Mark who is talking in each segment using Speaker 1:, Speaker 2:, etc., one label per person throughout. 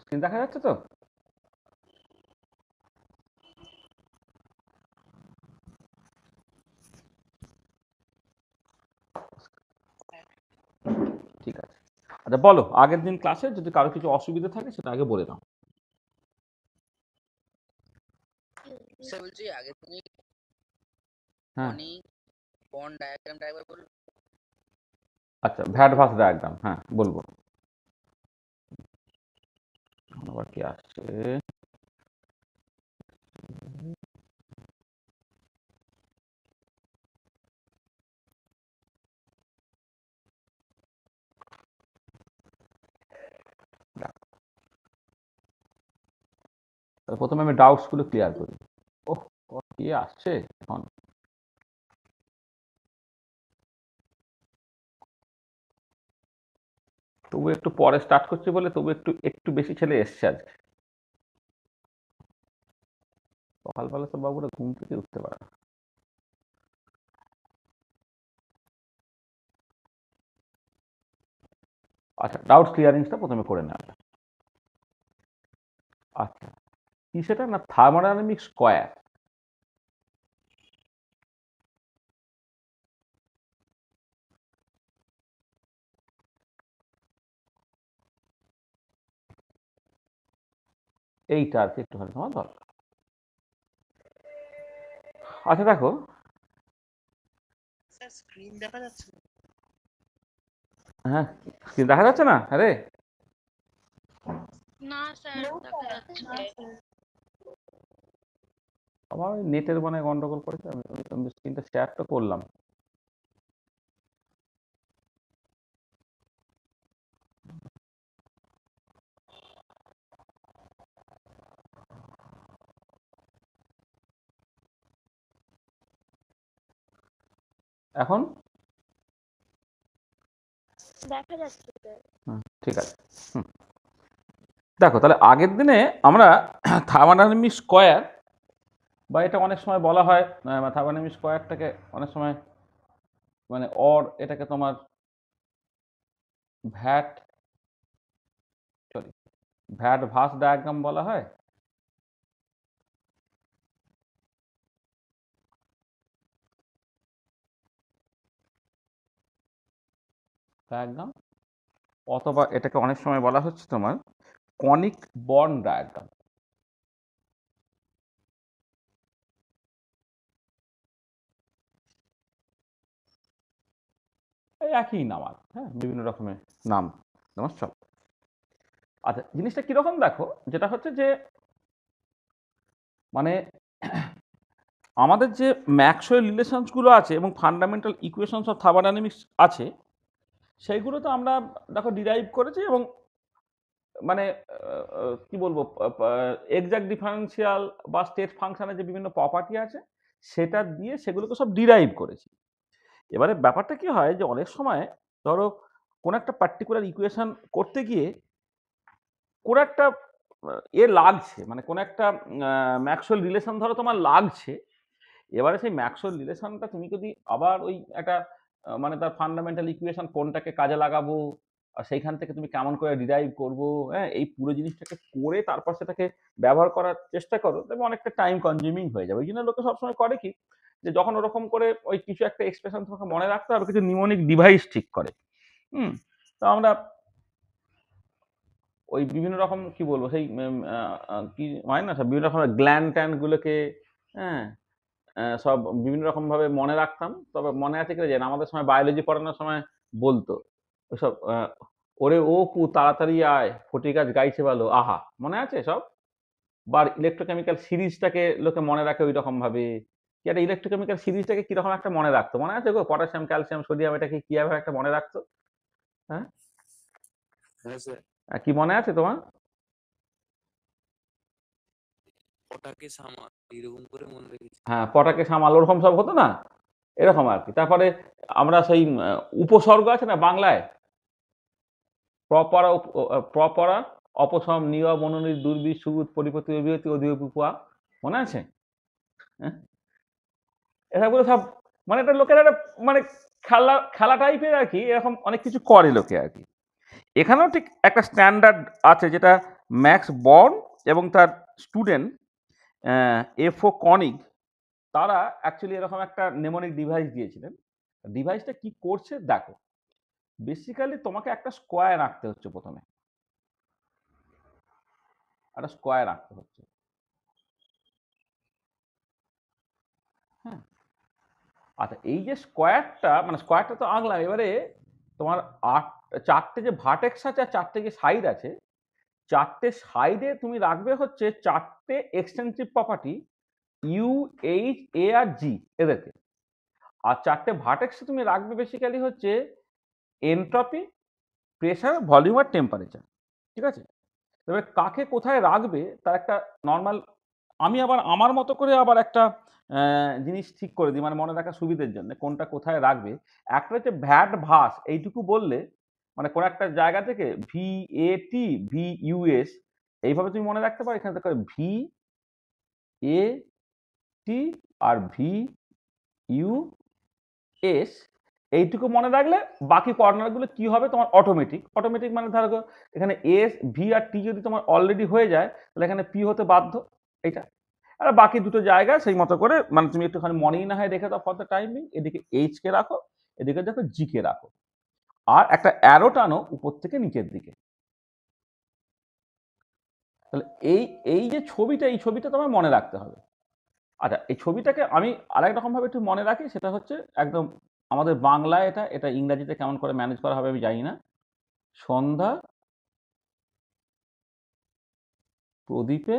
Speaker 1: Screen দেখা যাচ্ছে তো? ঠিক আছে। আচ্ছা বলো, আগের দিন ক্লাসে যদি কারো কিছু অসুবিধা থাকে সেটা আগে বলে দাও।
Speaker 2: স্যার বলছি আগে তুমি
Speaker 1: হ্যাঁ
Speaker 2: কনিক বন্ড ডায়াগ্রামটা একবার বলুন।
Speaker 1: আচ্ছা, ভ্যাট ভাস ডায়াগ্রাম, হ্যাঁ বলবো। আবার কি আসছে? প্রথমে আমি ডাউটস গুলো ক্লিয়ার করি। ওহ, কি আসছে এখন? তবু একটু পরে স্টার্ট করছি বলে তবু একটু একটু বেশি ছেলে এসছে আজকে। সকালবেলা তো বাবুরা ঘুম থেকে উঠতে পারে না। আচ্ছা, ডাউটস ক্লিয়ারিংসটা প্রথমে করে নেওয়া যাক। আচ্ছা, কি সেটা না, থার্মোডাইনামিক স্কোয়ার। এইটা আর কি একটুখানি তোমার দরকার। আচ্ছা দেখো,
Speaker 3: স্যার স্ক্রিন দেখা যাচ্ছে না?
Speaker 1: হ্যাঁ স্ক্রিন দেখা যাচ্ছে না? আরে
Speaker 4: না স্যার দেখা যাচ্ছে না।
Speaker 1: আমার নেটের মানে গন্ডগোল করেছে। আমি স্ক্রিনটা শেয়ার তো করলাম। এখন
Speaker 4: দেখা যাচ্ছে স্যার।
Speaker 1: ঠিক আছে। দেখো তাহলে আগের দিনে আমরা থার্মোডাইনামিক স্কোয়ার, বা এটা অনেক সময় বলা হয় থার্মোডাইনামিক স্কোয়ারটাকে অনেক সময় মানে এটাকে তোমার ভ্যাট ভ্যাট ভাস ডায়াগ্রাম বলা হয়। ডায়াগ্রাম, অথবা এটাকে অনেক সময় বলা হচ্ছে তোমার কনিক বন্ড ডায়াগ্রাম। এই একই নাম আর, হ্যাঁ বিভিন্ন রকমের নাম তোমার সব। আচ্ছা, জিনিসটা কিরকম দেখো, যেটা হচ্ছে যে মানে আমাদের যে ম্যাক্সওয়েল রিলেশনসগুলো আছে এবং ফান্ডামেন্টাল ইকুয়েশনস অফ থার্মোডাইনামিক্স আছে, সেইগুলো তো আমরা দেখো ডিরাইভ করেছি, এবং মানে কি বলবো, এক্সাক্ট ডিফারেন্সিয়াল বা স্টেট ফাংশনের যে বিভিন্ন প্রপার্টি আছে সেটা দিয়ে সেগুলোকে সব ডিরাইভ করেছি। এবারে ব্যাপারটা কি হয় যে অনেক সময় ধরো কোন একটা পার্টিকুলার ইকুয়েশন করতে গিয়ে কোন একটা লাগছে, মানে কোন একটা ম্যাক্সওয়েল রিলেশন ধরো তোমার লাগছে। এবারে সেই ম্যাক্সওয়েল রিলেশনটা তুমি যদি আবার ওই একটা মানে তার ফান্ডামেন্টাল ইকুয়েশন কোনটাকে কাজে লাগাবো, আর সেইখান থেকে তুমি কেমন করে ডিরাইভ করবো, হ্যাঁ এই পুরো জিনিসটাকে করে তারপর সেটাকে ব্যবহার করার চেষ্টা করো, তবে অনেকটা টাইম কনজিউমিং হয়ে যাবে। ওই জন্য লোকে সবসময় করে কি, যে যখন ওরকম করে ওই কিছু একটা এক্সপ্রেশন তোমাকে মনে রাখতে হবে, কিছু নিউমনিক ডিভাইস ঠিক করে। তো আমরা ওই বিভিন্ন রকম কি বলবো সেই কি হয় না, সব বিভিন্ন রকমের গ্ল্যান্ড ট্যান্ড গুলোকে, হ্যাঁ সব বিভিন্ন রকম ভাবে মনে রাখতাম। তবে মনে আছে কি যে আমাদের সময় বায়োলজি পড়ানোর সময় বলতো ওসব ওরে ও কু তাড়াতাড়ি আয় ফটি গাছ গাইছে ভালো আহা, মনে আছে সব? বা ইলেকট্রোকেমিক্যাল সিরিজটাকে লোকে মনে রাখে ওই রকম ভাবে। কি একটা ইলেকট্রোকেমিক্যাল সিরিজটাকে কিরকম একটা মনে রাখতো, মনে আছে গো? পটাশিয়াম ক্যালসিয়াম সোডিয়াম এটাকে কিভাবে একটা মনে রাখতো? হ্যাঁ কি মনে আছে তোমার?
Speaker 5: পটাকে সামাল এরকম করে মনে রেখেছি।
Speaker 1: হ্যাঁ পটাকে সামাল, ওরকম সব হতো না, এরকম আর কি। তারপরে আমরা সেই উপসর্গ আছে না বাংলায়, প্রপরা প্রপরা অপসম নিয় মনোনীত দুর্বি সুদ পরিপতি অভিহতি অধিপুয়া, মনে আছে? হ্যাঁ এসবগুলো সব মানে একটা লোকের একটা মানে খেলা খেলা টাইপের আর কি, এরকম অনেক কিছু করে লোকে আর কি। এখানেও ঠিক একটা স্ট্যান্ডার্ড আছে, যেটা ম্যাক্স বর্ন এবং তার স্টুডেন্ট এফও কনিগ তারা অ্যাকচুয়ালি এরকম একটা নেমোনিক ডিভাইস দিয়েছিলেন। ডিভাইসটা কি করছে দেখো, বেসিক্যালি তোমাকে একটা স্কোয়ার আঁকতে হচ্ছে, প্রথমে একটা স্কোয়ার আঁকতে হচ্ছে। হ্যাঁ, আচ্ছা এই যে স্কোয়ারটা, মানে স্কোয়ারটা তো আঁকলাম, এবারে তোমার চারটে যে ভার্টেক্স আছে আর চারটে যে সাইড আছে, চারটে সাইডে তুমি রাখবে হচ্ছে চারটে এক্সটেন্সিভ প্রপার্টি ইউ, এইচ, এ আর জি এদেরকে। আর চারটে ভার্টেক্সে তুমি রাখবে বেসিক্যালি হচ্ছে এনট্রপি, প্রেশার, ভলিউম আর টেম্পারেচার। ঠিক আছে, এবার কাকে কোথায় রাখবে তার একটা নর্মাল, আমি আবার আমার মতো করে আবার একটা জিনিস ঠিক করে দিই, মানে মনে রাখার সুবিধের জন্য কোনটা কোথায় রাখবে। একটা হচ্ছে ভ্যাট ভাস, এইটুকু বললে মানে কোনো একটা জায়গা থেকে V A T V US এইভাবে তুমি মনে রাখতে পারো। এখানে দেখো ভি এ টি আর ভি ইউ এস, এইটুকু মনে রাখলে বাকি কর্নারগুলো কি হবে তোমার অটোমেটিক। অটোমেটিক মানে ধরো এখানে এস, ভি আর টি যদি তোমার অলরেডি হয়ে যায় তাহলে এখানে পি হতে বাধ্য, এইটা। আর বাকি দুটো জায়গা সেই মতো করে মানে তুমি একটুখানি মনেই না হয় রেখে দাও ফর দ্য টাইমিং। এদিকে এইচ কে রাখো, এদিকে দেখো জি কে রাখো, আর একটা অ্যারো টানো উপর থেকে নিচের দিকে। তাহলে এই এই যে ছবিটা, এই ছবিটা তোমার মনে রাখতে হবে। আচ্ছা এই ছবিটাকে আমি আরেক রকম ভাবে একটু মনে রাখি, সেটা হচ্ছে একদম আমাদের বাংলায়, এটা এটা ইংরাজিতে কেমন করে ম্যানেজ করা হবে আমি জানি না। সন্ধ্যা প্রদীপে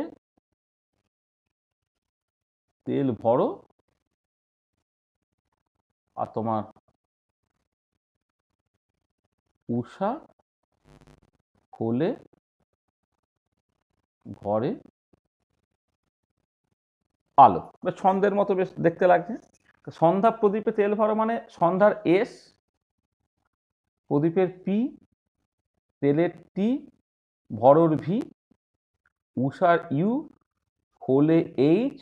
Speaker 1: তেল ভরো, আর তোমার উষা খোলে ঘরে আলো। বেশ ছন্দের মতো বেশ দেখতে লাগছে। সন্ধ্যা প্রদীপে তেল ভরো মানে সন্ধ্যার এস, প্রদীপের পি, তেলের টি, ভরোর ভি, উষার ইউ, খোলে এইচ,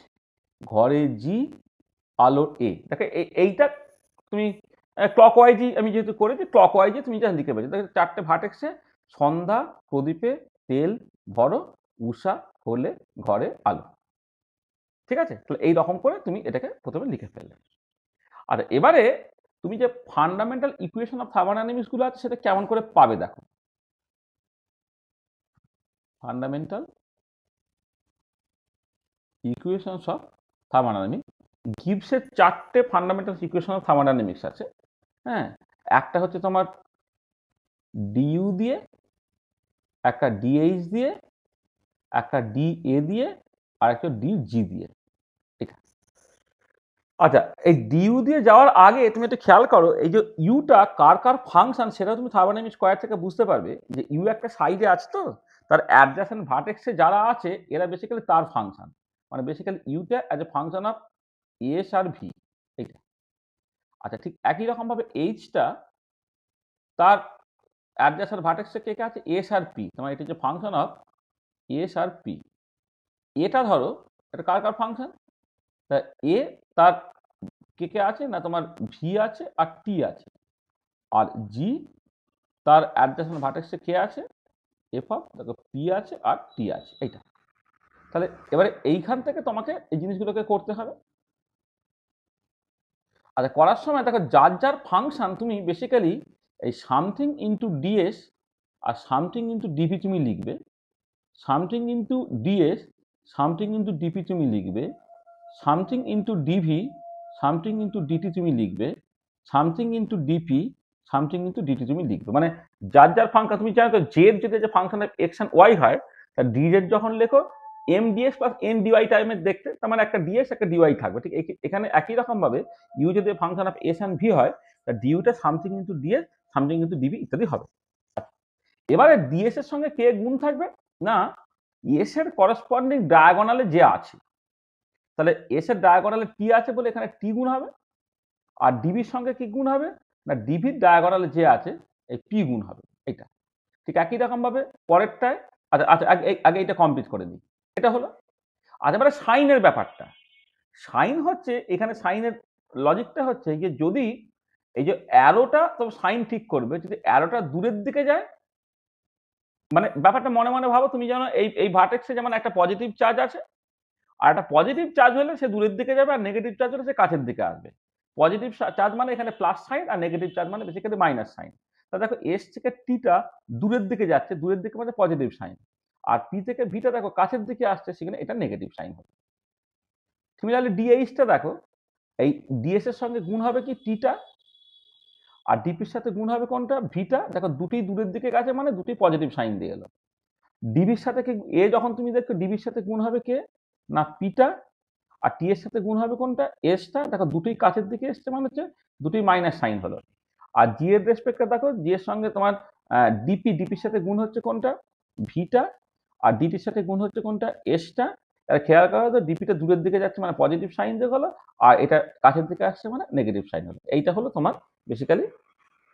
Speaker 1: ঘরে জি, আলোর এ। দেখো এইটা তুমি ক্লক ওয়াইজই আমি যেহেতু করেছি, ক্লক ওয়াইজে তুমি যা লিখে পেয়েছো। দেখো চারটে ভার্টেক্সে সন্ধ্যা প্রদীপে তেল ভরো, উষা খোলে ঘরে আলো। ঠিক আছে, তাহলে এই রকম করে তুমি এটাকে প্রথমে লিখে ফেললে। আর এবারে তুমি যে ফান্ডামেন্টাল ইকুয়েশন অফ থার্মোডাইনামিক্স গুলো আছে সেটা কেমন করে পাবে দেখো। ফান্ডামেন্টাল ইকুয়েশনস অফ থার্মোডাইনামিক্স, গিবসের চারটে ফান্ডামেন্টাল ইকুয়েশন অফ থার্মোডাইনামিক্স আছে। হ্যাঁ, একটা হচ্ছে তোমার ডিইউ দিয়ে, একটা ডিএইচ দিয়ে, একটা ডিএ দিয়ে, আর একটা ডিজি দিয়ে। এটা আচ্ছা, এই ডিইউ দিয়ে যাওয়ার আগে তুমি একটু খেয়াল করো, এই যে ইউটা কার কার ফাংশন সেটা তুমি থার্মোডাইনামিক্স স্কয়ার থেকে বুঝতে পারবে যে ইউ একটা সাইডে আছে, তো তার অ্যাডজাসেন্ট ভার্টেক্সে যারা আছে এরা বেসিক্যালি তার ফাংশন, মানে বেসিক্যালি ইউটা as a function of S আর ভি, এইটা। আচ্ছা ঠিক একই রকম ভাবে এইচটা তার অ্যাডজাসেন্ট ভার্টেক্সে কে কে আছে, এস আর পি, তোমার এটা হচ্ছে ফাংশন অফ এস আর পি। এটা ধরো এটা কার কার ফাংশন, তা এ তার কে কে আছে না তোমার ভি আছে আর টি আছে, আর জি তার অ্যাডজাসেন্ট ভার্টেক্সে কে আছে, এফ অফ দেখো পি আছে আর টি আছে, এইটা। তাহলে এবারে এইখান থেকে তোমাকে এই জিনিসগুলোকে করতে হবে। আচ্ছা করার সময় দেখো যার যার ফাংশন তুমি বেসিক্যালি এই সামথিং ইন্টু ডিএস আর সামথিং ইন্টু ডিপি তুমি লিখবে, something into DS something into DP তুমি লিখবে, something into DV something into DT তুমি লিখবে, something into DP something into DT তুমি লিখবে। মানে যার যার ফাংশন তুমি জানো তো, জেড যদি যে ফাংশন এক্স অ্যান্ড ওয়াই হয়, তার ডিজেড যখন লেখো M DS plus N DY টাইমের দেখতে, তার মানে একটা ডিএস একটা ডিওয়াই থাকবে। ঠিক এখানে একই রকম ভাবে ইউ যদি function of S and V হয়, তার ডিউটা something into DS something into DB ইত্যাদি হবে। এবারে ডিএস এর সঙ্গে কে গুণ থাকবে না, এস এর করসপন্ডিং ডায়াগোনালে যে আছে, তাহলে এস এর ডায়াগোনালে টি আছে বলে এখানে টি গুণ হবে, আর ডিবির সঙ্গে কি গুণ হবে না, ডিবির ডায়াগোনালে যে আছে এই পি গুণ হবে, এটা। ঠিক একই রকম ভাবে পরেরটায়, আচ্ছা আচ্ছা আগে এটা কমপ্লিট করে দিই, এটা হলো। আচ্ছা এবারে সাইনের ব্যাপারটা, সাইন হচ্ছে এখানে সাইনের লজিকটা হচ্ছে যে যদি এই যে অ্যারোটা, তো সাইন ঠিক করবে যদি অ্যারোটা দূরের দিকে যায় মানে ব্যাপারটা মনে মনে ভাবো, তুমি জানো এই ভার্টেক্সে যেমন একটা পজিটিভ চার্জ আছে, আর একটা পজিটিভ চার্জ হলে সে দূরের দিকে যাবে, আর নেগেটিভ চার্জ হলে সে কাছের দিকে আসবে। পজিটিভ চার্জ মানে এখানে প্লাস সাইন, আর নেগেটিভ চার্জ মানে বেসিক্যালি মাইনাস সাইন। তা দেখো এস থেকে টিটা দূরের দিকে যাচ্ছে, দূরের দিকে মানে পজিটিভ সাইন, আর পি থেকে ভিটা দেখো কাছের দিকে আসছে, সেখানে এটা নেগেটিভ সাইন হবে। সিমিলারলি ডিএইচটা দেখো, এই ডিএস এর সঙ্গে গুণ হবে কি টিটা, আর ডিপির সাথে গুণ হবে কোনটা ভিটা, দেখো দুটি দূরের দিকে গেছে মানে দুটি পজিটিভ সাইন দিয়ে এলো। ডিবির সাথে কি এ যখন তুমি দেখো ডিবির সাথে গুণ হবে কে না পিটা, আর টি এর সাথে গুণ হবে কোনটা এসটা, দেখো দুটোই কাছের দিকে এসছে মানে হচ্ছে দুটোই মাইনাস সাইন হলো। আর জি এর রেসপেক্টে দেখো জি এর সঙ্গে তোমার ডিপির সাথে গুণ হচ্ছে কোনটা ভিটা, আর ডিটির সাথে গুণ হচ্ছে কোনটা এসটা। তাহলে খেয়াল করা তো ডিপিটা দূরের দিকে যাচ্ছে মানে পজিটিভ সাইন দিয়ে হলো, আর এটা কাছের দিকে আসছে মানে নেগেটিভ সাইন হলো। এইটা হলো তোমার বেসিক্যালি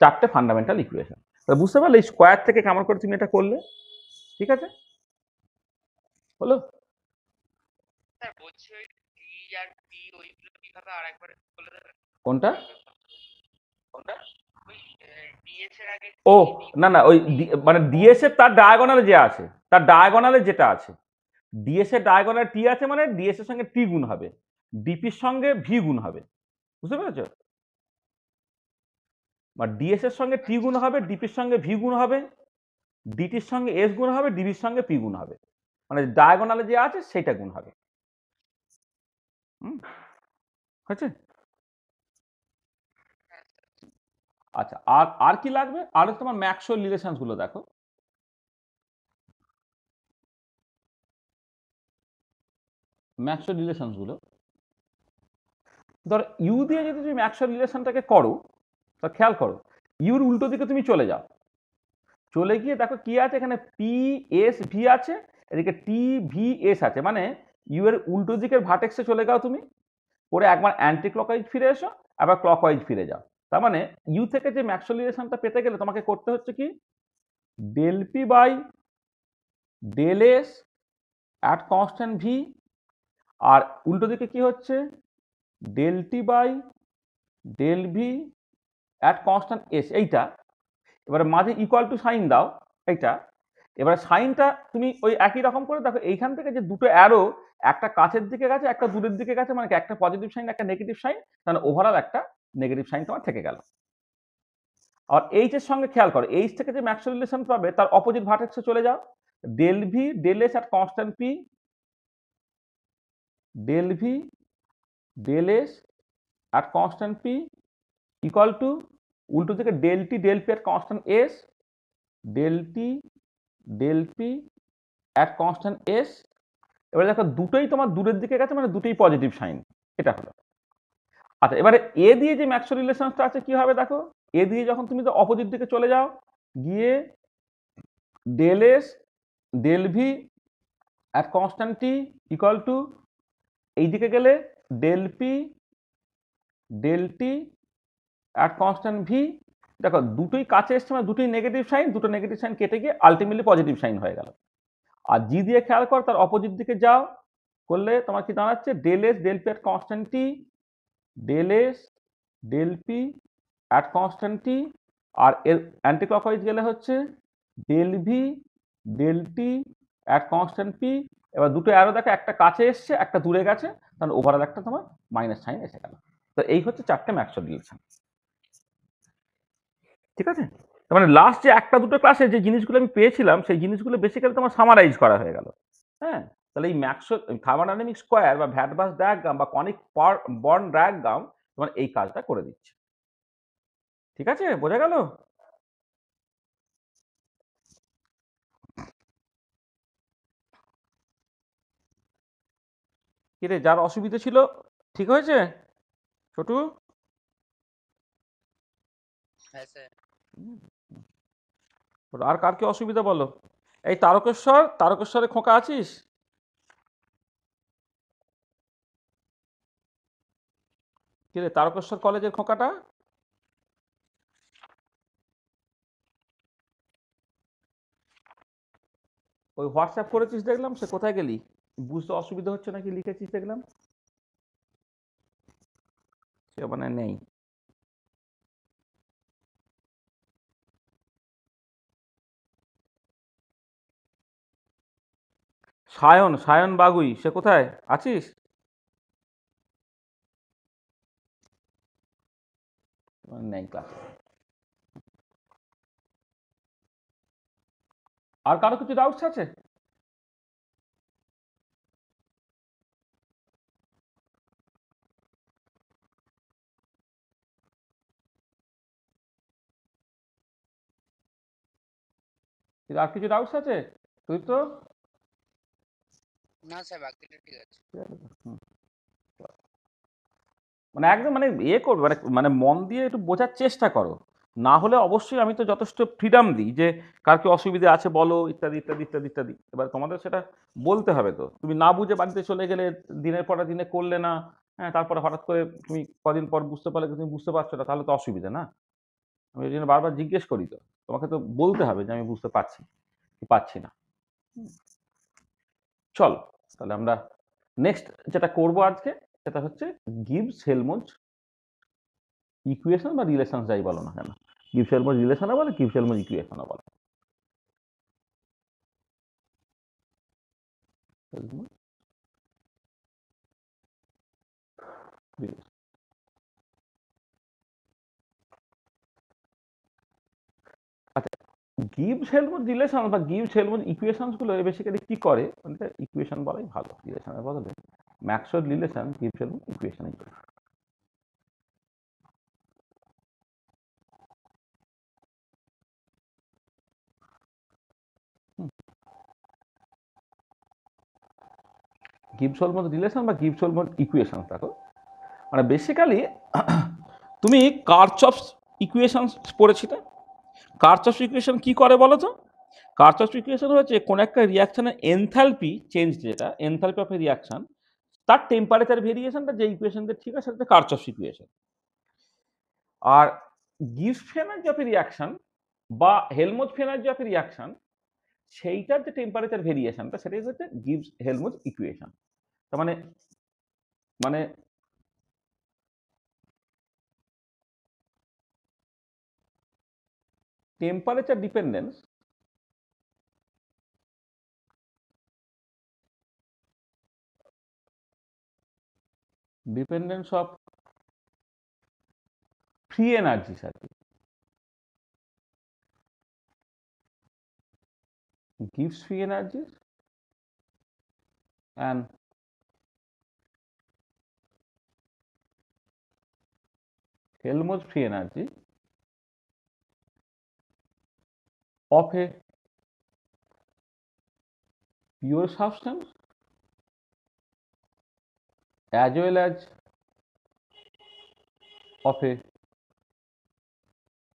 Speaker 1: চারটে ফান্ডামেন্টাল ইকুয়েশন। বুঝতে পারলে এই স্কোয়ার থেকে কেমন করে তুমি এটা করলে, ঠিক আছে হলো।
Speaker 3: স্যার বলছি ওই ডি আর পি ওইগুলো কিভাবে আরেকবার বলে দেবেন?
Speaker 1: কোনটা
Speaker 3: কোনটা? ওই ডিএস এর আগে
Speaker 1: ও না না ওই মানে ডিএস এর তার ডায়াগোনালে যে আছে, তার ডায়াগোনালে যেটা আছে, ডিএস এর ডায়াগোনালে টি আছে মানে ডিএস এর সঙ্গে টি গুণ হবে, ডিপির সঙ্গে ভি গুণ হবে, বুঝতে পেরেছো? বা ডিএস এর সঙ্গে টি গুণ হবে, ডিপির সঙ্গে ভি গুণ হবে, ডিটির সঙ্গে এস গুণ হবে, ডিবির সঙ্গে পি গুণ হবে, মানে ডায়াগোনালে যে আছে সেটা গুণ হবে। হয়েছে? আচ্ছা, আর আর কি লাগবে? আর তোমার ম্যাক্সওয়েল রিলেশনস গুলো দেখো। ম্যাক্সওয়েল রিলেশনস গুলো ধর ইউ দিয়ে যদি তুমি ম্যাক্সওয়েল রিলেশনটাকে করো, তা খেয়াল করো ইউর উল্টো দিকে তুমি চলে যাও, চলে গিয়ে দেখো কি আছে এখানে পি এস ভি আছে, এদিকে টি ভি এস আছে, মানে ইউ এর উল্টো দিকের ভার্টেক্সে চলে যাও তুমি, পরে একবার অ্যান্টি ক্লকওয়াইজ ফিরে এসো, আবার ক্লকওয়াইজ ফিরে যাও। তার মানে ইউ থেকে যে ম্যাক্সওয়েল রিলেশনটা পেতে গেলে তোমাকে করতে হচ্ছে কি del P by del S at constant V, আর উল্টো দিকে কি হচ্ছে del T by del V at constant S, এইটা। এবারে মাঝে ইকুয়াল টু সাইন দাও এইটা। এবারে সাইনটা তুমি ওই একই রকম করে দেখো, এইখান থেকে যে দুটো অ্যারো একটা কাছের দিকে গেছে একটা দূরের দিকে গেছে, মানে একটা পজিটিভ সাইন একটা নেগেটিভ সাইন, তাহলে ওভারঅল একটা নেগেটিভ সাইন তোমার থেকে গেল। আর এইচ এর সঙ্গে খেয়াল করো, এইচ থেকে যে ম্যাক্সওয়েল রিলেশন পাবে তার অপোজিট ভার্টেক্সে চলে যাও, del V del S at constant P, del V del S at constant P equal to উল্টো দিকে del T del P at constant S, del T del P at constant S. এবারে দেখো দুটোই তোমার দূরের দিকে গেছে মানে দুটোই পজিটিভ সাইন, এটা হলো। আচ্ছা, এবারে এ দিয়ে যে ম্যাক্সওয়েল রিলেশনটা আছে কি হবে দেখো, এ দিয়ে যখন তুমি তো অপোজিট দিকে চলে যাও গিয়ে del S del V at constant T equal to এই দিকে গেলে del P del T at constant V, দেখো দুটোই কাছে এসছে মানে দুটোই নেগেটিভ সাইন, দুটো নেগেটিভ সাইন কেটে গিয়ে আলটিমেটলি পজিটিভ সাইন হয়ে গেল। আর জি দিয়ে খেয়াল কর তার অপোজিট দিকে যাও, করলে তোমার কি দাঁড়াচ্ছে del S del P at constant T, del S del P at constant T, আর এর অ্যান্টি ক্লকওয়াইজ গেলে হচ্ছে del V del T at constant P. এবার দুটো অ্যারো দেখো একটা কাছে এসছে একটা দূরে গেছে, তাহলে ওভারঅল একটা তোমার মাইনাস সাইন এসে গেল। তো এই হচ্ছে চারটে ম্যাক্সওয়েল রিলেশন, ঠিক আছে? তার মানে লাস্ট যে একটা দুটো ক্লাসে যে জিনিসগুলো আমি পেয়েছিলাম সেই জিনিসগুলো বেসিক্যালি তোমার সামারাইজ করা হয়ে গেল। হ্যাঁ, তাহলে এই ম্যাক্সওয়েল থার্মোডাইনামিক স্কোয়ার বা ভ্যাটবাস ডায়াগ্রাম বা কনিক বন্ড ডায়াগ্রাম তোমার এই কাজটা করে দিচ্ছে, ঠিক আছে? বোঝা গেল? কিরে যার অসুবিধা ছিল ঠিক হয়েছে ছোটু?
Speaker 2: হ্যাঁ স্যার।
Speaker 1: আর কার কি অসুবিধা বলো? এই তারকেশ্বরে খোকা আছিস? কিরে তারকেশ্বর কলেজের খোকাটা? ওই হোয়াটসঅ্যাপ করেছিস দেখলাম, সে কোথায় গেলি? বুঝতে অসুবিধা হচ্ছে নাকি লিখেছিস দেখলাম, সে মানে নেই। সায়ন সায়ন বাগুই, সে কোথায় আছিস? নেই ক্লাসে। আর কারো কিছু ডাউটস আছে? আর কিছু ডাউটস আছে তুই তো?
Speaker 2: না স্যার বাকিটা ঠিক আছে।
Speaker 1: মানে একদম মানে করবে মানে মানে মন দিয়ে একটু বোঝার চেষ্টা করো। না হলে অবশ্যই আমি তো যথেষ্ট ফ্রিডম দিই যে কার কি অসুবিধা আছে বলো, ইত্যাদি ইত্যাদি ইত্যাদি ইত্যাদি। এবার তোমাদের সেটা বলতে হবে। তো তুমি না বুঝে বাড়িতে চলে গেলে, দিনের পর দিনে করলে না, হ্যাঁ, তারপরে হঠাৎ করে তুমি কদিন পর বুঝতে পারলে যে তুমি বুঝতে পারছো না, তাহলে তো অসুবিধা না। আমি এই জন্য বারবার জিজ্ঞেস করি। তো তোমাকে তো বলতে হবে যে আমি বুঝতে পারছি কি পাচ্ছি না। চলো তাহলে আমরা নেক্সট যেটা করব আজকে, সেটা হচ্ছে গিবস হেলমজ ইকুয়েশন বা রিলেশন, যাই বলো না কেন। গিবস হেলমজ রিলেশনও বলে, গিবস হেলমজ ইকুয়েশনও বলে। আচ্ছা, গিবস হেলমজ রিলেশন বা গিবস হেলমজ ইকুয়েশনস গুলো বেসিক্যালি কি করে, মানে ইকুয়েশন বলাই ভালো, রিলেশনের বদলে Maxwell relation Gibbs Helmholtz equation. Gibbs Helmholtz relation বা গিবস হেলমজ ইকুয়েশন দেখো, মানে বেসিক্যালি তুমি কার্চফস ইকুয়েশন পড়েছিলে। কার্চফস ইকুয়েশন কি করে বলো তো? কার্চফস ইকুয়েশন হচ্ছে কোন একটা রিয়াকশনের এনথালপি চেঞ্জ, যেটা এনথালপি অফ এ রিয়াকশন, তার টেম্পারেচার ভেরিয়েশনটা যে ইকুয়েশন দিয়ে ঠিক আছে, সেটা Kirchhoff's equation. R Gibbs energy of a reaction বা Helmholtz energy of a reaction, সেইটার যে টেম্পারেচার ভেরিয়েশনটা, সেটাই হচ্ছে গিবস হেলমজ ইকুয়েশন। তার মানে মানে temperature dependence dependence of free energies আর কি, gives free energies and Helmholtz free energy of a pure substance as well as of a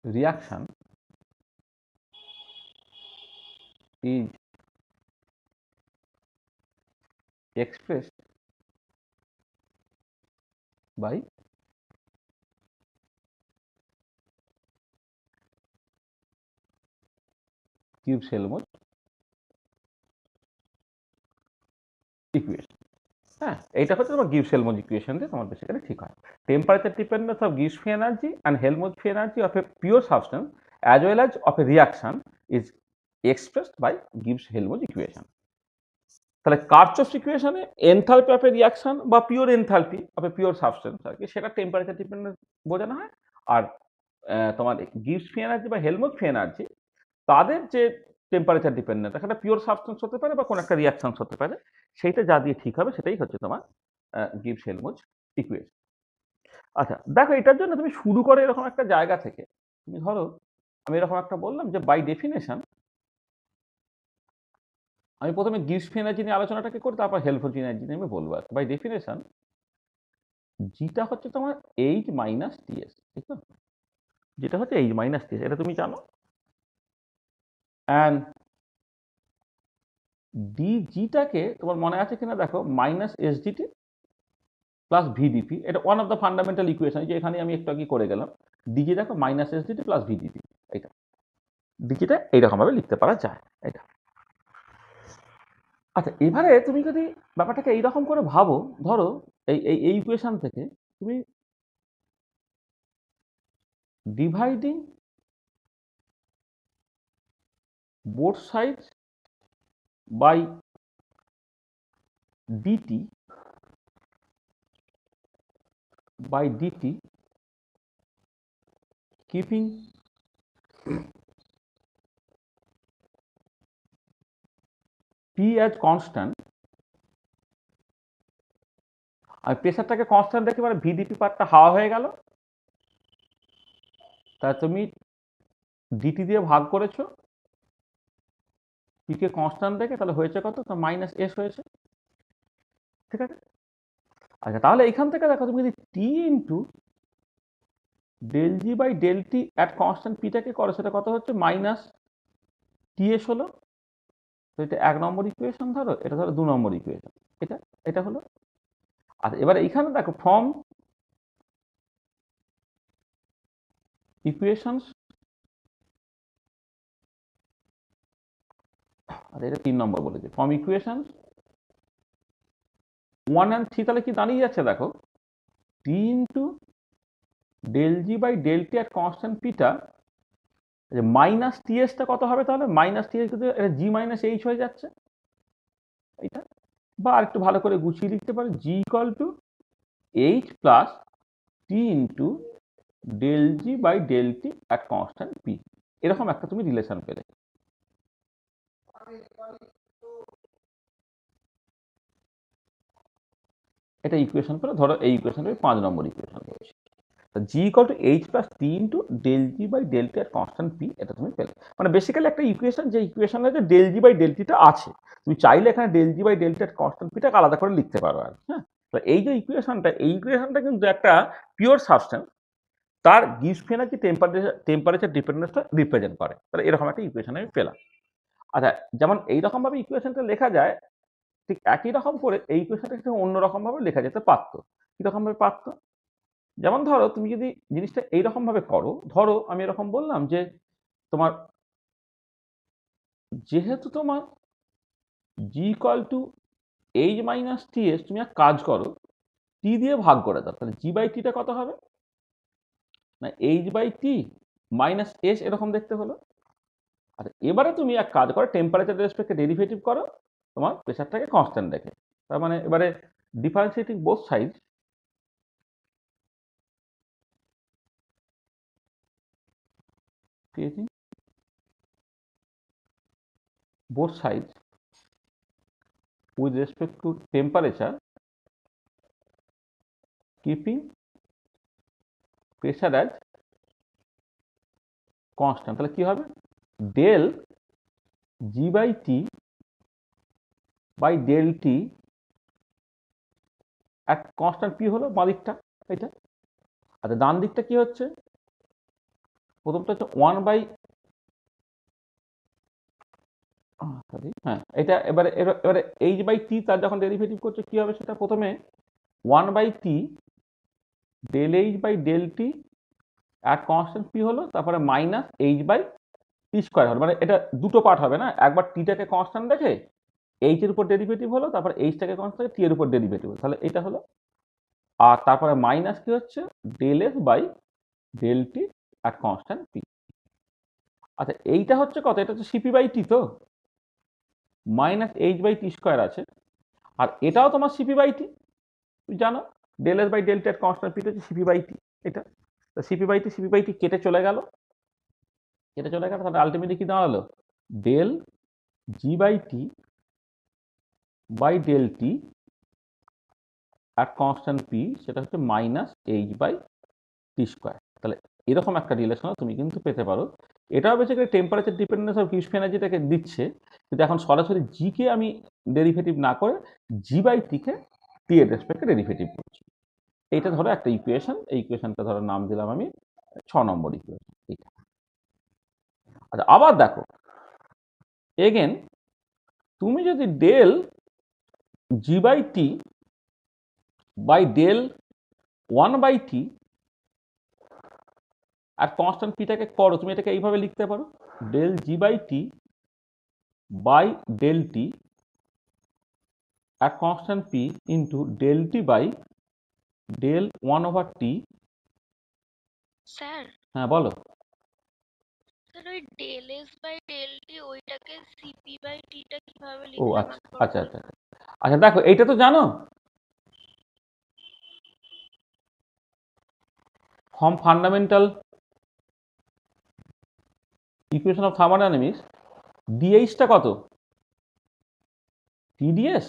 Speaker 1: reaction is expressed by Gibbs-Helmholtz equation। হ্যাঁ, এইটা হচ্ছে তোমার Gibbs Helmholtz equation দিয়ে তোমার basically ঠিক হয়। Temperature dependence of Gibbs free energy and Helmholtz free energy of a pure substance as well as of a reaction is expressed by Gibbs Helmholtz equation. তাহলে Kirchhoff's ইকুয়েশনে enthalpy of a reaction বা pure enthalpy of a pure substance আর কি, সেটা temperature dependent বোঝানো হয়। আর তোমার Gibbs free energy বা হেলমজ ফ্রি এনার্জি, তাদের যে টেম্পারেচার ডিপেন্ডেন্ট, একটা পিওর সাবস্টেন্স হতে পারে বা কোনো একটা রিয়াকশন হতে পারে, সেইটা যা দিয়ে ঠিক হবে সেটাই হচ্ছে তোমার গিবস হেলমজ ইকুয়েশন। আচ্ছা দেখো, এটার জন্য তুমি শুরু করে এরকম একটা জায়গা থেকে, তুমি ধরো আমি এরকম একটা বললাম যে বাই ডেফিনেশন, আমি প্রথমে গিবস ফ্রি এনার্জি নিয়ে আলোচনাটাকে করি, তারপর হেলমজ এনার্জি নিয়ে আমি বলবো। বাই ডেফিনেশন যেটা হচ্ছে তোমার এইচ মাইনাস টিএস, ঠিক না? যেটা হচ্ছে এইচ মাইনাস টিএস, এটা তুমি জানো। অ্যান্ড ডিজিটাকে তোমার মনে আছে কিনা দেখো, মাইনাস এসডিটি প্লাস ভিডিপি, এটা one of the fundamental equation, যে এখানে আমি একটু আগে করে গেলাম। ডিজি দেখো মাইনাস এসডিটি প্লাস ভিডিপি, এটা ডিজিটা এইরকম ভাবে লিখতে পারা যায় এটা। আচ্ছা, এবারে তুমি যদি ব্যাপারটাকে এইরকম করে ভাবো, ধরো এই ইকুয়েশন থেকে তুমি dividing both sides by dt by dt keeping p as constant, R প্রেসারটাকে constant রেখে মানে ভিডিপি পার্টটা হাওয়া হয়ে গেল, তা তুমি ডিটি দিয়ে ভাগ করেছো পি কে কনস্ট্যান্ট দেখে, তাহলে হয়েছে কত? তো মাইনাস এস হয়েছে, ঠিক আছে। আচ্ছা, তাহলে এখান থেকে দেখো তুমি যদি T into del G by del T at constant পিটাকে করো, সেটা কত হচ্ছে? মাইনাস টি এস হলো। তো এটা 1 নম্বর ইকুয়েশন ধরো, এটা ধরো 2 নম্বর ইকুয়েশন, এটা এটা হলো। আচ্ছা, এবারে এইখানে দেখো ফ্রম ইকুয়েশনস, আর এটা 3 নম্বর বলেছে, ফ্রম ইকুয়েশন 1 and 3, তাহলে কি দাঁড়িয়ে যাচ্ছে দেখো, T into del G by del T at constant পিটা, মাইনাস টি এসটা কত হবে? তাহলে মাইনাস টি এস কিন্তু এটা জি মাইনাস এইচ হয়ে যাচ্ছে, এটা। বা আর একটু ভালো করে গুছিয়ে লিখতে পারো, G equal to H plus T into del G by del T at constant P, এরকম একটা তুমি রিলেশন পেলে। এটা ইকুয়েশন পেলে, ধরো এই ইকুয়েশনটা 5 নম্বর ইকুয়েশন হয়েছে। G equal to H plus T into del G by del T at constant P, এটা তুমি পেলে। মানে বেসিক্যালি একটা ইকুয়েশন, যে ইকুয়েশনে যে ডেল জি বাই ডেল টিটা আছে, তুমি চাইলে এখানে del G by del T at constant পিটাকে আলাদা করে লিখতে পারো আর, হ্যাঁ। তো এই যে ইকুয়েশনটা, এই ইকুয়েশনটা কিন্তু একটা পিওর সাবস্টেন্স, তার গিভস এনার্জি টেম্পারেচার ডিপেন্ডেন্সটা রিপ্রেজেন্ট করে। তাহলে এরকম একটা ইকুয়েশন আমি পেলাম। আচ্ছা, যেমন এইরকম ভাবে ইকুয়েশনটা লেখা যায়, ঠিক একই রকম করে এই ইকুয়েশনটা একটু অন্যরকম ভাবে লেখা যেতে পারতো। কিরকম ভাবে পারতো? যেমন ধরো তুমি যদি জিনিসটা এইরকম ভাবে করো, ধরো আমি এরকম বললাম যে তোমার, যেহেতু তোমার G equal to H minus T S, তুমি এক কাজ করো, টি দিয়ে ভাগ করে দাও, তাহলে জি বাই টিটা কত হবে? না H by T minus S, এরকম দেখতে হলো। আচ্ছা, এবারে তুমি এক কাজ করো, টেম্পারেচার রেসপেক্টে ডেরিভেটিভ করো তোমার প্রেসারটাকে কনস্ট্যান্ট রেখে। তার মানে এবারে differentiating both side, creating both sides with respect to temperature, keeping pressure as constant, তাহলে কি হবে? Del G by T by del T এক কনস্ট্যান্ট পি হলো বাঁ দিকটা, এটা। আচ্ছা, ডান দিকটা কি হচ্ছে? প্রথমটা হচ্ছে 1 বাই, হ্যাঁ এটা, এবারে এবারে এইচ বাই টি, তার যখন ডেরিভেটিভ করছে কি হবে? সেটা প্রথমে 1 by T del H by del T এক কনস্ট্যান্ট পি হলো, তারপরে minus H by T square হবে। মানে এটা দুটো পার্ট হবে না, একবার টিটাকে কনস্ট্যান্ট রেখে এইচ এর উপর ডেরিভেটিভ হলো, তারপর এইচটাকে কনস্ট্যান্ট রেখে টি এর উপর ডেরিভেটিভ হলো, তাহলে এটা হলো। আর তারপরে মাইনাস কি হচ্ছে? Del S by del T at constant P. আচ্ছা, এইটা হচ্ছে কত? এটা হচ্ছে সিপি বাই টি, তো minus H by T square আছে। আর এটাও তোমার সিপি বাই টি, তুমি জানো del S by del T at constant P হচ্ছে সিপি বাই টি, এটা। তো সিপি বাই টি কেটে চলে গেল, তাহলে আলটিমেটলি কি দাঁড়ালো? Del G by T by del T at constant P, সেটা হচ্ছে minus H by T square. তাহলে এরকম একটা রিলেশন তুমি কিন্তু পেতে পারো। এটাও বেসিক্যালি টেম্পারেচার ডিপেন্ডেন্স অফ গিভস এনার্জিটাকে দিচ্ছে, কিন্তু এখন সরাসরি জি কে আমি ডেরিভেটিভ না করে জি বাই টিকে টি এর রেসপেক্টে ডেরিভেটিভ করছি। এইটা ধরো একটা ইকুয়েশন, এই ইকুয়েশনটা ধরো নাম দিলাম আমি 6 নম্বর ইকুয়েশন, এইটা। আচ্ছা, আবার দেখো এগেন, তুমি যদি del G by T by del 1 by T আর কনস্ট্যান্ট পিটাকে করো, তুমি এটাকে এইভাবে লিখতে পারো, del G by T by del T আর constant P into del T by del 1 over T.
Speaker 4: Sir,
Speaker 1: হ্যাঁ বলো।
Speaker 4: স্যার ওই del S by del T ওইটাকে সিপি বাই টিটা কিভাবে
Speaker 1: ও
Speaker 4: লিখলাম
Speaker 1: আচ্ছা
Speaker 4: একবার
Speaker 1: আচ্ছা
Speaker 4: বলুন?
Speaker 1: আচ্ছা, আচ্ছা দেখো এইটা তো জানো from fundamental equation of thermodynamics dH টা কত TdS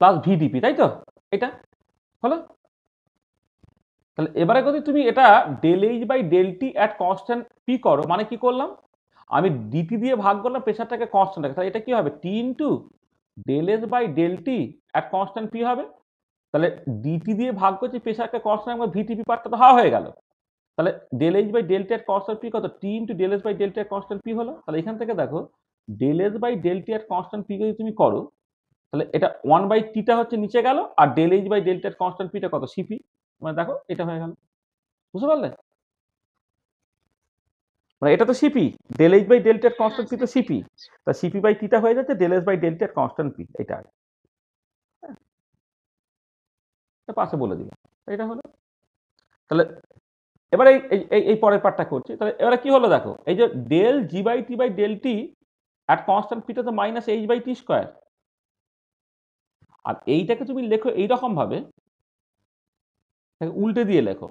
Speaker 1: প্লাস VdP তাই তো এটা হলো তাহলে এবারে যদি তুমি এটা del H by del T at constant P করো মানে কি করলাম আমি ডিটি দিয়ে ভাগ করলাম প্রেশারটাকে কনস্ট্যান্ট রাখে তাহলে এটা কি হবে T into del S by del T at constant P হবে তাহলে ডিটি দিয়ে ভাগ করছি প্রেশারকে কনস্ট্যান্ট ভিটিপি পার্টটা তো হয়ে গেল তাহলে del H by del T at constant P কত T into del S by del T at constant P হলো তাহলে এখান থেকে দেখো del S by del T at constant P যদি তুমি করো তাহলে এটা 1/টিটা হচ্ছে নিচে গেল আর del H by del T at constant পিটা কত সিপি মানে দেখো এটা হয়ে গেল বুঝতে পারলে মানে এটা তো CP del H by del T at constant P তো সিপি তা সিপি বাই টিটা হয়ে যাচ্ছে del S by del T at constant P এটা পাশে বলে দিলাম এটা হলো তাহলে এবারে এই পরের পার্টটা করছি তাহলে এবারে কি হলো দেখো এই যে del G by T by del T at constant পিটা তো minus H by T square আর এইটাকে তুমি লেখো এইরকম ভাবে উল্টে দিয়ে লেখো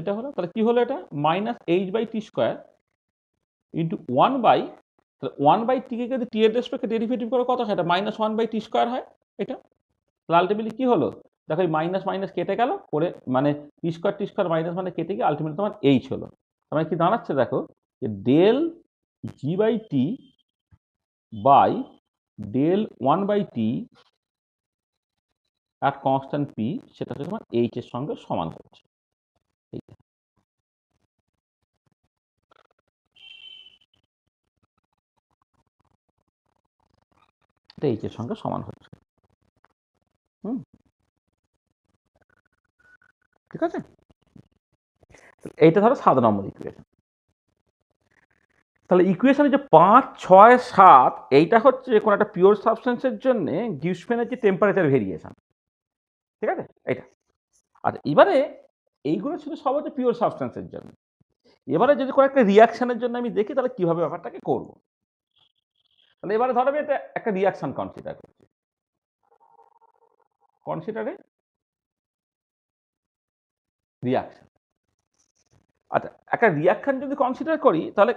Speaker 1: এটা হলো তাহলে কি হলো এটা minus H by T square into 1/, তাহলে 1/টিকে যদি টি এর রেসপেক্টে ডেরিভেটিভ করে কত হয় এটা মাইনাস 1/t স্কোয়ার হয় এটা তাহলে আলটিমেটলি কি হলো দেখো এই মাইনাস মাইনাস কেটে গেল করে মানে টি স্কোয়ার মাইনাস মানে কেটে গিয়ে আলটিমেটলি তোমার এইচ হলো তার মানে কি দাঁড়াচ্ছে দেখো যে del G by T by del 1/t আর কনস্ট্যান্ট পি সেটা হচ্ছে তোমার এইচ এর সঙ্গে সমান হচ্ছে এটা এইচ এর সঙ্গে সমান হচ্ছে ঠিক আছে এইটা ধরো 7 নম্বর ইকুয়েশন তাহলে ইকুয়েশনে যে 5, 6, 7 এইটা হচ্ছে কোনো একটা পিওর সাবস্টেন্সের জন্য গিউসম্যানের যে টেম্পারেচার ভেরিয়েশন ঠিক আছে এইটা আচ্ছা এবারে এইগুলো ছিল সব হচ্ছে পিওর সাবস্টেন্সের জন্য এবারে যদি কোনো একটা রিয়াকশনের জন্য আমি দেখি তাহলে কিভাবে ব্যাপারটাকে করব তাহলে এবারে ধরো আমি এটা একটা রিয়াকশন কনসিডার করছি কনসিডারে রিয়াকশন আচ্ছা একটা রিয়াকশন যদি কনসিডার করি তাহলে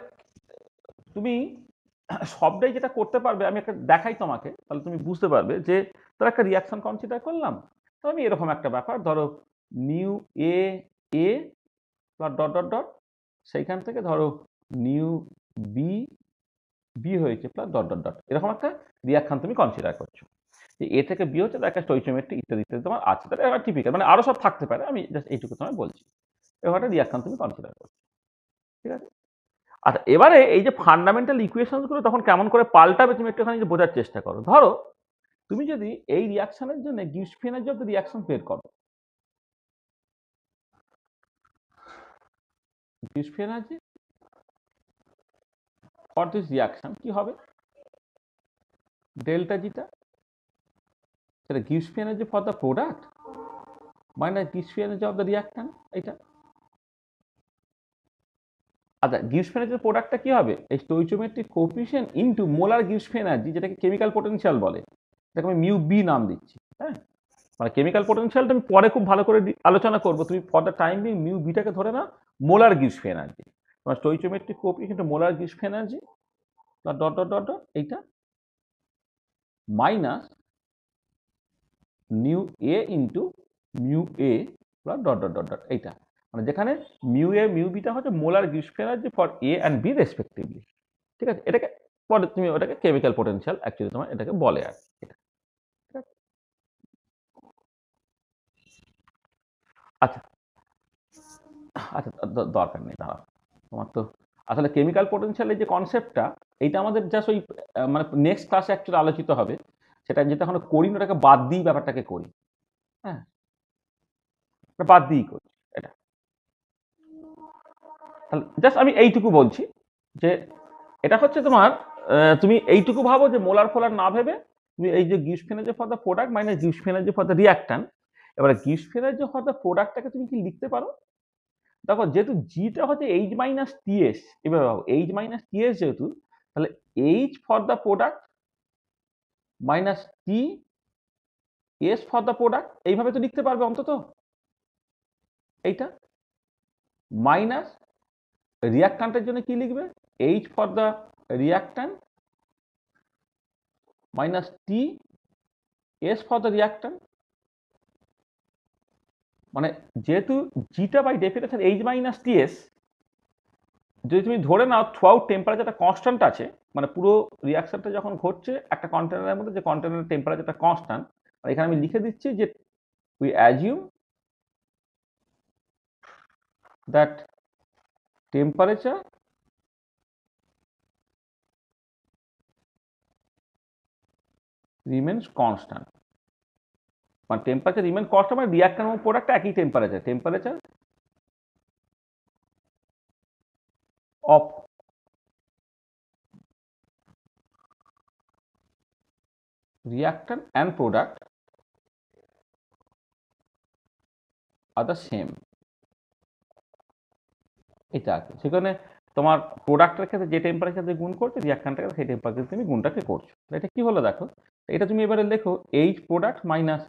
Speaker 1: তুমি সবটাই যেটা করতে পারবে আমি একটা দেখাই তোমাকে তাহলে তুমি বুঝতে পারবে যে তার একটা রিয়াকশন কনসিডার করলাম তো আমি এরকম একটা ব্যাপার ধরো নিউ এ এ প্লাস ডট ডট ডট সেইখান থেকে ধরো নিউ বি বি হয়েছে প্লাস ডট ডট ডট এরকম একটা রিয়াকশন তুমি কনসিডার করছো যে এ থেকে বি হচ্ছে একটা স্টোইচিওমেট্রি ইত্যাদি ইত্যাদি তোমার আছে তাহলে একটা টিপিক্যাল মানে আরো সব থাকতে পারে আমি জাস্ট এইটুকু তোমায় বলছি এরকম একটা রিয়াকশন তুমি কনসিডার করছো ঠিক আছে আচ্ছা এবারে এই যে ফান্ডামেন্টাল ইকুয়েশনসগুলো তখন কেমন করে পাল্টাবে তুমি একটুখানি বোঝার চেষ্টা করো ধরো তুমি যদি এই রিয়াকশনের জন্য গিউসফেন এর রিয়াকশন বের করো গিউসফেন আছে ফর দিস রিয়াকশন কি হবে ডেল্টা জিটা সেটা গিউসফেন এর ফর দ্য প্রোডাক্ট মাইনাস গিউসফেন এর অফ দ্য রিয়াকশন এটা আচ্ছা গিউসফেন এর প্রোডাক্টটা কি হবে এই স্টোইচিওমেট্রিক কোএফিসিয়েন্ট ইনটু মোলার গিউসফেন এনার্জি যেটাকে কেমিক্যাল পটেনশিয়াল বলে এটাকে আমি মিউ বি নাম দিচ্ছি হ্যাঁ মানে কেমিক্যাল পটেনশিয়ালটা আমি পরে খুব ভালো করে আলোচনা করবো তুমি for the time being mu বিটাকে ধরে না মোলার গিউসফেন এনার্জি তোমার স্টোইচিওমেট্রিক কোএফিসিয়েন্ট মোলার গিউসফেন energy dot dot dot dot এইটা minus nu A into mu A plus dot dot dot dot এইটা মানে যেখানে মিউ এ মিউ বিটা হচ্ছে মোলার গিউসফেন energy for A and B respectively ঠিক আছে এটাকে পরে তুমি ওটাকে কেমিক্যাল পটেনশিয়াল অ্যাকচুয়ালি তোমার এটাকে বলে আর এটা আচ্ছা আচ্ছা দরকার নেই দাঁড়াও তোমার তো আসলে কেমিক্যাল পটেনশিয়ালের যে কনসেপ্টটা এইটা আমাদের জাস্ট ওই মানে নেক্সট ক্লাসে অ্যাকচুয়ালি আলোচিত হবে সেটা যেটা এখন করি না ওটাকে বাদ দিই ব্যাপারটাকে করি হ্যাঁ বাদ দিই করি এটা তাহলে জাস্ট আমি এইটুকু বলছি যে এটা হচ্ছে তোমার তুমি এইটুকু ভাবো যে মোলার ফোলার না ভেবে তুমি এই যে গিউসফেন energy for the product minus গিউসফেন energy for the reactant এবারে গিউসফেন এনার্জি ফর দ্য প্রোডাক্টটাকে তুমি কি লিখতে পারো দেখো যেহেতু জিটা হচ্ছে এইচ মাইনাস টিএস, এভাবে ভাবো এইচ মাইনাস টিএস যেহেতু, তাহলে H for the product minus T S for the product, এইভাবে তো লিখতে পারবে অন্তত। এইটা মাইনাস রিয়াক্ট্যান্টের জন্য কি লিখবে, H for the reactant minus T S for the reactant. মানে যেহেতু জিটা by definition H minus TS, যদি তুমি ধরে নাও থ্রু আউট টেম্পারেচারটা কনস্ট্যান্ট আছে, মানে পুরো রিয়াকশনটা যখন ঘটছে একটা কন্টেনারের মধ্যে, যে কন্টেনারের টেম্পারেচারটা কনস্ট্যান্ট, আর এখানে আমি লিখে দিচ্ছি যে we assume that temperature remains constant. মানে টেম্পারেচার রিমেন কনস্ট্যান্ট, মানে রিয়াক্ট্যান্ট এবং প্রোডাক্ট একই temperature of reactant and product are the same। এটা আছে, সেখানে তোমার প্রোডাক্টের ক্ষেত্রে যে টেম্পারেচার দিয়ে গুণ করছো, রিয়াক্ট্যান্টের ক্ষেত্রে সেই টেম্পারেচার তুমি গুণটাকে করছো। এটা কি হলো দেখো, এটা তুমি এবারে লেখো H product minus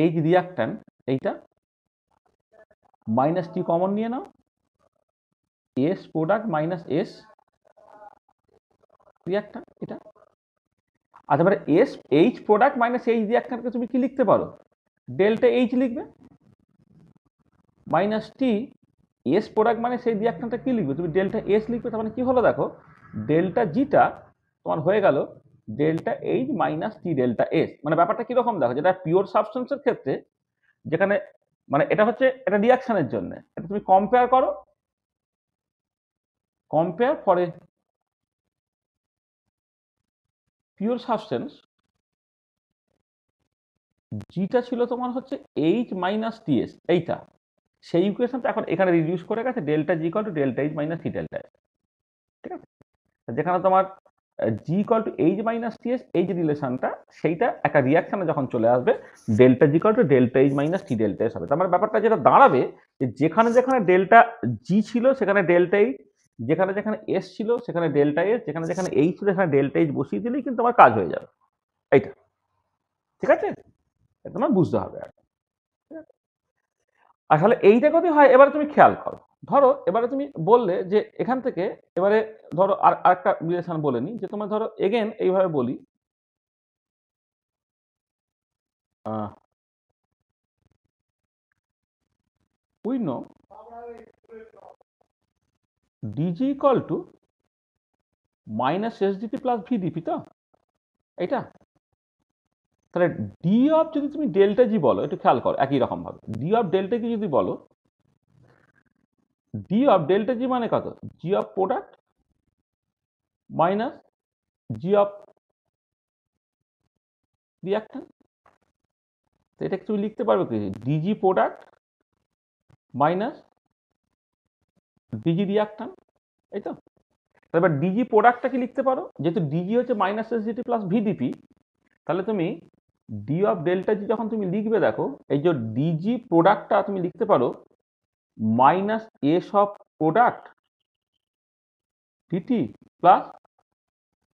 Speaker 1: H reactant, এইটা মাইনাস টি কমন নিয়ে নাও, S product minus S reactant, এটা। আচ্ছা এবারে S H product minus H রিয়াক্ট্যান্টকে তুমি কি লিখতে পারো, ডেল্টা এইচ লিখবে, মাইনাস টি এস প্রোডাক্ট মানে সেই রিয়াক্ট্যান্টটা কি লিখবে, তুমি ডেল্টা এস লিখবে। তার মানে কি হলো দেখো, ডেল্টা জিটা তোমার হয়ে গেল delta H minus T delta S. মানে ব্যাপারটা কিরকম দেখো, যেটা পিওর সাবস্টেন্সের ক্ষেত্রে, যেখানে মানে এটা হচ্ছে এটা রিয়াকশনের জন্য, এটা তুমি কম্পেয়ার করো, compare for a pure substance, জিটা ছিল তোমার হচ্ছে এইচ মাইনাস টিএস, এইটা সেই ইকুয়েশনটা এখন এখানে রিডিউস করে গেছে delta G equal to delta H minus T delta S, ঠিক আছে। যেখানে তোমার G equal to H minus TS, এই যে রিলেশনটা সেইটা একটা রিয়াকশনে যখন চলে আসবে delta G equal to delta H minus T delta S হবে। তার মানে ব্যাপারটা যেটা দাঁড়াবে, যে যেখানে যেখানে ডেল্টা জি ছিল সেখানে ডেল্টা এইচ, যেখানে যেখানে এস ছিল সেখানে ডেল্টা এস, যেখানে যেখানে এইচ ছিল সেখানে ডেল্টা এইচ বসিয়ে দিলেই কিন্তু আমার কাজ হয়ে যাবে, এইটা ঠিক আছে, তোমার বুঝতে হবে। আসলে এইটা যদি হয়, এবারে তুমি খেয়াল করো, ধরো এবারে তুমি বললে যে এখান থেকে, এবারে ধরো আরেকটা রিলেশন বলে নি, যে তোমার ধরো এগেন এইভাবে বলি, we know DG equal to minus SDT plus VDP, তো এইটা তাহলে ডি অফ যদি তুমি ডেল্টা জি বলো, একটু খেয়াল করো একই রকম ভাবে ডি অফ ডেল্টা জি যদি বলো, ডি অফ ডেল্টা জি মানে কত, G of product minus G of reactant. তো এটা তুমি লিখতে পারবে কি, DG product minus DG reactant, এই তো। এবার ডিজি প্রোডাক্টটা কি লিখতে পারো, যেহেতু ডিজি হচ্ছে মাইনাস এসডিটি প্লাস ভিডিপি, তাহলে তুমি ডি অফ ডেল্টা জি যখন তুমি লিখবে, দেখো এই যে ডিজি প্রোডাক্টটা তুমি লিখতে পারো minus S of product DT plus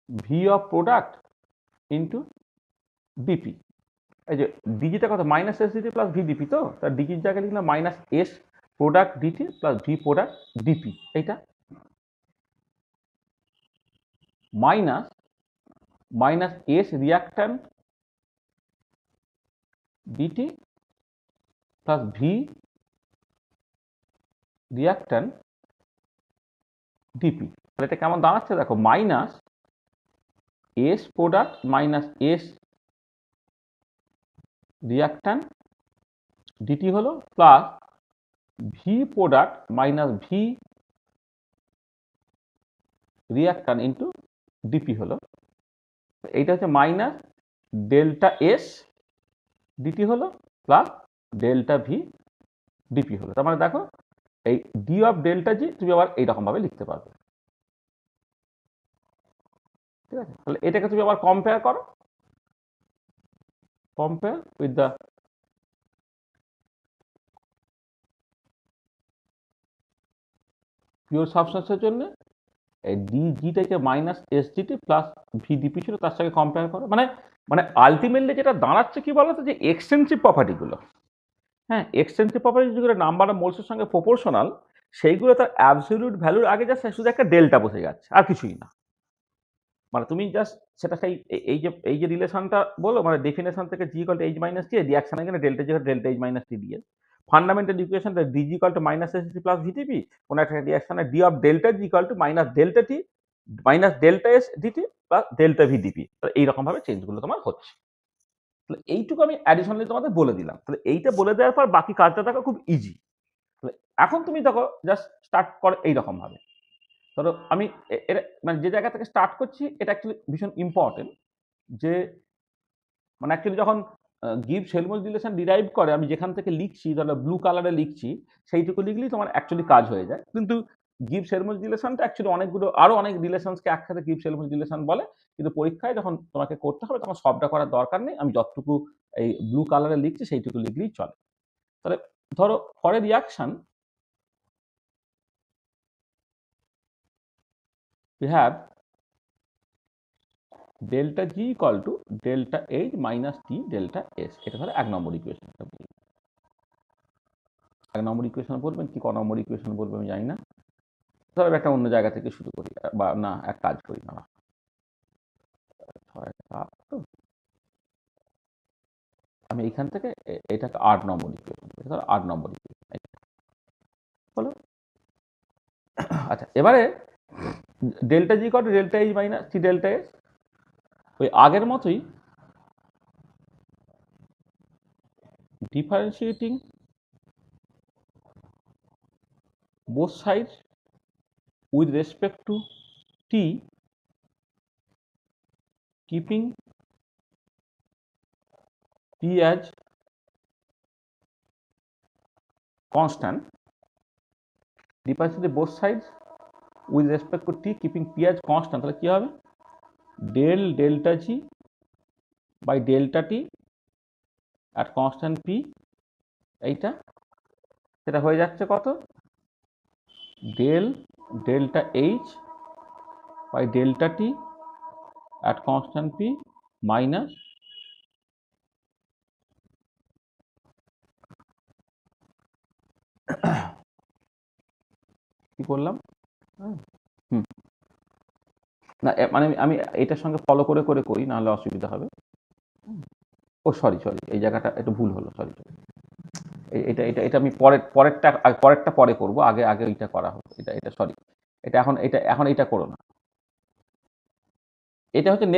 Speaker 1: V of product into DP. এই যে ডিজিটা কত, minus S DT plus VDP, তো তার ডিজির জায়গায় লিখলাম minus S product DT plus V product DP, এইটা minus minus S reactant DT plus V reactant DP. তাহলে এটা কেমন দাঁড়াচ্ছে দেখো, minus S product minus S reactant DT হলো plus V product minus V reactant into DP হলো, এইটা হচ্ছে মাইনাস ডেল্টা এস ডিটি হলো প্লাস ডেল্টা ভি ডিপি হলো। তার মানে দেখো এই ডি অফ ডেল্টা জি তুমি আবার এইরকম ভাবে লিখতে পারবে, ঠিক আছে। তাহলে এটাকে তুমি আবার কম্পেয়ার করো, কম্পেয়ার উইথ দ্য পিওর সাবস্টেন্সের জন্য এই ডিজিটাকে মাইনাস এসডিটি প্লাস ভিডিপি ছিল তার সঙ্গে কম্পেয়ার করো, মানে মানে আলটিমেটলি যেটা দাঁড়াচ্ছে কি বলতো, যে এক্সটেন্সিভ প্রপার্টিগুলো, হ্যাঁ এক্সটেন্সিভ প্রপার্টি যেগুলো নাম্বার অফ মোলসের সঙ্গে প্রপোর্শনাল, সেইগুলো তার অ্যাবসলিউট ভ্যালুর আগে জাস্ট শুধু একটা ডেল্টা বসে যাচ্ছে, আর কিছুই না। মানে তুমি জাস্ট সেটা সেই এই যে রিলেশনটা বলো, মানে ডেফিনেশন থেকে G equal to H minus T, reaction এখানে delta G delta H minus T দিয়ে ফান্ডামেন্টাল ইকুয়েশনটা D G equal to minus S T plus VTP, কোনো একটা রিয়াকশনে D of delta G equal to minus delta T minus delta S DT plus delta VDP, এইরকম ভাবে চেঞ্জগুলো তোমার হচ্ছে। তাহলে এইটুকু আমি অ্যাডিশনালি তোমাদের বলে দিলাম। তাহলে এইটা বলে দেওয়ার পর বাকি কাজটা দেখো খুব ইজি। তাহলে এখন তুমি দেখো জাস্ট স্টার্ট করো এইরকম ভাবে। ধরো আমি এটা মানে যে জায়গা থেকে স্টার্ট করছি এটা অ্যাকচুয়ালি ভীষণ ইম্পর্টেন্ট, যে মানে অ্যাকচুয়ালি যখন গিভস হেলমহোল্টজ রিলেশন ডিরাইভ করে, আমি যেখান থেকে লিখছি, ধরো ব্লু কালারে লিখছি, সেইটুকু লিখলেই তোমার অ্যাকচুয়ালি কাজ হয়ে যায়। কিন্তু গিভস হেলমহোল্টজ রিলেশনটা অ্যাকচুয়ালি অনেকগুলো আরো অনেক রিলেশনসকে একসাথে গিভস হেলমহোল্টজ রিলেশন বলে, কিন্তু পরীক্ষায় যখন তোমাকে করতে হবে তখন সবটা করার দরকার নেই, আমি যতটুকু এই ব্লু কালারে লিখছি সেইটুকু লিখলেই চলে। তাহলে ধরো for a reaction we have delta G equal to delta H minus T delta S, এটা ধরো 1 নম্বর ইকুয়েশন। 1 নম্বর ইকুয়েশন বলবেন কি ক নম্বর ইকুয়েশন বলবেন আমি জানি না, ধরো একটা অন্য জায়গা থেকে শুরু করি, বা না এক কাজ করি না, 6 7 তো আমি এইখান থেকে এটাকে 8 নম্বর ইকুয়েশন, এটা ধরো 8 নম্বর ইকুয়েশন বলো। আচ্ছা এবারে delta G equal to delta H minus T delta S, ওই আগের মতোই differentiating both sides with respect to t, keeping t as constant, differentiate both sides with respect to t keeping p as constant, তাহলে কি হবে del delta g by delta t at constant p, এইটা সেটা হয়ে যাচ্ছে কত del delta h by delta t at constant p minus কি করলাম না মানে আমি এটার সঙ্গে ফলো করে করে করি, নাহলে অসুবিধা হবে। ও সরি এই জায়গাটা একটু ভুল হলো, সরি এটা এটা এটা আমি পরেরটা পরে করব, আগে আগে এইটা করা হোক, এটা সরি, এটা এখন এইটা করো না, এটা হচ্ছে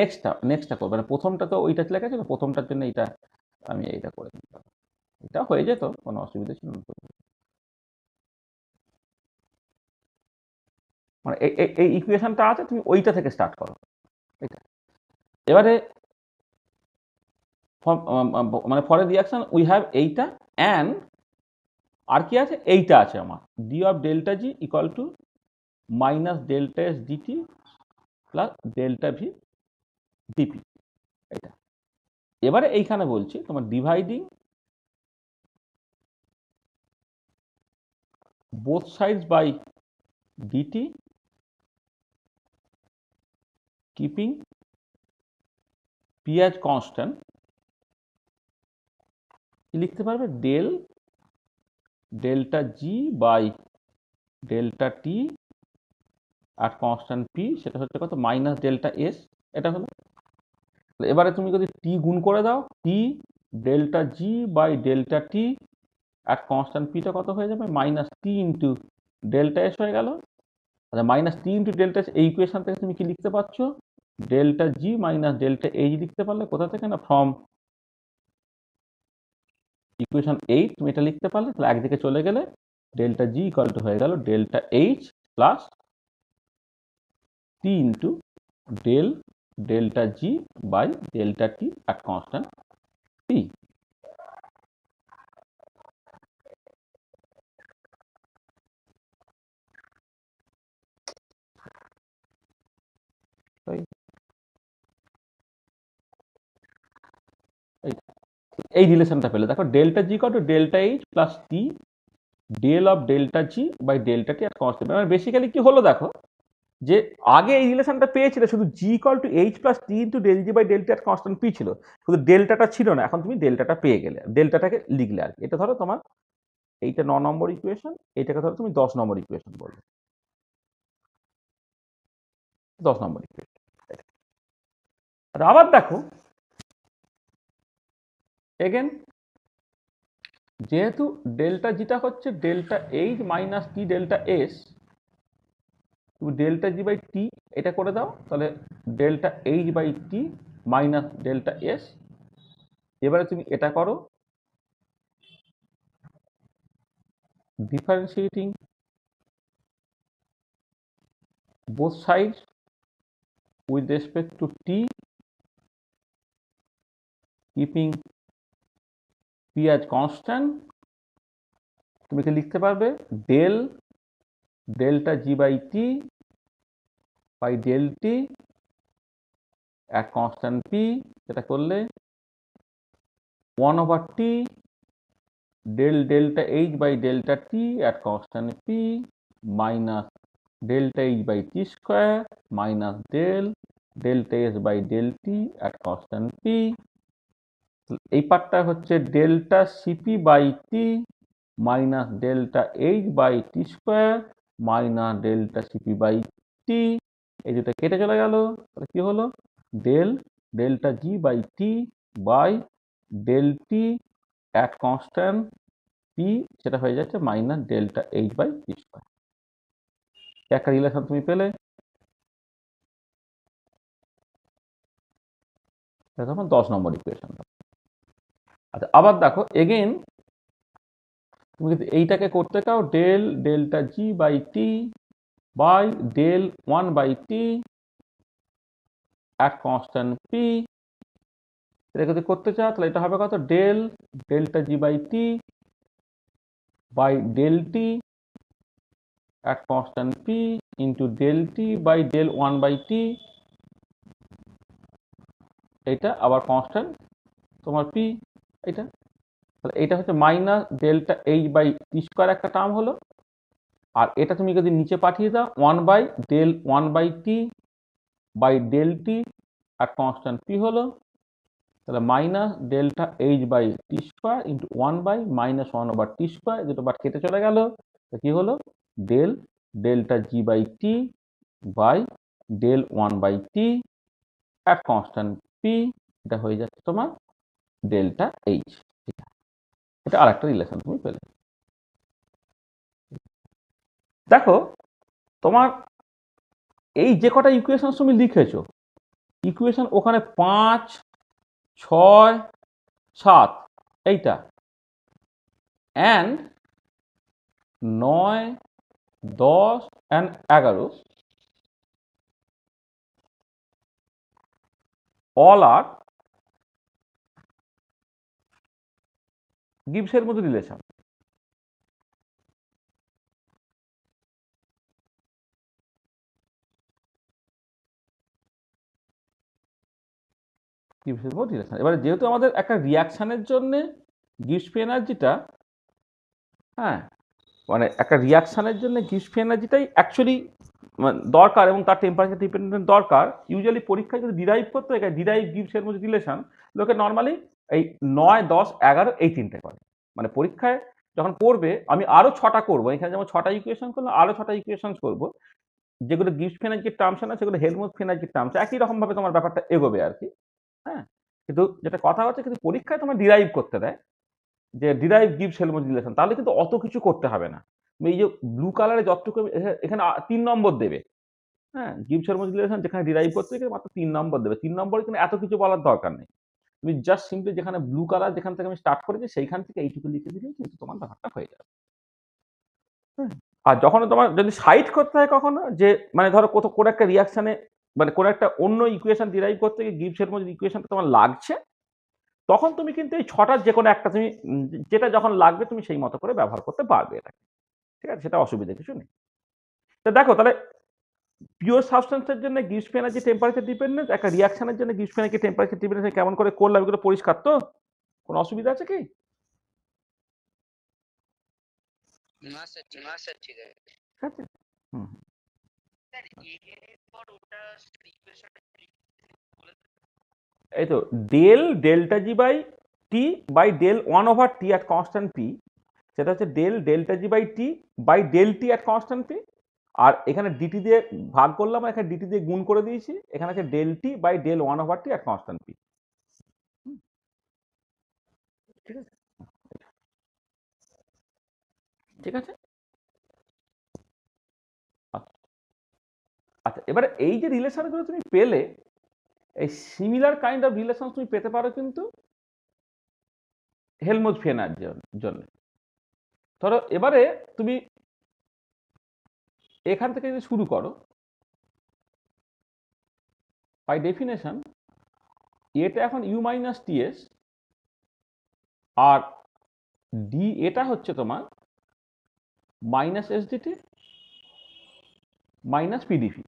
Speaker 1: নেক্সটটা করবো, মানে প্রথমটা তো ওইটা লেখা ছিল, প্রথমটার জন্য এটা আমি এইটা করে দিতাম, এটা হয়ে যেত, কোনো অসুবিধা ছিল না। মানে এই ইকুয়েশনটা আছে, তুমি ওইটা থেকে স্টার্ট করো এটা। এবারে মানে for a reaction we have এইটা অ্যান্ড আর কি আছে, এইটা আছে আমার D of delta G equal to minus delta S DT plus delta V DP, এটা। এবারে এইখানে বলছি তোমার dividing both sides by dt keeping p as constant, কি লিখতে পারবে del delta G by delta T আর কনস্ট্যান্ট পি, সেটা হচ্ছে কত মাইনাস ডেল্টা এস, এটা হলো। এবারে তুমি যদি টি গুণ করে দাও, T delta G by delta T আর কনস্ট্যান্ট পিটা কত হয়ে যাবে minus T into delta S হয়ে গেল। আচ্ছা minus T into delta S, এই ইকুয়েশন থেকে তুমি কি লিখতে পারছো delta G minus delta H লিখতে পারলে, কোথা থেকে না ফ্রম ইকুয়েশন 8 তুমি এটা লিখতে পারলে। তাহলে একদিকে চলে গেলে ডেল্টা জি ইকুয়াল টু হয়ে গেল delta H plus T into del delta G by delta T at constant P. এই রিলেশনটা পেলে, দেখো delta G equal to delta H plus T del of delta G by delta T আর constant. মানে basically কি হলো দেখো, যে আগে এই রিলেশনটা পেয়েছিলে শুধু G equal to H plus T into del G by delta constant P ছিল, শুধু ডেল্টাটা ছিল না, এখন তুমি ডেল্টাটা পেয়ে গেলে, ডেল্টাটাকে লিখলে আর কি। এটা ধরো তোমার এইটা 9 নম্বর ইকুয়েশন, এইটাকে ধরো তুমি 10 নম্বর ইকুয়েশন বলবে, 10 নম্বর ইকুয়েশন। আর আবার দেখো এগেন, যেহেতু ডেল্টা জিটা হচ্ছে delta H minus T delta S, তুমি ডেল্টা জি বাই টি এটা করে দাও, তাহলে delta H by T minus delta S. এবারে তুমি এটা করো, differentiating both sides with respect to t, keeping p as constant, তুমি কি লিখতে পারবে del delta G by T by del T at constant p, যেটা করলে 1 over t del delta h by delta t at constant p minus delta h by t square minus del delta s by del t at constant p। এই পার্টটা হচ্ছে delta CP by T minus delta H by T square minus delta CP by T. এই দুটো কেটে চলে গেল, তাহলে কি হলো del delta G by T by del T at constant P, সেটা হয়ে যাচ্ছে minus delta H by T square. একটা রিলেশন তুমি পেলে, তখন 10 নম্বর ইকুয়েশন। আচ্ছা আবার দেখো এগেন, তুমি যদি এইটাকে করতে চাও del delta G by T by del 1 by T at constant P, এটা যদি করতে চাও তাহলে এটা হবে কত del delta G by T by del T at constant P into del T by del 1 by T, এইটা আবার কনস্ট্যান্ট তোমার পি, এটা তাহলে এটা হচ্ছে minus delta H by T square একটা টার্ম হলো। আর এটা তুমি যদি নিচে পাঠিয়ে দাও 1 by del 1 by T by del T আর কনস্ট্যান্ট পি হলো, তাহলে minus delta H by T square into 1 by minus 1 over T square, দুটো বার কেটে চলে গেল, তো কি হলো del delta G by T by del 1 by T at constant P, এটা হয়ে যাচ্ছে তোমার ডেল্টা এইচ। এটা আর একটা রিলেশন তুমি পেলে। দেখো তোমার এই যে কটা ইকুয়েশন তুমি লিখেছো, ইকুয়েশন ওখানে 5, 6, 7 এইটা, অ্যান্ড 9, 10 অ্যান্ড 11 all are গিবসের মধ্যে রিলেশন। গিবসের মধ্যে রিলেশন। এবারে যেহেতু আমাদের একটা রিয়াকশানের জন্য গিবস ফ্রি এনার্জিটা, হ্যাঁ মানে একটা রিয়াকশানের জন্য গিবস ফ্রি এনার্জিটাই অ্যাকচুয়ালি দরকার এবং তার টেম্পারেচার ডিপেন্ডেন্ট দরকার। ইউজুয়ালি পরীক্ষায় যদি ডিরাইভ করতে হয়, ডিরাইভ গিবসের মধ্যে রিলেশন লোকে নর্মালি এই 9, 10, 11 এই তিনটে করে। মানে পরীক্ষায় যখন পড়বে আমি আরও 6টা করবো, এখানে যেমন 6টা ইকুয়েশন করলাম আরও 6টা ইকুয়েশন করবো, যেগুলো গিবস ফ্রি এনার্জির টার্মস না সেগুলো হেলমহোল্টজ ফ্রি এনার্জির টার্মস, একই রকমভাবে তোমার ব্যাপারটা এগোবে আর কি। হ্যাঁ, কিন্তু যেটা কথা হচ্ছে কিন্তু পরীক্ষায় তোমার ডিরাইভ করতে দেয় যে ডিরাইভ গিবস হেলমহোল্টজ রিলেশন, তাহলে কিন্তু অত কিছু করতে হবে না। এই যে ব্লু কালারে যতটুকু এখানে 3 নম্বর দেবে, হ্যাঁ গিবস হেলমহোল্টজ রিলেশন যেখানে ডিরাইভ করতে গেলে মাত্র 3 নম্বর দেবে। 3 নম্বরে কিন্তু এত কিছু বলার দরকার নেই, তুমি জাস্ট সিম্পলি যেখানে ব্লু কালার যেখান থেকে আমি স্টার্ট করেছি সেইখান থেকে এইটুকু লিখে দিলেই কিন্তু তোমার ব্যাপারটা হয়ে যাবে। আর যখন তোমার যদি সাইড করতে হয় কখনো, যে মানে ধরো কোনো একটা রিয়াকশানে মানে কোনো একটা অন্য ইকুয়েশন ডিরাইভ করতে গিয়ে গিবস হেলমহোল্টজ ইকুয়েশনটা তোমার লাগছে, তখন তুমি কিন্তু এই 6টার যে কোনো একটা তুমি যেটা যখন লাগবে তুমি সেই মতো করে ব্যবহার করতে পারবে এটাকে, ঠিক আছে, সেটা অসুবিধা কিছু নেই। তো দেখো তাহলে পিওর সাবস্টেন্সের জন্য Gibbs free energy temperature dependent, একটা রিয়াকশনের জন্য Gibbs free energy temperature dependent কেমন করে করলাম, এগুলো পরিষ্কার তো? কোনো অসুবিধা আছে কি?
Speaker 2: না স্যার ঠিক আছে।
Speaker 1: ঠিক আছে? হুম।
Speaker 3: স্যার এর পর ওটা ইকুয়েশন বলে
Speaker 1: এই তো del delta G by T by del 1/t at constant P, সেটা হচ্ছে del delta G by T by del T at constant P. আর এখানে ডিটি দিয়ে ভাগ করলাম, আর এখানে ডিটি দিয়ে গুণ করে দিয়েছি। এখানে আছে del T by del 1/t at constant P. ঠিক আছে, ঠিক আছে। আচ্ছা, এবারে এই যে রিলেশনগুলো তুমি পেলে, এই সিমিলার কাইন্ড অফ রিলেশন তুমি পেতে পারো কিন্তু হেলমোলটজ জন্য। ধরো এবারে তুমি এখান থেকে যদি শুরু করো, বাই ডেফিনেশন এটা এখন ইউ মাইনাস টিএস, আর ডি এটা হচ্ছে তোমার মাইনাস এসডিটি মাইনাস পিডিপি।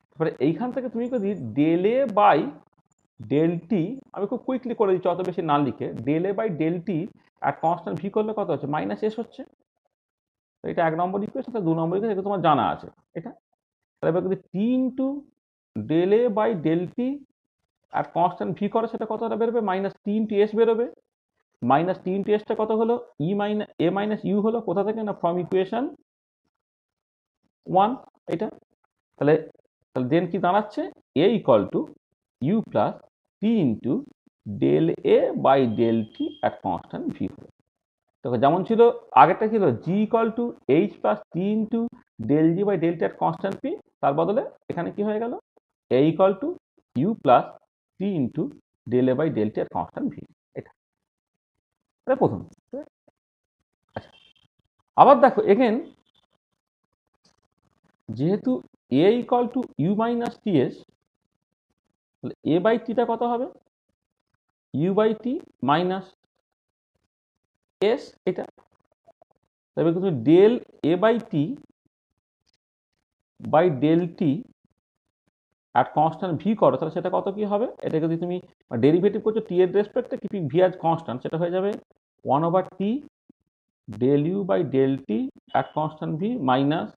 Speaker 1: তারপরে এইখান থেকে তুমি যদি del A by del T, আমি খুব কুইকলি করে দিচ্ছি অত বেশি না লিখে, del A by del T আর কনস্ট্যান্ট ভি করলে কত হচ্ছে, মাইনাস এস হচ্ছে। তো এটা 1 নম্বর ইকুয়েশন, 2 নম্বর ইকুয়েশন, এটা তোমার জানা আছে এটা। তাহলে এবার যদি T into del A by del T আর কনস্ট্যান্ট ভি করে, সেটা কতটা বেরোবে, মাইনাস টি ইন্টু এস বেরোবে। মাইনাস টি ইন্টু এসটা কত হলো, E minus A minus U হলো, কোথা থেকে না ফ্রম ইকুয়েশন 1 এটা। তাহলে তাহলে দেন কি দাঁড়াচ্ছে, A equal to U plus T into del A by del T at constant V. তো যেমন ছিল আগেরটা ছিল G equal to H plus T into del G by del T at constant P, তার বদলে এখানে কি হয়ে গেল, A equal to U plus T into del A by del T at constant V. এটা প্রথম। আচ্ছা, আবার দেখো এগেন, যেহেতু A equal to you minus T S, তাহলে এ বাই টিটা কত হবে, U by T minus S এটা। তবে কিন্তু del A by T by del T আর কনস্ট্যান্ট ভি করো, তাহলে সেটা কত কি হবে, এটা যদি তুমি ডেরিভেটিভ করছো টি এর রেসপেক্টে, কিপিং ভি আজ কনস্ট্যান্ট, সেটা হয়ে যাবে 1/t del U by del T at constant V minus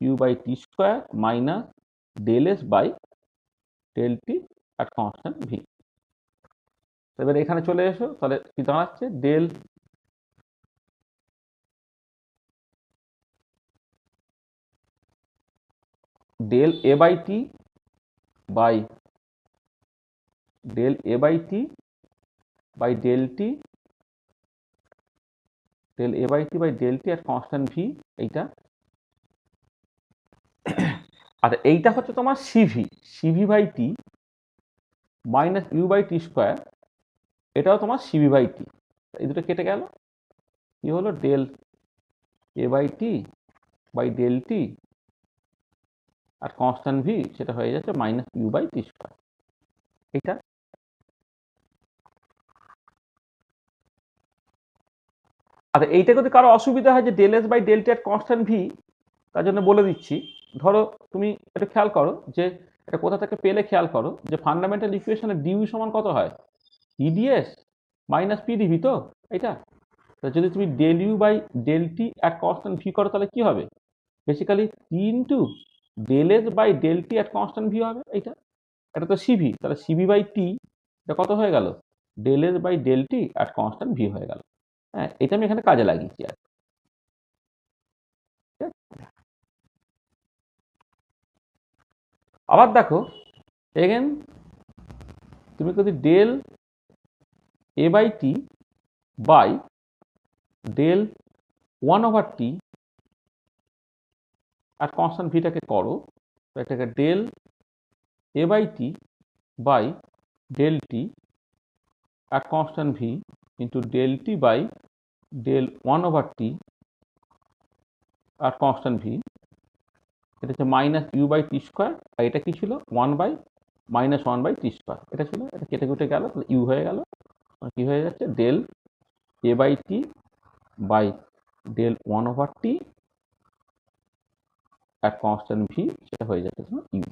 Speaker 1: U by T square minus del S by del T at constant V. এবার এখানে চলে এসো, তাহলে কি দাঁড়াচ্ছে, del del A by T by del A by T by del T, del A by T by del T at constant V এইটা। আচ্ছা, এইটা হচ্ছে তোমার CV, CV by T minus U by T square, এটাও তোমার CV by T. এই দুটো কেটে গেল, কি হলো, del A by T by del T আর কনস্ট্যান্ট ভি, সেটা হয়ে যাচ্ছে minus U by T square. এটা আচ্ছা, এইটা যদি কারো অসুবিধা হয় যে del S by del T আর কনস্ট্যান্ট ভি, তার জন্য বলে দিচ্ছি। ধরো তুমি একটু খেয়াল করো যে এটা কোথা থেকে পেলে, খেয়াল করো যে ফান্ডামেন্টাল ইকুয়েশনের ডিউ সমান কত হয়, টিডিএস মাইনাস পিডিভি। তো এটা তো যদি তুমি del U by del T at constant V করো, তাহলে কি হবে, basically T into del S by del T at constant V হবে এইটা। এটা তো সিভি, তাহলে সিভি বাই টি এটা কত হয়ে গেল, del S by del T at constant V হয়ে গেল। হ্যাঁ, এটা আমি এখানে কাজে লাগিয়েছি আর। আবার দেখো এগেন, তুমি যদি del A by T by del 1/t আর কনস্ট্যান্ট ভিটাকে করো, এটাকে del A by T by del T আর constant V into del T by del 1/t আর কনস্ট্যান্ট ভি, এটা হচ্ছে minus U by T square, আর এটা কি ছিল, minus one by T square এটা ছিল। এটা কেটে কেটে গেল, তাহলে ইউ হয়ে গেল, কি হয়ে যাচ্ছে, del A by T by del 1/t আর কনস্ট্যান্ট ভি, সেটা হয়ে যাচ্ছে তোমার ইউ।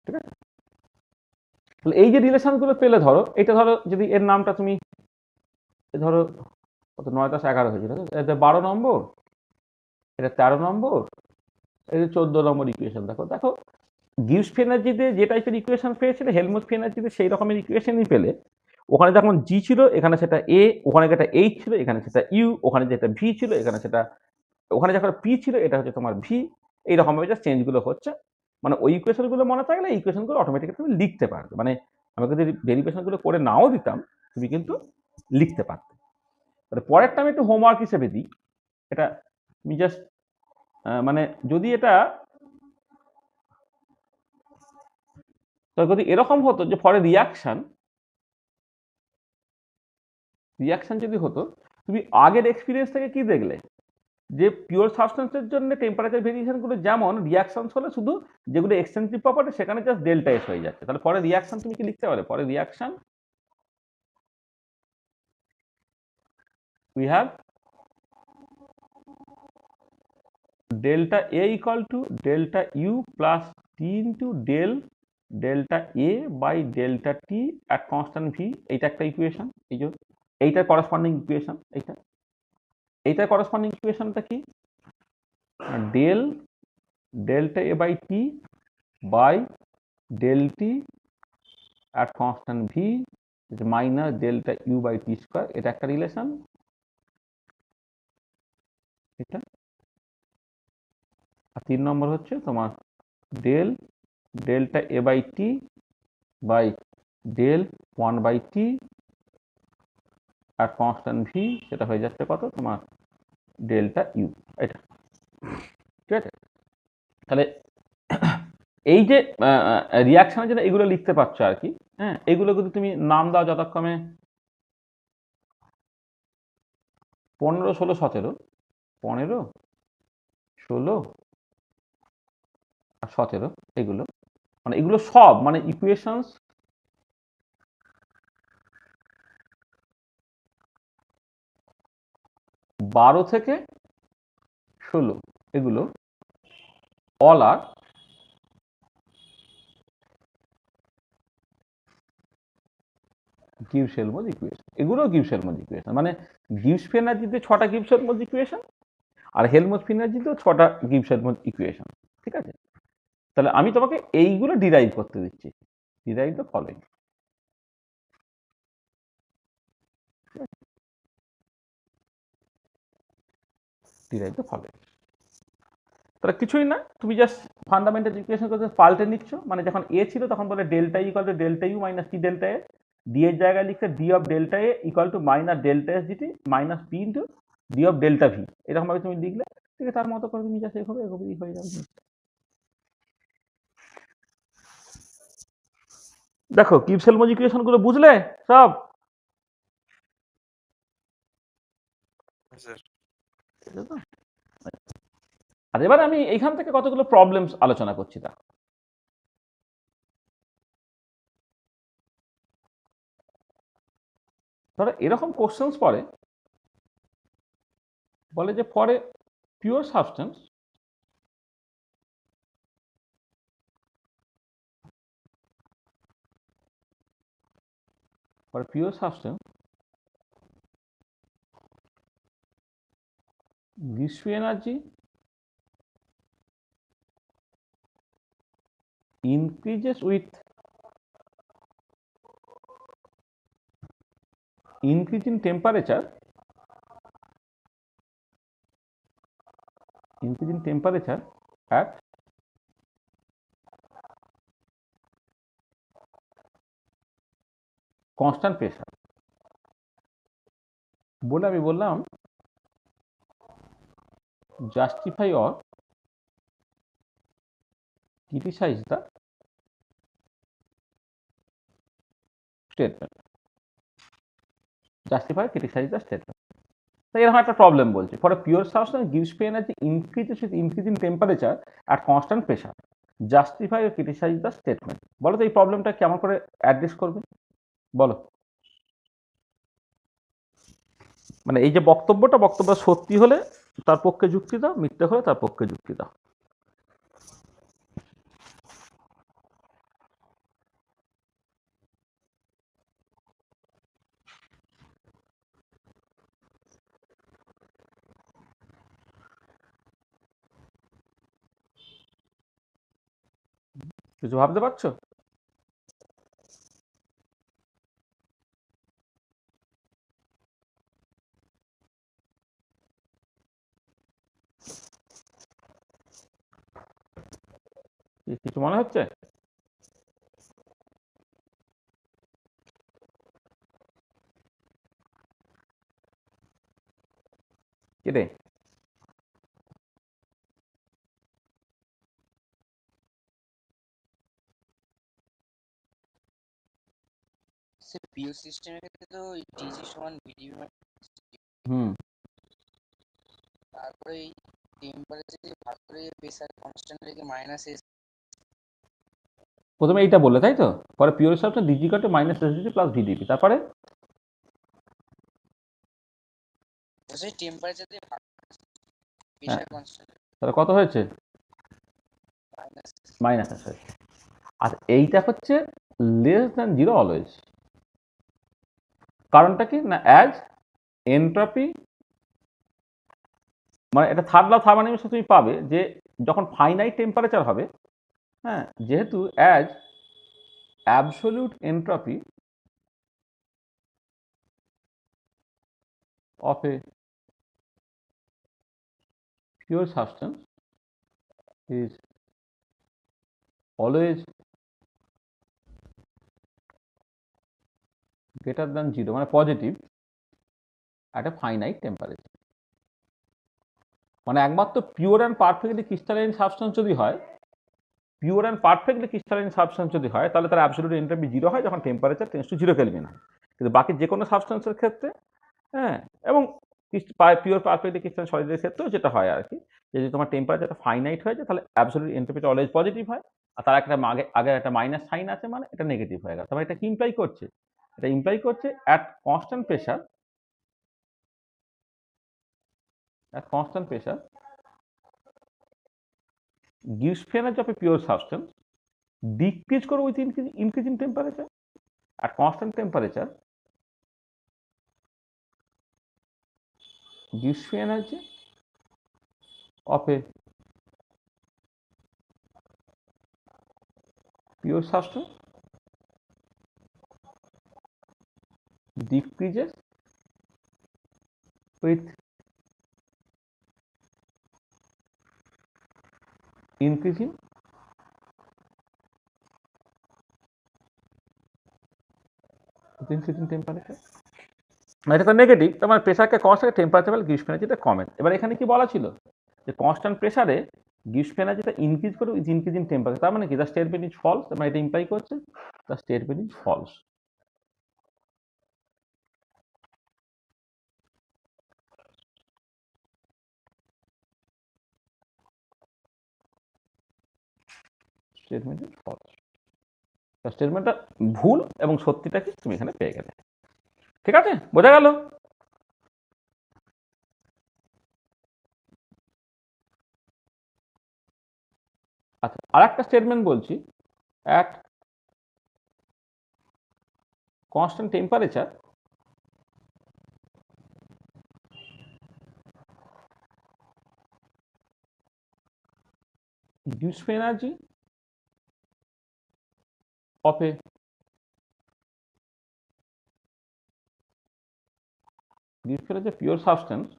Speaker 1: ঠিক আছে, তাহলে এই যে রিলেশনগুলো পেলে ধরো এটা ধরো যদি এর নামটা তুমি ধরো কত 9 10 11 হয়েছিল, এটা 12 নম্বর, এটা 13 নম্বর, এটা 14 নম্বর ইকুয়েশন। দেখো দেখো গিবস এনার্জিতে যে টাইপের ইকুয়েশন পেয়েছিলে হেলমুথ এনার্জিতে সেই রকমের ইকুয়েশনই পেলে। ওখানে যখন জি ছিল এখানে সেটা এ, ওখানে যেটা এইচ ছিল এখানে সেটা ইউ, ওখানে যেটা ভি ছিল এখানে সেটা, ওখানে যখন পি ছিল এটা হচ্ছে তোমার ভি। এইরকমভাবে জাস্ট চেঞ্জগুলো হচ্ছে, মানে ওই ইকুয়েশনগুলো মনে থাকলে এই ইকুয়েশনগুলো অটোমেটিক্যালি তুমি লিখতে পারবে। মানে আমি যদি ডেরিভেশনগুলো করে নাও দিতাম তুমি কিন্তু লিখতে পারতে। তাহলে পরেরটা আমি একটু হোমওয়ার্ক হিসেবে দিই, এটা তুমি জাস্ট মানে যদি এটা যদি এরকম হতো যে ফর রিয়াকশন যদি হতো, তুমি আগের এক্সপিরিয়েন্স থেকে কি দেখলে যে পিওর সাবস্টেন্সের জন্য টেম্পারেচার ভেরিয়েশনগুলো যেমন রিয়াকশন হলে শুধু যেগুলো এক্সটেন্সিভ প্রপার্টি সেখানে জাস্ট ডেল্টা এস হয়ে যাচ্ছে। তাহলে পরে রিয়াকশন তুমি কি লিখতে পারো? পরে reaction we have delta A equal to delta U plus T into delta A by delta T at constant V। এইটা একটা ইকুয়েশন, এই যে এইটার করসপন্ডিং ইকুয়েশন, এইটার করসপন্ডিং ইকুয়েশনটা কি? delta A by T by del T at constant V minus delta U by T square, এটা একটা relation. এটা আর 3 নম্বর হচ্ছে তোমার delta A by T by del 1 by T আর কনস্ট্যান্ট ভি, সেটা হয়ে যাচ্ছে কত তোমার ডেল্টা ইউ। এটা ঠিক আছে। তাহলে এই যে রিয়াকশনের জন্য এগুলো লিখতে পারছো আর কি। হ্যাঁ, এগুলো যদি তুমি নাম দাও যথাক্রমে 15 16 17, 15 16 আর 17, এগুলো মানে এগুলো সব মানে ইকুয়েশনস বারো থেকে 16, এগুলো অল আর গিবস-হেলমহোল্টজ ইকুয়েশন। এগুলো গিবস-হেলমহোল্টজ ইকুয়েশন, মানে গিবস এনার্জিতে 6টা গিবস-হেলমহোল্টজ ইকুয়েশন আর হেলমহোল্টজ এনার্জিতেও 6টা গিবস-হেলমহোল্টজ ইকুয়েশন। ঠিক আছে, তাহলে আমি তোমাকে এইগুলো ডিরাইভ করতে দিচ্ছি। Derive the following. Derive the following, তাহলে কিছুই না, তুমি জাস্ট ফান্ডামেন্টাল ইকুয়েশন করতে পাল্টে নিচ্ছ। মানে যখন এ ছিল তখন বলে delta equal to delta U minus T delta A, D এর জায়গায় লিখছে D of delta A equal to minus delta S DT minus P into D of delta V. এরকম ভাবে তুমি লিখলে, ঠিক আছে, তার মতো করে তুমি জাস্ট এভাবে এভাবেই হয়ে যাবে। দেখো গিবস-হেলমহোল্টজ ইকুয়েশন গুলো বুঝলে সব? আর এবার আমি এইখান থেকে কতগুলো প্রবলেমস আলোচনা করছি। তা ধরো এরকম কোশ্চেন্স পড়ে, বলে যে for a pure substance gives you energy increases with increase in temperature, at constant pressure। বলে আমি বললাম justify or criticize the statement, justify criticize the statement। তো এরকম একটা প্রবলেম বলছে for a pure substance gives you energy increases with increase in temperature at constant pressure, justify or criticize the statement। বলো তো এই প্রবলেমটা কেমন করে অ্যাড্রেস করবে বলো? মানে এই যে বক্তব্য সত্যি হলে তার পক্ষে যুক্তি দাও, মিথ্যে হলে তার পক্ষে যুক্তি দাও। কিছু ভাবতে পারছো? কিছু মনে হচ্ছে? কি রে?
Speaker 2: সে পিও সিস্টেমের ক্ষেত্রে তো ডিজি সমান ভিডি,
Speaker 1: হুম।
Speaker 2: তারপরে এই টেম্পারেচার ভাগ করে প্রেসার কনস্ট্যান্ট রেখে মাইনাস এস,
Speaker 1: প্রথমে এইটা বললে তাই তো, পরে পিওর সাবস্টেন্স ডিজি কটে মাইনাস এসডিটি প্লাস ভিডিপি, তারপরে
Speaker 2: সেই টেম্পারেচার দিয়ে ভাগ
Speaker 1: হ্যাঁ,
Speaker 2: প্রেসার কনস্ট্যান্ট
Speaker 1: তাহলে কত হয়েছে?
Speaker 2: মাইনাস।
Speaker 1: মাইনাস আছে। আর এইটা হচ্ছে লেস দ্যান জিরো অলওয়েজ। কারণটা কি না, অ্যাজ এন্ট্রপি, মানে এটা থার্ড ল থার্মোডাইনামিক্সে তুমি পাবে যে যখন ফাইনাইট টেম্পারেচার হবে, হ্যাঁ, যেহেতু as absolute entropy of a pure substance is always greater than zero, মানে positive at a finite temperature। মানে একমাত্র pure and perfectly crystalline substance যদি হয়, pure and perfectly crystalline substance যদি হয়, তাহলে তার অ্যাবসোলিউট এন্ট্রপি জিরো হয় যখন temperature tends to zero kelvin হয়। কিন্তু বাকি যে কোনো সাবস্টেন্সের ক্ষেত্রে, হ্যাঁ, এবং পিওর পারফেক্টলি ক্রিস্টালাইন সলিডের ক্ষেত্রেও যেটা হয় আর কি, যে যদি তোমার টেম্পারেচারটা ফাইনাইট হয়ে যায় তাহলে অ্যাবসোলিউট এন্ট্রপিটা অলওয়েজ পজিটিভ হয়, আর তার একটা আগে একটা মাইনাস সাইন আছে, মানে এটা নেগেটিভ হয়ে গেল। তবে এটা কি ইমপ্লাই করছে? এটা ইমপ্লাই করছে at constant pressure, gives energy of a pure substance decrease করে with increasing temperature at constant temperature gives energy of a pure substance decreases with increasing temperature. এটা তো নেগেটিভ, তোমার প্রেশারকে কনস্ট্যান্ট, টেম্পারেচার গিভস এনার্জিটা কমে। এবার এখানে কি বলা ছিল যে কনস্ট্যান্ট প্রেসারে গিভস এনার্জিটা ইনক্রিজ করে উইথ ইনক্রিজিং টেম্পারেচার, তার মানে কি দ্য স্টেটমেন্ট ইজ ফলস, মানে এটা ইমপ্লাই করছে the statement is false. Statement is false, স্টেটমেন্টটা ভুল এবং সত্যিটা কি তুমি এখানে পেয়ে গেলে। ঠিক আছে, বোঝা গেল? আচ্ছা, আর একটা স্টেটমেন্ট বলছি, at constant temperature gives energy of a pure substance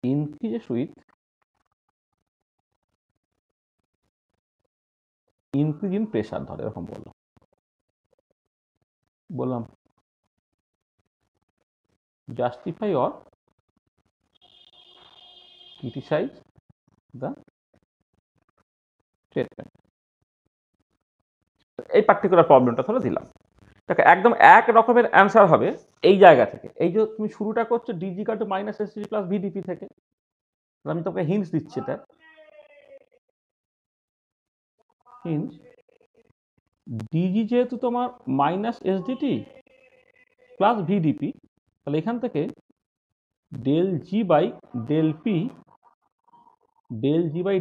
Speaker 1: increases with increase in pressure, ধরে এরকম বললাম justify or criticize the statement। এই পার্টিকুলার প্রবলেমটা ধরে দিলাম, দেখো একদম এক রকমের অ্যান্সার হবে এই জায়গা থেকে। এই যে তুমি শুরুটা করছো ডিজি কাটু মাইনাস এসডি প্লাস ভিডিপি থেকে, আমি তোকে হিন্টস দিচ্ছি, এটা হিন্টস, ডিজি যেহেতু তোমার মাইনাস এসডিটি প্লাস ভিডিপি, তাহলে এখান থেকে del G by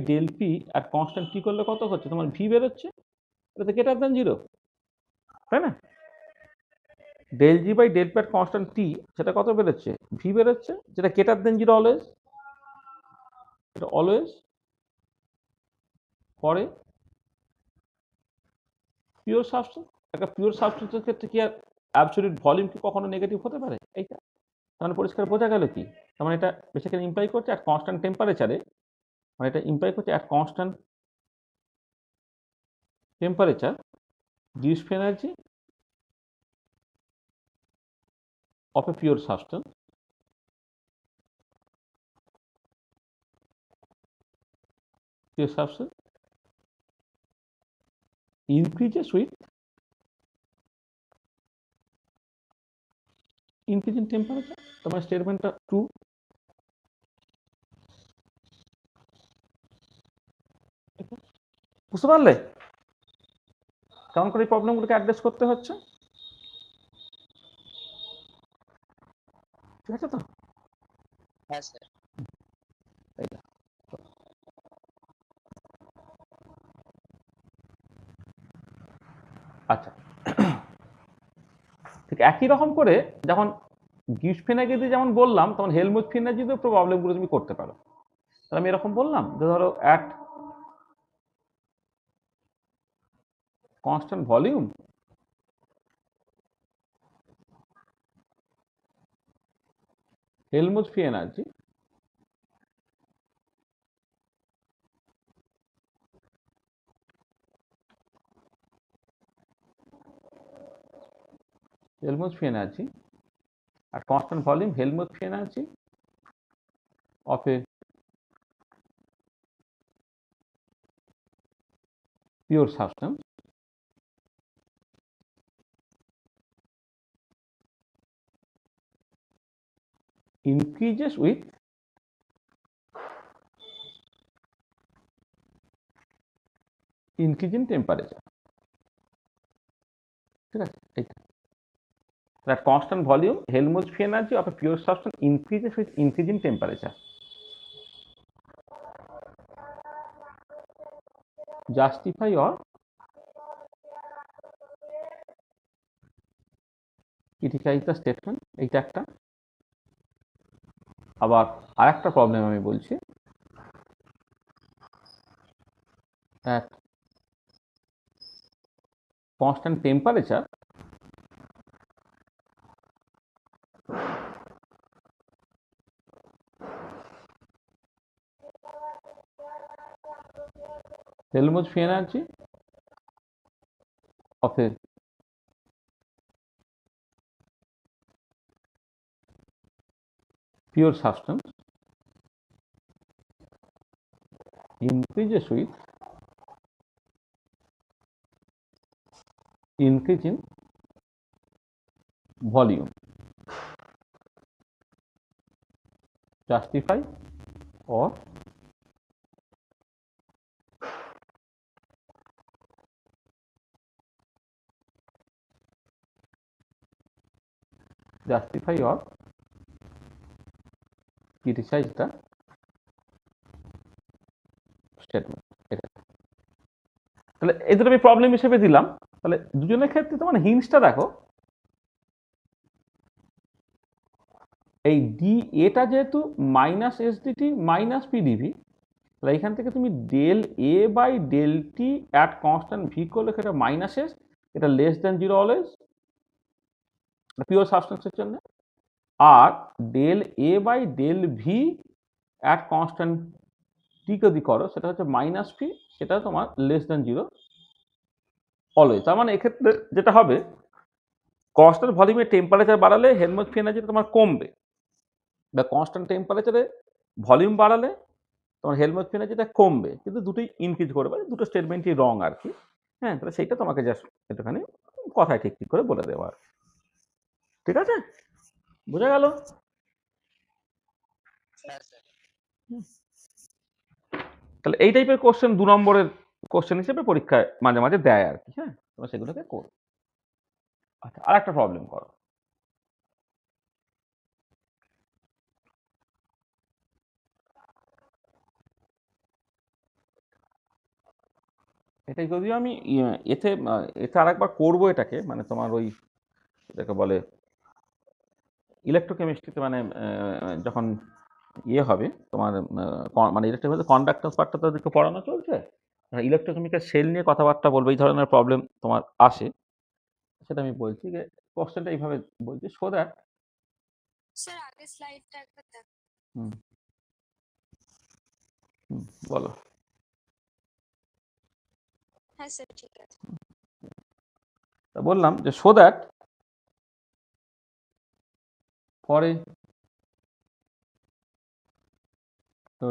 Speaker 1: del P আর কনস্ট্যান্ট কি করলে কত হচ্ছে তোমার ভি বেরোচ্ছে, এটা তো গ্রেটার দ্যান জিরো, তাই না? Del G by del P আর কনস্ট্যান্ট টি, সেটা কত বেরোচ্ছে? ভি বেরোচ্ছে, যেটা গ্রেটার দ্যান জিরো অলওয়েজ, এটা অলওয়েজ পরে পিওর সাবস্টেন্স, একটা পিওর সাবস্টেন্সের ক্ষেত্রে কি আর অ্যাবসলিউট ভলিউম কি কখনো নেগেটিভ হতে পারে? এইটা তার মানে পরিষ্কার বোঝা গেল কি, তার মানে এটা বেসিক্যালি ইমপ্লাই করছে অ্যাট কনস্ট্যান্ট টেম্পারেচারে, মানে এটা ইমপ্লাই করছে at constant temperature gives energy of a pure substance increases with increase in temperature। তোমার স্টেটমেন্টটা ট্রু। বুঝতে পারলে কেমন করে এই প্রবলেমগুলোকে অ্যাড্রেস করতে হচ্ছে? ঠিক আছে তো?
Speaker 2: হ্যাঁ স্যার।
Speaker 1: আচ্ছা, ঠিক একই রকম করে যখন গিবস ফেনাজি যেমন বললাম, তখন হেলমুথ ফেনাজিতেও প্রবলেমগুলো তুমি করতে পারো। তাহলে আমি এরকম বললাম যে ধরো at constant volume Helmholtz free energy at constant volume Helmholtz free energy of a pure substance increases with increase in temperature। ঠিক আছে, এইটা that constant volume Helmholtz free energy of a pure substance increases with increase in temperature। Justify or criticize the statement, এইটা একটা। আবার আরেকটা problem আমি বলছি, at constant temperature Helmholtz free energy of a pure substance increases with increase in volume। Justify or justify or criticize the statement। এটা তাহলে এটা আমি প্রবলেম হিসেবে দিলাম। তাহলে দুজনের ক্ষেত্রে তোমার হিন্টসটা দেখো, এই ডি এটা যেহেতু minus S DT minus PDV, তাহলে এখান থেকে তুমি del A by del T at constant V করলে সেটা মাইনাস এস, এটা less than zero always pure সাবস্টেন্সের জন্য। আর del A by del V at constant T যদি করো সেটা হচ্ছে মাইনাস পি, সেটা তোমার লেস দেন জিরো অলওয়েজ। তার মানে এক্ষেত্রে যেটা হবে, কনস্ট্যান্ট ভলিউমের টেম্পারেচার বাড়ালে হেলমুথ ফ্রি এনার্জি তোমার কমবে, বা কনস্ট্যান্ট টেম্পারেচারে ভলিউম বাড়ালে তোমার হেলমুথ ফ্রি এনার্জিটা কমবে, কিন্তু দুটোই ইনক্রিজ করবে। দুটো স্টেটমেন্টই রং আর কি। হ্যাঁ, তাহলে সেইটা তোমাকে জাস্ট একটুখানি কথায় ঠিক ঠিক করে বলে দেওয়া। ঠিক আছে, বোঝা গেল?
Speaker 2: হ্যাঁ স্যার।
Speaker 1: তাহলে এই টাইপের কোশ্চেন 2 নম্বরের কোশ্চেন হিসেবে পরীক্ষায় মাঝে মাঝে দেয় আর কি। হ্যাঁ, তোমরা সেগুলোকে করো। আচ্ছা, আর একটা প্রবলেম করো। এটাই যদিও আমি এতে এতে আরেকবার করবো এটাকে, মানে তোমার ওই এটাকে বলে ইলেকট্রোকেমিস্ট্রিতে, মানে যখন ইয়ে হবে তোমার মানে ইলেকট্রিক কন্ডাক্টর পার্টটা তো পড়ানো চলছে, ইলেকট্রোকেমিক্যাল সেল নিয়ে কথাবার্তা বলবো, এই ধরনের প্রবলেম তোমার আসে, সেটা আমি বলছি যে কোশ্চেনটা এইভাবে বলছি, সো দ্যাট
Speaker 4: স্যার আগের স্লাইডটা একবার দেখ।
Speaker 1: হুম হুম, বলো।
Speaker 4: হ্যাঁ স্যার ঠিক আছে।
Speaker 1: তা বললাম যে so that for a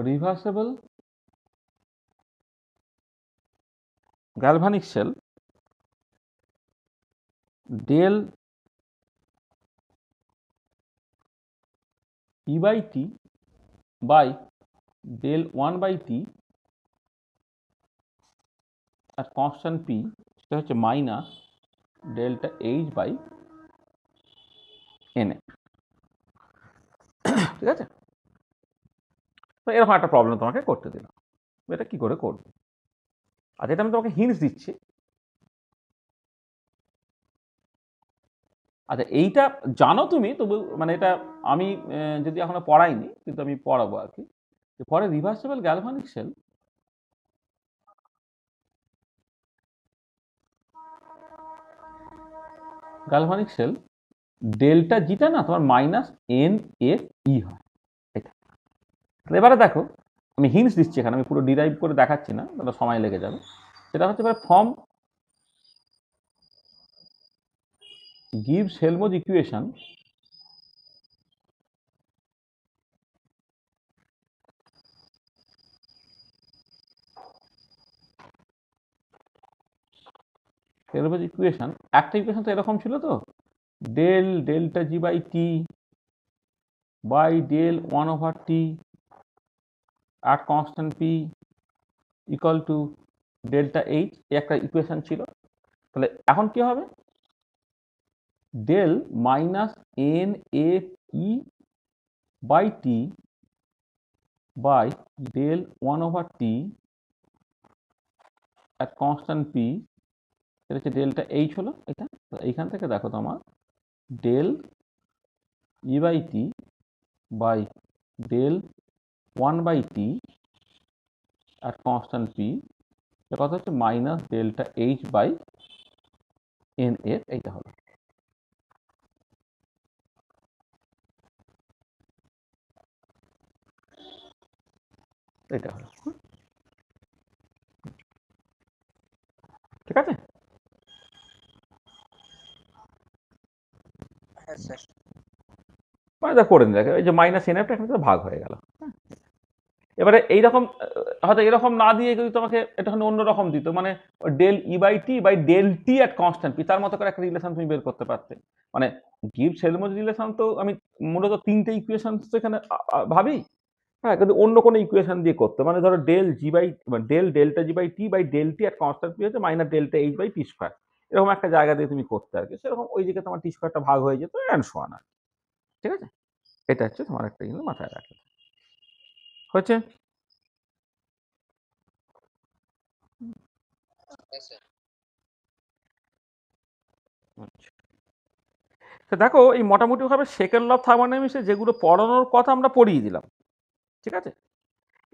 Speaker 1: reversible galvanic cell, del E by T by del 1 by T at constant P, সেটা হচ্ছে minus delta H by Na। ঠিক আছে, তো এরকম একটা প্রবলেম তোমাকে করতে দিলাম, এটা কি করে করবে। আচ্ছা, এটা আমি তোমাকে হিন্টস দিচ্ছি। আচ্ছা, এইটা জানো তুমি, তবু মানে এটা আমি যদি এখনো পড়াইনি, কিন্তু আমি পড়াবো আর কি। পরে রিভার্সিবল গ্যালভানিক সেল ডেল্টা জিটা না তোমার মাইনাস এন এফ ই হয় এটা। এবারে দেখো, আমি হিন্টস দিচ্ছি এখানে, আমি পুরো ডিরাইভ করে দেখাচ্ছি না, তাহলে সময় লেগে যাবে। সেটা হচ্ছে এবার ফর্ম gives Helmholtz equation একটা ইকুয়েশন তো এরকম ছিল তো, del delta G by T by del 1/t at constant p equal to delta H, একটা ইকুয়েশন ছিল। তাহলে এখন কি হবে, del minus N F E by T by del 1/t at constant p, এটা হচ্ছে ডেল্টা এইচ হলো এটা। তো এইখান থেকে দেখো তোমার del E by T by del 1/t at constant p, এটা কথা হচ্ছে minus delta H by N F, এইটা হলো। এটা হলো, ঠিক আছে।
Speaker 2: হ্যাঁ স্যার।
Speaker 1: মানে যা করে দেখে, এই যে মাইনাস এন এফটা এখানে ভাগ হয়ে গেল। এবারে এইরকম হয়তো এরকম না দিয়ে যদি তোমাকে এটা অন্যরকম দিত, মানে del E by T by del T at constant P, তার মতো করে একটা রিলেশন তুমি বের করতে পারতে। মানে গিভস হেলমহোল্টজ রিলেশন তো আমি মূলত তিনটে ইকুয়েশন তো এখানে ভাবি, হ্যাঁ, কিন্তু অন্য কোনো ইকুয়েশন দিয়ে করতে, মানে ধরো del G by del delta G by T by del T at constant P হচ্ছে minus delta H by T square, এরকম একটা জায়গা দিয়ে তুমি করতে আর কি। সেরকম ওই দিকে তোমার টি স্কোয়ারটা ভাগ হয়ে যেত অ্যান্ড সো অন, ঠিক আছে। এটা হচ্ছে তোমার একটা জিনিস মাথায় রাখতে হচ্ছে।
Speaker 2: হ্যাঁ স্যার।
Speaker 1: আচ্ছা, তো দেখো এই মোটামুটিভাবে সেকেন্ড ল অফ থার্মোডাইনামিক্সে যেগুলো পড়ানোর কথা আমরা পড়িয়ে দিলাম, ঠিক আছে।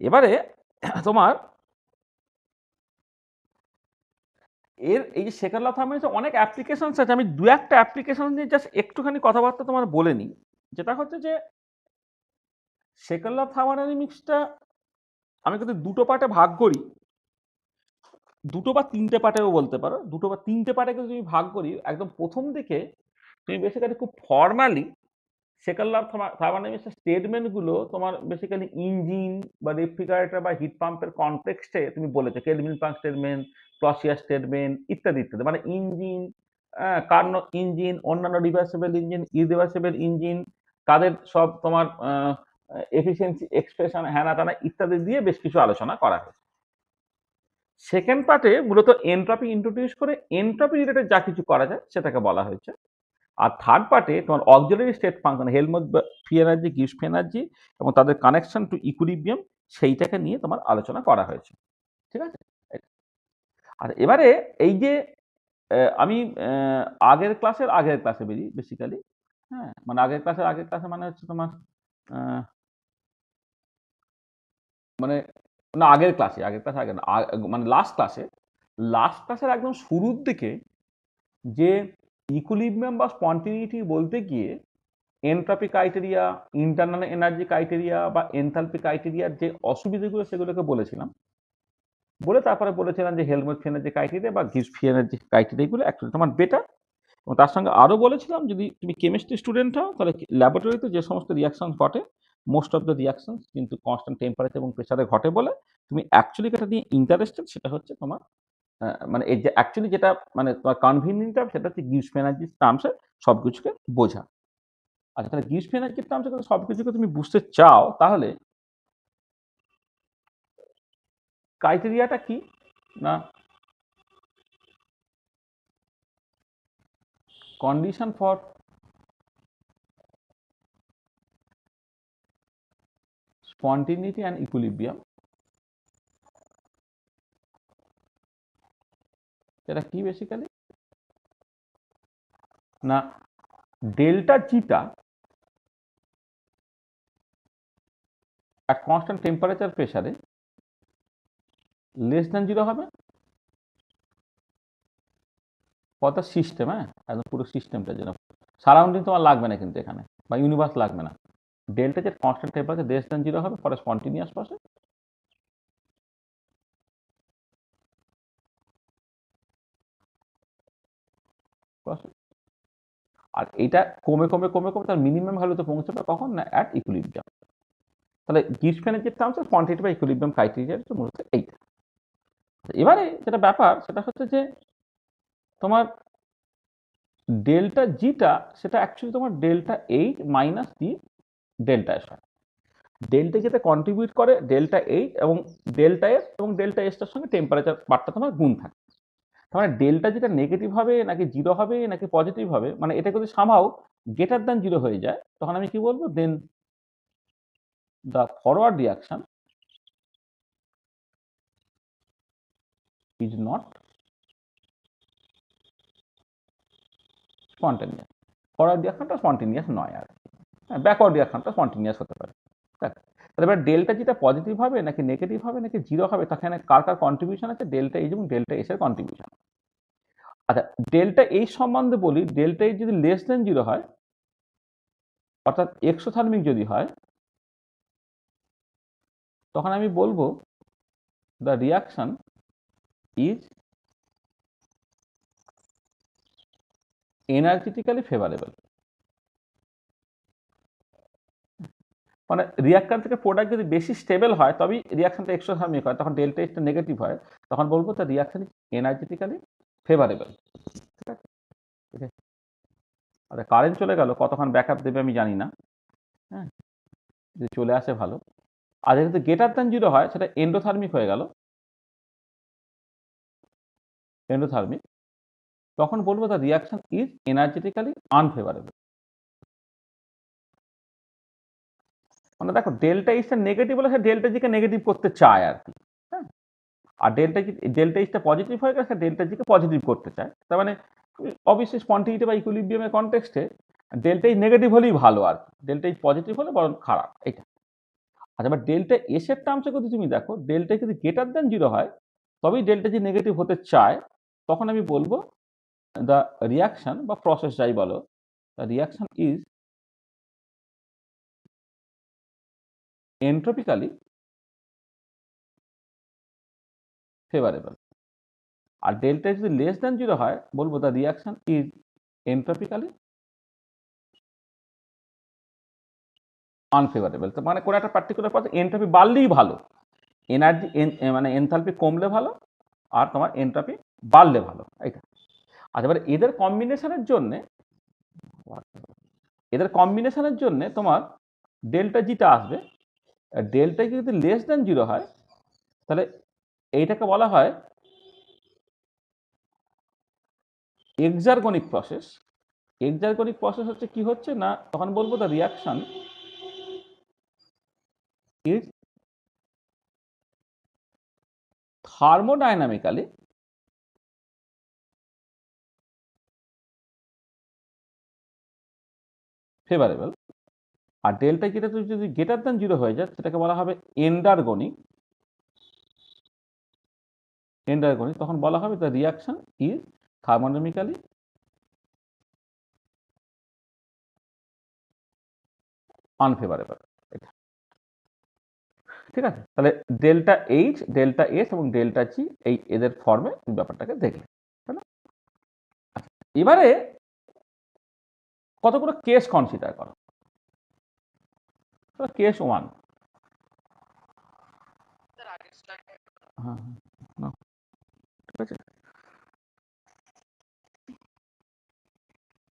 Speaker 1: এবারে তোমার এই যে সেকেন্ড ল অফ থার্মোডাইনামিক্সে অনেক অ্যাপ্লিকেশনস আছে, আমি দু একটা অ্যাপ্লিকেশন নিয়ে জাস্ট একটুখানি কথাবার্তা তোমার বলে নিই। যেটা হচ্ছে যে সেকেন্ড ল অফ থার্মোডাইনামিক্সটা আমি কিন্তু দুটো পার্টে ভাগ করি, দুটো বা তিনটে পার্টেও বলতে পারো, দুটো বা তিনটে পার্টে কিন্তু তুমি ভাগ করি। একদম প্রথম দিকে তুমি বেসিক্যালি খুব ফর্মালি সেকেন্ড ল অফ থার্মোডাইনামিক্সের স্টেটমেন্টগুলো তোমার বেসিক্যালি ইঞ্জিন বা রেফ্রিজারেটর বা হিট পাম্পের কনটেক্সটে তুমি বলেছো, Kelvin Planck statement, Clausius statement ইত্যাদি ইত্যাদি। মানে ইঞ্জিন, কার্নো ইঞ্জিন, অন্যান্য রিভার্সিবল ইঞ্জিন, ইরিভার্সিবল ইঞ্জিন, তাদের সব তোমার এফিসিয়েন্সি এক্সপ্রেশন হ্যানা টানা ইত্যাদি দিয়ে বেশ কিছু আলোচনা করা হয়েছে। সেকেন্ড পার্টে মূলত এনট্রপি ইন্ট্রোডিউস করে এনট্রপি রিলেটেড যা কিছু করা যায় সেটাকে বলা হয়েছে। আর থার্ড পার্টে তোমার auxiliary state function, Helmholtz free energy, Gibbs free energy এবং তাদের কানেকশন টু ইকুইলিব্রিয়াম, সেইটাকে নিয়ে তোমার আলোচনা করা হয়েছে, ঠিক আছে। আর এবারে এই যে আমি আগের ক্লাসে বেরিয়ে বেসিক্যালি, হ্যাঁ, মানে আগের ক্লাসে মানে হচ্ছে তোমার মানে না আগের ক্লাসে আগে না মানে লাস্ট ক্লাসের একদম শুরুর দিকে যে ইকুইলিব্রিয়াম বা স্পন্টিনিটি বলতে গিয়ে entropy criteria, internal energy criteria বা এনথালপি ক্রাইটেরিয়ার যে অসুবিধাগুলো সেগুলোকে বলেছিলাম, বলে তারপরে বলেছিলাম যে হেলমট ফিয়ানের যে ক্রাইটেরিয়া বা গিবস ফিয়ানের যে ক্রাইটেরিয়াগুলো অ্যাকচুয়ালি তোমার বেটার। এবং তার সঙ্গে আরও বলেছিলাম যদি তুমি কেমিস্ট্রি স্টুডেন্ট হও তাহলে ল্যাবরেটরিতে যে সমস্ত রিয়াকশন ঘটে মোস্ট অফ দ্য রিয়াকশন কিন্তু কনস্ট্যান্ট টেম্পারেচার এবং প্রেসারে ঘটে বলে তুমি অ্যাকচুয়ালি যেটা নিয়ে ইন্টারেস্টেড সেটা হচ্ছে তোমার মানে এই যে অ্যাকচুয়ালি যেটা মানে তোমার কনভিনিয়েন্ট সেটা হচ্ছে গিবস এনার্জি টার্মসে সব কিছুকে বোঝা। আচ্ছা তাহলে গিবস এনার্জি টার্মসে সব কিছুকে তুমি বুঝতে চাও তাহলে ক্রাইটেরিয়াটা কি না condition for spontaneity and equilibrium এটা কি বেসিক্যালি না delta জিটা at constant temperature pressure less than 0 হবে for the system। হ্যাঁ একদম পুরো সিস্টেমটা যেন সারাউন্ডিং তোমার লাগবে না কিন্তু এখানে বা ইউনিভার্স লাগবে না, ডেল্টা যে কনস্ট্যান্ট টেম্পারেচার লেস দ্যান 0 হবে ফর স্পন্টিনিয়াস প্রসেস। আর এটা কমে কমে কমে কমে তার মিনিমাম ভ্যালুতে পৌঁছাবে কখন না অ্যাট ইকুইলিব্রিয়াম। তাহলে গিবস ফিয়ানের যে টার্মস কোয়ান্টিটি বা ইকুইলিব্রিয়াম ক্রাইটেরিয়া মূলত এইটা। এবারে যেটা ব্যাপার সেটা হচ্ছে যে তোমার ডেল্টা জিটা সেটা অ্যাকচুয়ালি তোমার delta H minus D delta S হয়। ডেল্টা যেটা কন্ট্রিবিউট করে ডেল্টা এইচ এবং ডেল্টা এস এবং ডেল্টা এসটার সঙ্গে টেম্পারেচার বারটা তোমার গুণ থাকে। তার মানে ডেল্টা যেটা নেগেটিভ হবে নাকি জিরো হবে নাকি পজিটিভ হবে, মানে এটা যদি সামহাও গ্রেটার দ্যান জিরো হয়ে যায় তখন আমি কি বলবো then the forward reaction is not spontaneous. Forward রিয়াকশনটা স্পন্টেনিয়াস নয় আর ব্যাকওয়ার্ড রিয়াকশনটা স্পন্টেনিয়াস হতে পারে। তাহলে এবার ডেল্টা যেটা পজিটিভ হবে নাকি নেগেটিভ হবে নাকি জিরো হবে তাখানে কার কার কন্ট্রিবিউশন আছে, ডেল্টা এইচ এবং ডেল্টা এস এর কন্ট্রিবিউশন। আচ্ছা ডেল্টা এইচ সম্বন্ধে বলি, ডেল্টা এইচ যদি লেস দেন জিরো হয় অর্থাৎ এক্সোথার্মিক যদি হয় তখন আমি বলবো the reaction is energetically favourable. মানে রিয়াক্টর থেকে প্রোডাক্ট যদি বেশি স্টেবল হয় তবেই রিয়াকশনটা এক্সোথার্মিক হয়, তখন ডেল্টা এইচটা নেগেটিভ হয়, তখন বলবো the reaction is energetically favourable. ঠিক আছে, আচ্ছা কারেন্ট চলে গেল, কতক্ষণ ব্যাকআপ দেবে আমি জানি না, হ্যাঁ যদি চলে আসে ভালো। আর যেহেতু গ্রেটার দ্যান জিরো হয় সেটা এন্ডোথার্মিক হয়ে গেল, এন্ডোথার্মিক, তখন বলবো the reaction is energetically unfavourable. মানে দেখো ডেল্টা এইচটা নেগেটিভ হলে সে ডেল্টা জিকে নেগেটিভ করতে চায় আর কি, হ্যাঁ, আর ডেল্টা এইচটা পজিটিভ হয়ে গেছে ডেল্টা জিকে পজিটিভ করতে চায়। তার মানে অবশ্যই স্পন্টিনিটি বা ইকুইলিব্রিয়ামের কনটেক্সটে ডেল্টা এইচ নেগেটিভ হলেই ভালো আর কি, ডেল্টা এইচ পজিটিভ হলে বরং খারাপ এটা। আচ্ছা এবার ডেল্টা এস এর টার্মসে যদি তুমি দেখো ডেল্টা যদি গ্রেটার দেন জিরো হয় তবেই ডেল্টা জি নেগেটিভ হতে চায়, তখন আমি বলবো দ্য রিয়াকশন বা প্রসেস যাই বলো the reaction is entropically favourable. আর ডেল্টা যদি লেস দেন জিরো হয় বলবো the reaction is entropically unfavourable. তো মানে কোনো একটা পার্টিকুলার প্রসেস এন্ট্রপি বাড়লেই ভালো, এনার্জি মানে এনথালপি কমলে ভালো আর তোমার এন্ট্রপি বাড়লে ভালো এটা। আচ্ছা এবার এদের কম্বিনেশনের জন্যে তোমার ডেল্টা জিটা আসবে, ডেল্টা যদি লেস দেন জিরো হয় তাহলে এইটাকে বলা হয় এক্সারগনিক প্রসেস। এক্সারগনিক প্রসেস হচ্ছে কি হচ্ছে না, তখন বলবো the reaction is thermodynamically favourable. আর ডেল্টা যেটা যদি গ্রেটার দেন জিরো হয়ে যায় সেটাকে বলা হবে এন্ডারগনিক এন্ড আর্গনিক, তখন বলা হবে দ্য রিয়াকশন ইজ থার্মোডাইনামিক্যালি আনফেভারেবল। এটা ঠিক আছে। তাহলে ডেল্টা এইচ, ডেল্টা এস এবং ডেল্টা জি এই এদের ফর্মে তুমি ব্যাপারটাকে দেখলে, তাই না? আচ্ছা, এবারে কতগুলো কেস কনসিডার করো। কেস ওয়ান,
Speaker 3: স্যার আগের স্লাইডটা
Speaker 1: হ্যাঁ নাও, ঠিক আছে।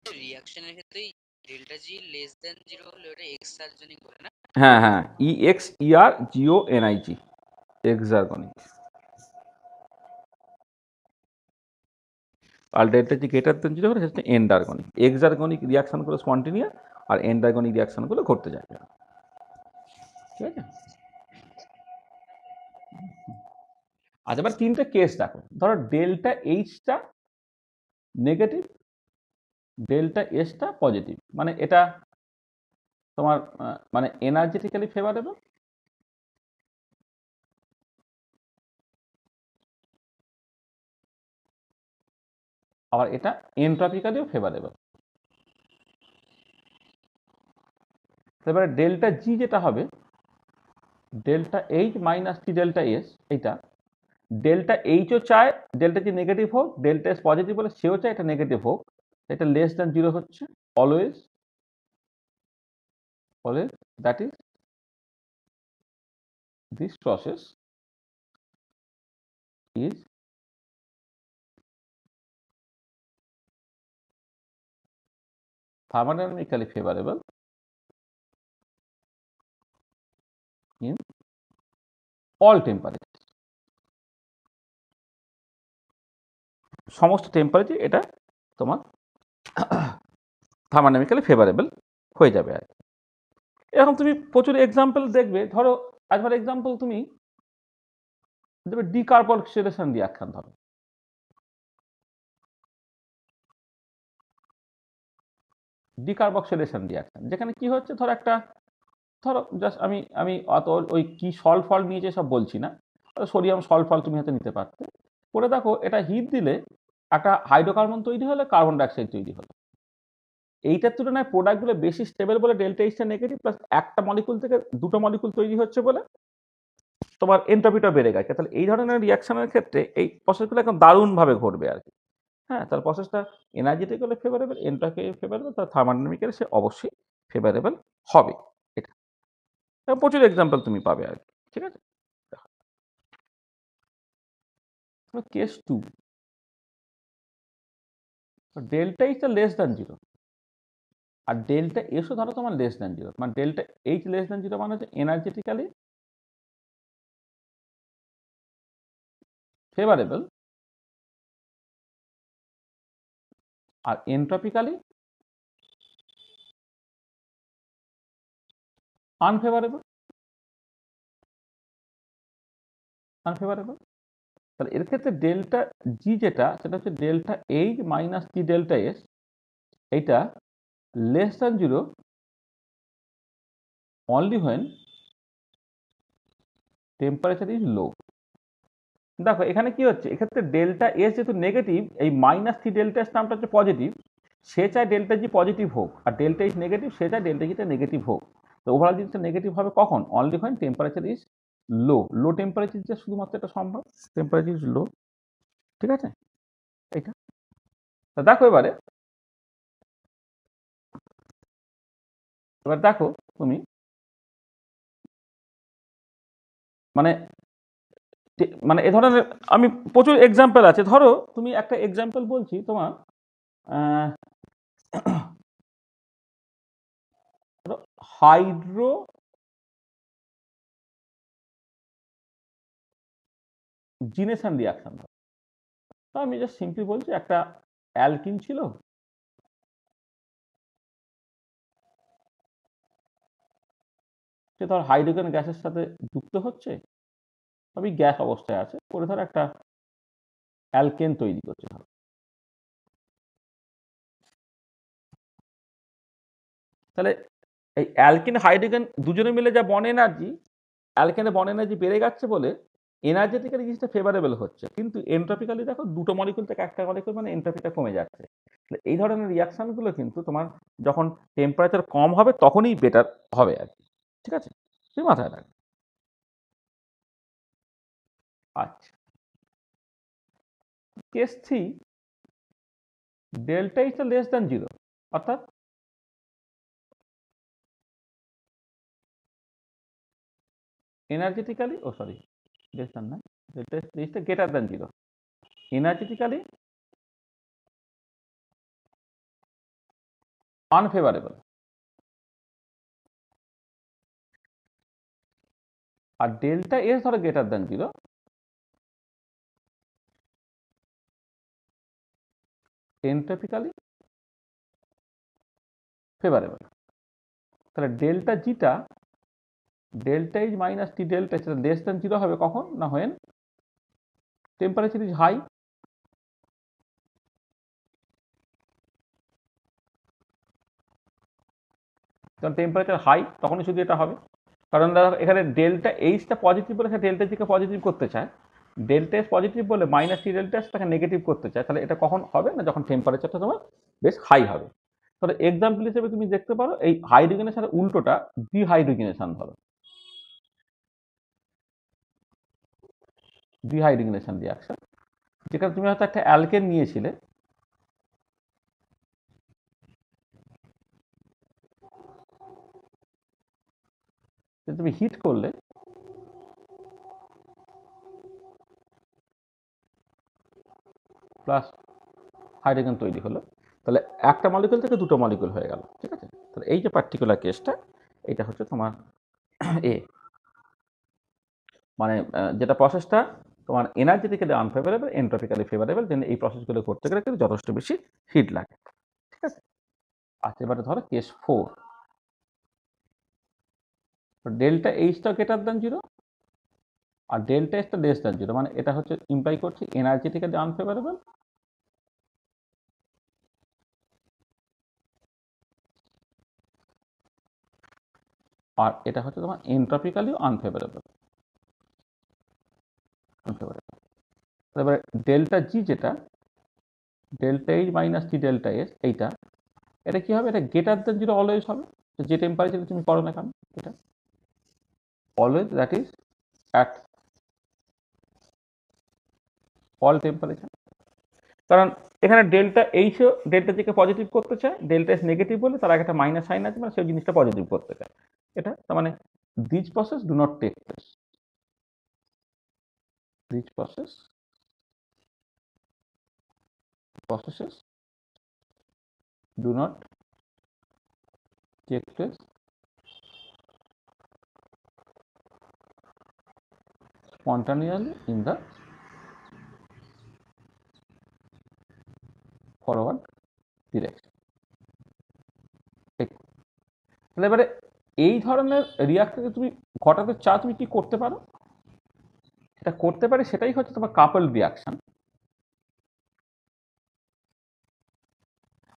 Speaker 2: রিয়াকশনের ক্ষেত্রে ডেল্টা জি লেস দেন 0 হলে ওটা এক্সার্জনিক বলে না?
Speaker 1: হ্যাঁ হ্যাঁ, EXERGONIG, এক্সার্গনিক। আর ডেল্টা জি গ্রেটার দেন 0 হলে সেটা এন্ডার্গনিক। এক্সার্গনিক রিয়াকশনগুলো স্পন্টেনিয়াস আর এন্ডার্গনিক রিয়াকশনগুলো ঘটতে যাবে, ঠিক আছে। আচ্ছা, এবার তিনটে কেস দেখো। ধরো ডেল্টা এইচটা নেগেটিভ, ডেল্টা এসটা পজিটিভ, মানে এটা তোমার মানে এনার্জেটিক্যালি ফেভারেবল, আবার এটা এন্ট্রপিক্যালিও ফেভারেবল। এবারে ডেল্টা জি যেটা হবে, delta H minus T delta S, এইটা ডেল্টা এইচও চায় ডেল্টা জি নেগেটিভ হোক, ডেল্টা এস পজিটিভ বলে সেও চায় এটা নেগেটিভ হোক, এটা লেস দ্যান 0 হচ্ছে always, always. That is this process is thermodynamically favorable in all temperatures. সমস্ত টেম্পারেচার এটা তোমার থার্মোডাইনামিক্যালি ফেভারেবল হয়ে যাবে আর কি। এরকম তুমি প্রচুর এক্সাম্পল দেখবে। ধরো একবার এক্সাম্পল তুমি দেবে ডিকার্বক্সিলেশন রিয়াকশন। ধরো ডিকার্বক্সিলেশন রিয়াকশন, যেখানে কি হচ্ছে, ধরো একটা, ধরো জাস্ট আমি আমি অত ওই কি সল্ট ফল নিয়েছে সব বলছি না, সোডিয়াম সল্ট ফল তুমি হয়তো নিতে পারতে। করে দেখো এটা হিট দিলে একটা হাইড্রোকার্বন তৈরি হলে, কার্বন ডাইঅক্সাইড তৈরি হলো। এইটার তুলনায় প্রোডাক্টগুলো বেশি স্টেবল বলে ডেল্টা এইচটা নেগেটিভ, প্লাস একটা মলিকুল থেকে দুটো মলিকুল তৈরি হচ্ছে বলে তোমার এন্ট্রপিটা বেড়ে গেছে। তাহলে এই ধরনের রিয়াকশনের ক্ষেত্রে এই প্রসেসগুলো একদম দারুণভাবে ঘটবে আর কি। হ্যাঁ, তার প্রসেসটা এনার্জেটিক্যালি ফেভারেবল, এন্ট্রপিক্যালি ফেভারেবল, তার থার্মোডাইনামিক্যালি সে অবশ্যই ফেভারেবল হবে। এটা প্রচুর এক্সাম্পল তুমি পাবে আর কি, ঠিক আছে। কেস টু, ডেল্টা এইচটা লেস দ্যান 0 আর ডেল্টা এসও ধরো তোমার লেস দ্যান 0, মানে ডেল্টা এইচ লেস দ্যান 0 মানে হচ্ছে এনার্জেটিক্যালি ফেভারেবল আর এন্ট্রপিক্যালি আনফেভারেবল, আনফেভারেবল। তাহলে এর ক্ষেত্রে ডেল্টা জি যেটা, সেটা হচ্ছে delta H minus T delta S, এইটা less than 0 only when temperature is low. দেখো এখানে কি হচ্ছে, এক্ষেত্রে ডেল্টা এস যেহেতু নেগেটিভ, এই মাইনাস টি ডেল্টা এস নামটা হচ্ছে পজিটিভ, সে চায় ডেল্টা জি পজিটিভ হোক, আর ডেল্টা এইচ নেগেটিভ, সে চায় ডেল্টা জিটা নেগেটিভ হোক। তো ওভারঅল জিনিসটা নেগেটিভ হবে কখন, only when temperature is low. Low temperature যে শুধুমাত্র এটা সম্ভব, টেম্পারেচার ইজ লো, ঠিক আছে। এইটা দেখো এবার দেখো তুমি, মানে মানে এ ধরনের আমি প্রচুর এক্সাম্পল আছে। ধরো তুমি একটা এক্সাম্পল বলছি তোমার, হাইড্রো জিনেশন রিয়াকশন। তো আমি জাস্ট সিম্পলি বলছি, একটা অ্যালকিন ছিল, সে ধর হাইড্রোজেন গ্যাসের সাথে যুক্ত হচ্ছে, তবে গ্যাস অবস্থায় আছে, করে ধর একটা অ্যালকেন তৈরি করছে। ধর তাহলে এই অ্যালকিন হাইড্রোজেন দুজনে মিলে যা বন্ড এনার্জি, অ্যালকেনের বন্ড এনার্জি বেড়ে যাচ্ছে বলে এনার্জেটিক্যালি জিনিসটা ফেভারেবল হচ্ছে, কিন্তু এন্ট্রপিক্যালি দেখো দুটো মলিকুল থেকে একটা মলিকুল মানে এন্ট্রপিটা কমে যাচ্ছে। এই ধরনের রিয়াকশনগুলো কিন্তু তোমার যখন টেম্পারেচার কম হবে তখনই বেটার হবে আর কি। ঠিক আছে, তুই মাথায় রাখ। আচ্ছা, case 3, delta is less than 0, অর্থাৎ এনার্জেটিক্যালি লেস দ্যান না, delta is greater than 0, energetically unfavourable. আর ডেল্টা এস ধরো গ্রেটার দ্যান 0, এন্ট্রপিক্যালি ফেভারেবল। তাহলে ডেল্টা জিটা, delta is minus T delta সেটা লেস দ্যান 0 হবে কখন না, হোয়েন টেম্পারেচার ইজ হাই। যখন টেম্পারেচার হাই তখনই শুধু এটা হবে, কারণ দেখো এখানে ডেল্টা এইচটা পজিটিভ বলে সে ডেল্টা জিকে পজিটিভ করতে চায়, ডেল্টা এস পজিটিভ বলে মাইনাস টি ডেল্টা এস তাকে নেগেটিভ করতে চায়। তাহলে এটা কখন হবে না, যখন টেম্পারেচারটা তোমার বেশ হাই হবে। তাহলে এক্সাম্পল হিসেবে তুমি দেখতে পারো এই হাইড্রোজেনের উল্টোটা ডিহাইড্রোজেনেশন ধরো, ডিহাইড্রোজেনেশন রিয়াকশন, যেখানে তুমি হয়তো একটা অ্যালকেন নিয়েছিলে, তুমি হিট করলে প্লাস হাইড্রোজেন তৈরি হলো, তাহলে একটা মলিকুল থেকে দুটো মলিকুল হয়ে গেল। ঠিক আছে, তাহলে এই যে পার্টিকুলার কেসটা, এটা হচ্ছে তোমার এ, মানে যেটা প্রসেসটা তোমার এনার্জেটিক্যালি আনফেভারেবল, এন্ট্রপিক্যালি ফেভারেবল, যেন এই প্রসেসগুলো করতে গেলে কিন্তু যথেষ্ট বেশি হিট লাগে। ঠিক আছে, আচ্ছা এবারে ধরো কেস 4, ডেল্টা এইচটা গ্রেটার দ্যান 0 আর ডেল্টা এসটা লেস দ্যান 0, মানে এটা হচ্ছে ইমপ্লাই করছে এনার্জেটিক্যালি আনফেভারেবল আর এটা হচ্ছে তোমার এন্ট্রপিক্যালিও আনফেভারেবল। এবারে ডেল্টা জি যেটা, delta H minus T delta S, এইটা এটা কি হবে, এটা গ্রেটার দ্যান 0 অলওয়েজ হবে, যে টেম্পারেচারে তুমি করো না কেন, এটা always that is at all temperature. কারণ এখানে delta HO delta GK positive করতে চায়, ডেল্টা এস নেগেটিভ বলে তার আগে একটা মাইনাস সাইন আছে, মানে সেই জিনিসটা পজিটিভ করতে চায়। এটা তার মানে this process do not take place, this processes do not take place spontaneously in the forward direction. তাহলে এবারে এই ধরনের রিয়াক্টরকে তুমি ঘটাতে চাও, তুমি কি করতে পারো, এটা করতে পারে, সেটাই হচ্ছে তোমার কাপল রিয়াকশন।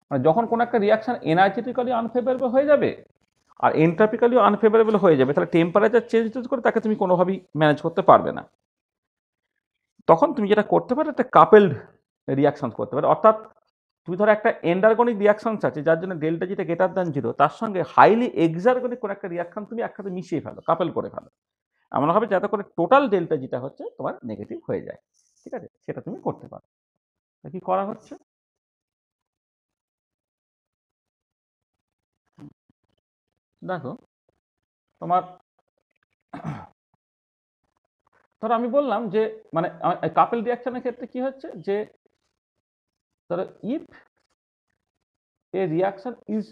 Speaker 1: মানে যখন কোনো একটা রিয়াকশন এনার্জেটিক্যালি আনফেভারেবল হয়ে যাবে আর এন্ট্রপিক্যালিও আনফেভারেবল হয়ে যাবে, তাহলে টেম্পারেচার চেঞ্জ করে তাকে তুমি কোনোভাবেই ম্যানেজ করতে পারবে না। তখন তুমি যেটা করতে পারো, একটা কাপেলড রিয়াকশন করতে পারো, অর্থাৎ তুমি ধরো একটা এন্ডারগনিক রিয়াকশনস আছে যার জন্য ডেল্টা যেটা গ্রেটার দ্যান 0, তার সঙ্গে হাইলি এক্সারগনিক কোনো একটা রিয়াকশন তুমি একসাথে মিশিয়ে ফেলো, কাপেল করে ফেলো, এমনভাবে যাতে করে টোটাল ডেল্টা যেটা হচ্ছে তোমার নেগেটিভ হয়ে যায়। ঠিক আছে, সেটা তুমি করতে পারো। কি করা হচ্ছে, দেখো তোমার ধরো আমি বললাম যে মানে কাপেল রিয়াকশনের ক্ষেত্রে কি হচ্ছে, যে ধরো if a reaction is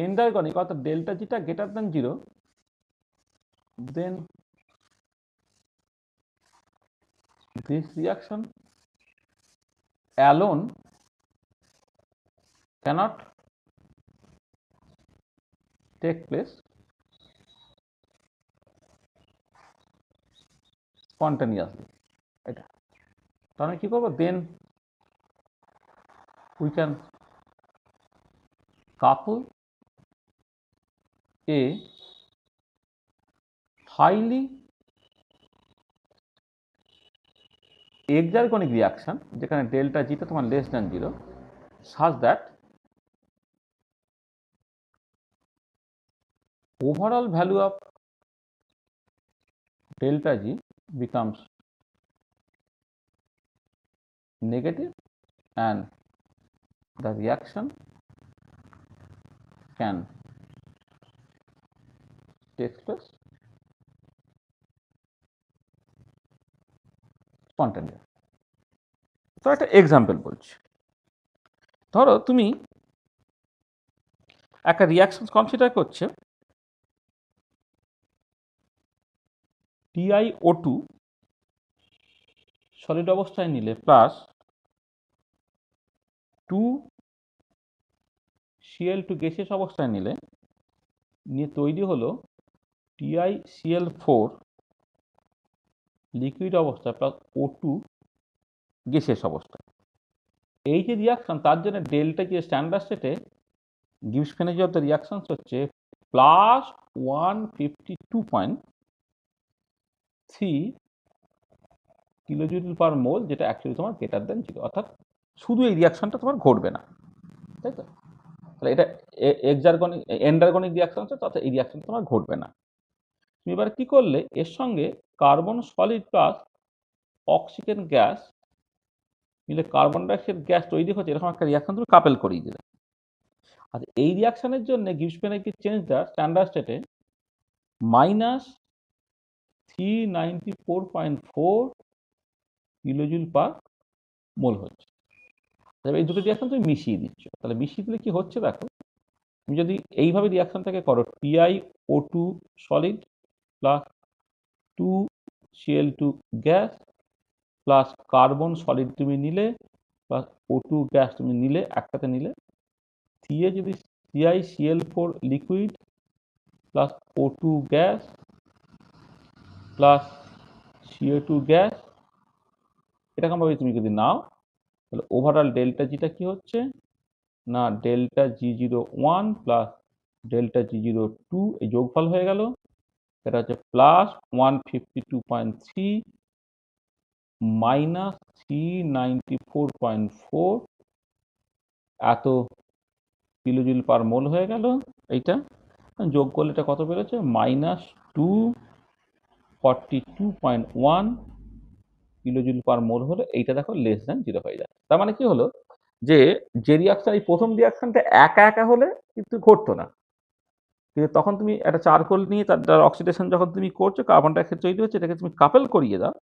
Speaker 1: endergonic, অর্থাৎ ডেল্টা জিটা greater than 0, then this reaction alone cannot take place spontaneously. এটা তাহলে কি করবো, then we can couple a highly exergonic reaction যেখানে ডেল্টা জিটা তোমার less than 0 such that overall value of delta G becomes negative and the reaction can take place spontaneously. তো একটা example বলছি, ধরো তুমি একটা রিয়াকশন কনসিডার করছে TiO2 সলিড অবস্থায় নিলে প্লাস 2Cl2 গ্যাসিয়াস অবস্থায় নিয়ে তৈরি হলো TiCl4 লিকুইড অবস্থায় প্লাস O2 গ্যাসিয়াস অবস্থায়। এই যে রিয়াকশন তার জন্য ডেল্টা যে স্ট্যান্ডার্ড স্টেটে Gibbs energy of the reactions হচ্ছে প্লাস 152.3 কিলোজুল পার মোল, যেটা অ্যাকচুয়ালি তোমার গ্রেটার দেন 0, অর্থাৎ শুধু এই রিয়াকশনটা তোমার ঘটবে না, তাই তো? তাহলে এটা এক্সারগনিক এন্ডারগনিক রিয়াকশন আছে, অর্থাৎ এই রিয়াকশন তোমার ঘটবে না। তুমি এবার কি করলে, এর সঙ্গে carbon solid plus oxygen gas মিলে কার্বন ডাইঅক্সাইড গ্যাস তৈরি হচ্ছে, এরকম একটা রিয়াকশন তুমি কাপেল করিয়ে দিলে। আর এই রিয়াকশনের জন্য Gibbs energy change the standard স্টেটে -394.4 কিলোজুল পার মোল হচ্ছে। এই দুটো রিয়াকশন তুমি মিশিয়ে দিচ্ছ, তাহলে মিশিয়ে দিলে কি হচ্ছে দেখো, তুমি যদি এইভাবে রিয়াকশনটাকে করো TiO2 solid plus 2Cl2 gas plus carbon solid তুমি নিলে প্লাস O2 গ্যাস তুমি নিলে, একসাথে নিলে, দিয়ে যদি CiCl4 liquid plus O2 gas plus CO2 gas এরকমভাবে তুমি যদি নাও, তাহলে ওভারঅল ডেল্টা জিটা কি হচ্ছে না, delta G01 plus delta G02 এই যোগফল হয়ে গেল, এটা হচ্ছে প্লাস 152.3 মাইনাস 394.4 এত কিলোজুল পার মোল হয়ে গেল। এইটা যোগ করলে এটা কত বেরোচ্ছে, -242.1 কিলোজুল পার মোল হলো। এইটা দেখো লেস দ্যান 0 হয়ে যায়। তার মানে কি হলো, যে রিয়াকশন, এই প্রথম রিয়াকশনটা একা একা হলে কিন্তু ঘটতো না, কিন্তু তখন তুমি একটা চারকোল নিয়ে তার অক্সিডেশন যখন তুমি করছো, কার্বন ডাইঅক্সাইড তৈরি হচ্ছে, এটাকে তুমি কাপেল করিয়ে দাও,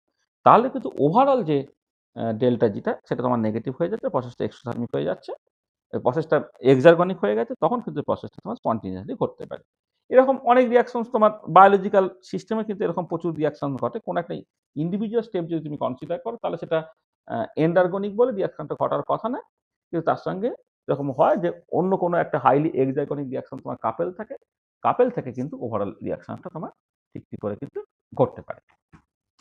Speaker 1: তাহলে কিন্তু ওভারঅল যে ডেল্টা জিটা সেটা তোমার নেগেটিভ হয়ে যাচ্ছে, প্রসেসটা এক্সোথার্মিক হয়ে যাচ্ছে, প্রসেসটা এক্সারগনিক হয়ে গেছে, তখন কিন্তু প্রসেসটা তোমার স্পন্টিনিয়াসলি ঘটতে পারে। এরকম অনেক রিয়াকশন তোমার বায়োলজিক্যাল সিস্টেমে কিন্তু এরকম প্রচুর রিয়াকশন ঘটে। কোনো একটা ইন্ডিভিজুয়াল স্টেপ যদি তুমি কনসিডার করো, তাহলে সেটা এন্ডারগনিক বলে রিয়াকশনটা ঘটার কথা না, কিন্তু তার সঙ্গে এরকম হয় যে অন্য কোনো একটা হাইলি এক্সারগনিক রিয়াকশন তোমার কাপেল থেকে কিন্তু ওভারঅল রিয়াকশনটা তোমার ঠিক করে কিন্তু ঘটতে পারে।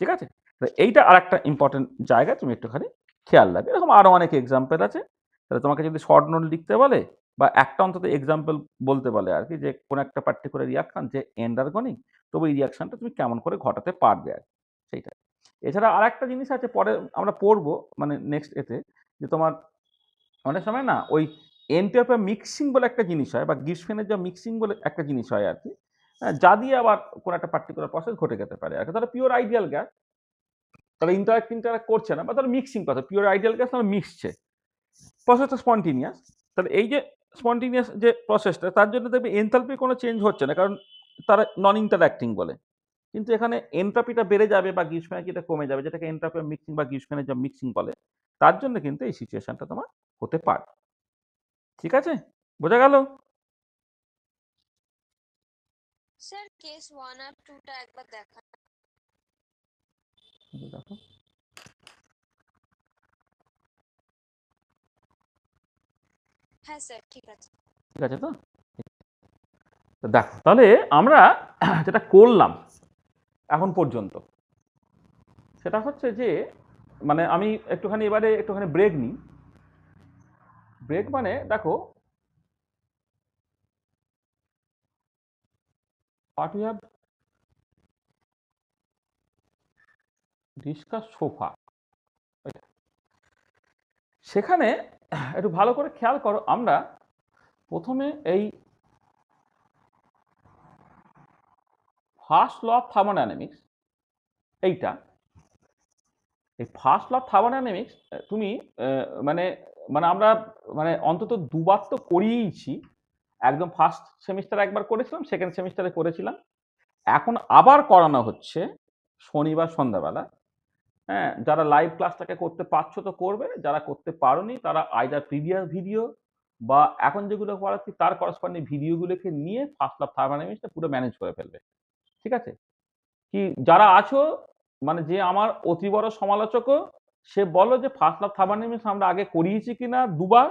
Speaker 1: ঠিক আছে, তো এইটা আর একটা ইম্পর্টেন্ট জায়গা, তুমি একটুখানি খেয়াল রাখবে। এরকম আরও অনেক এক্সাম্পল আছে, তাহলে তোমাকে যদি শর্ট নোট লিখতে বলে বা একটা অন্তত এক্সাম্পল বলতে বলে আর কি, যে কোনো একটা পার্টিকুলার রিয়াকশন যে এন্ডারগনিক, তবে এই রিয়াকশনটা তুমি কেমন করে ঘটাতে পারবে আর সেইটা। এছাড়া আর একটা জিনিস আছে, পরে আমরা পড়বো মানে নেক্সট এতে, যে তোমার অনেক সময় না ওই এন্ট্রপি মিক্সিং বলে একটা জিনিস হয়, বা গিবসেনের যে মিক্সিং বলে একটা জিনিস হয় আর কি, যা দিয়ে আবার কোনো একটা পার্টিকুলার প্রসেস ঘটে যেতে পারে আর কি। ধরো পিওর আইডিয়াল গ্যাস তারা ইন্টারাক্ট করছে না, বা ধরো মিক্সিং কথা, পিওর আইডিয়াল গ্যাস তারা মিশছে, প্রসেসটা স্পন্টিনিয়াস। তাহলে এই যে স্পন্টিনিয়াস যে প্রসেসটা, তার জন্য দেখবে এনথালপি কোনো চেঞ্জ হচ্ছে না, কারণ তারা নন ইন্টারাক্টিং বলে। কিন্তু এখানে এনট্রপিটা বেড়ে যাবে বা গিবস এনার্জিটা কমে যাবে, যেটাকে এনট্রপি মিক্সিং বা গিবস এনার্জি মিক্সিং বলে। তার জন্য কিন্তু এই সিচুয়েশনটা তোমার হতে পারে। ঠিক আছে, বোঝা গেল?
Speaker 4: স্যার কেস 1 আর 2 টা একবার দেখান।
Speaker 1: দেখো,
Speaker 4: হ্যাঁ স্যার, ঠিক আছে।
Speaker 1: ঠিক আছে তো? তো দেখো, তাহলে আমরা যেটা করলাম এখন পর্যন্ত, সেটা হচ্ছে যে মানে আমি এবারে একটুখানি ব্রেক নিই। ব্রেক মানে দেখো, what we have discuss sofa, সেখানে একটু ভালো করে খেয়াল করো। আমরা প্রথমে এই ফার্স্ট ল অফ থার্মোডাইনামিক্স, এইটা এই ফার্স্ট ল অফ থার্মোডাইনামিক্স তুমি মানে মানে আমরা মানে অন্তত দুবার তো করিয়েছি। একদম ফার্স্ট সেমিস্টার একবার করেছিলাম, সেকেন্ড সেমিস্টারে করেছিলাম, এখন আবার করানো হচ্ছে শনিবার সন্ধ্যাবেলা। হ্যাঁ, যারা লাইভ ক্লাসটাকে করতে পারছো তো করবে, যারা করতে পারোনি তারা আইদার প্রিভিয়াস ভিডিও বা এখন যেগুলো করাচ্ছি তার করসপন্ডিং ভিডিওগুলোকে নিয়ে ফার্স্ট ল অফ থার্মোডাইনামিক্সটা পুরো ম্যানেজ করে ফেলবে। ঠিক আছে? কি যারা আছো মানে যে আমার অতি বড় সমালোচকও, সে বলো যে ফার্স্ট ল অফ থার্মোডাইনামিক্স আমরা আগে করিয়েছি কিনা দুবার,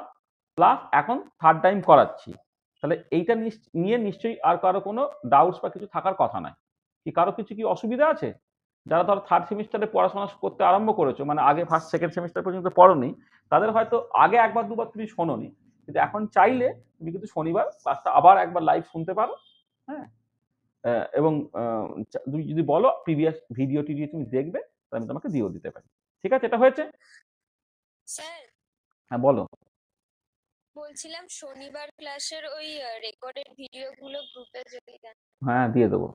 Speaker 1: প্লাস এখন থার্ড টাইম করাচ্ছি। তাহলে এইটা নিয়ে নিশ্চয়ই আর কারো কোনো ডাউটস বা কিছু থাকার কথা নয়। কি কারো কিছু কি অসুবিধা আছে? যারা ধরো থার্ড সেমিস্টারে পড়াশোনা করতে আরম্ভ করেছো, মানে আগে ফার্স্ট সেকেন্ড সেমিস্টার পর্যন্ত পড়োনি, তাদের হয়তো আগে একবার দুবার তুমি শোনোনি, কিন্তু এখন চাইলে তুমি কিন্তু শনিবার ক্লাসটা আবার একবার লাইভ শুনতে পারো। হ্যাঁ, এবং তুমি যদি বলো প্রিভিয়াস ভিডিও টিডিও তুমি দেখবে, তাহলে আমি তোমাকে দিয়েও দিতে পারি। ঠিক আছে? এটা হয়েছে?
Speaker 4: স্যার
Speaker 1: হ্যাঁ বলো।
Speaker 4: বলছিলাম শনিবার ক্লাসের ওই রেকর্ডেড ভিডিওগুলো গ্রুপে যদি দেন।
Speaker 1: হ্যাঁ দিয়ে দেবো।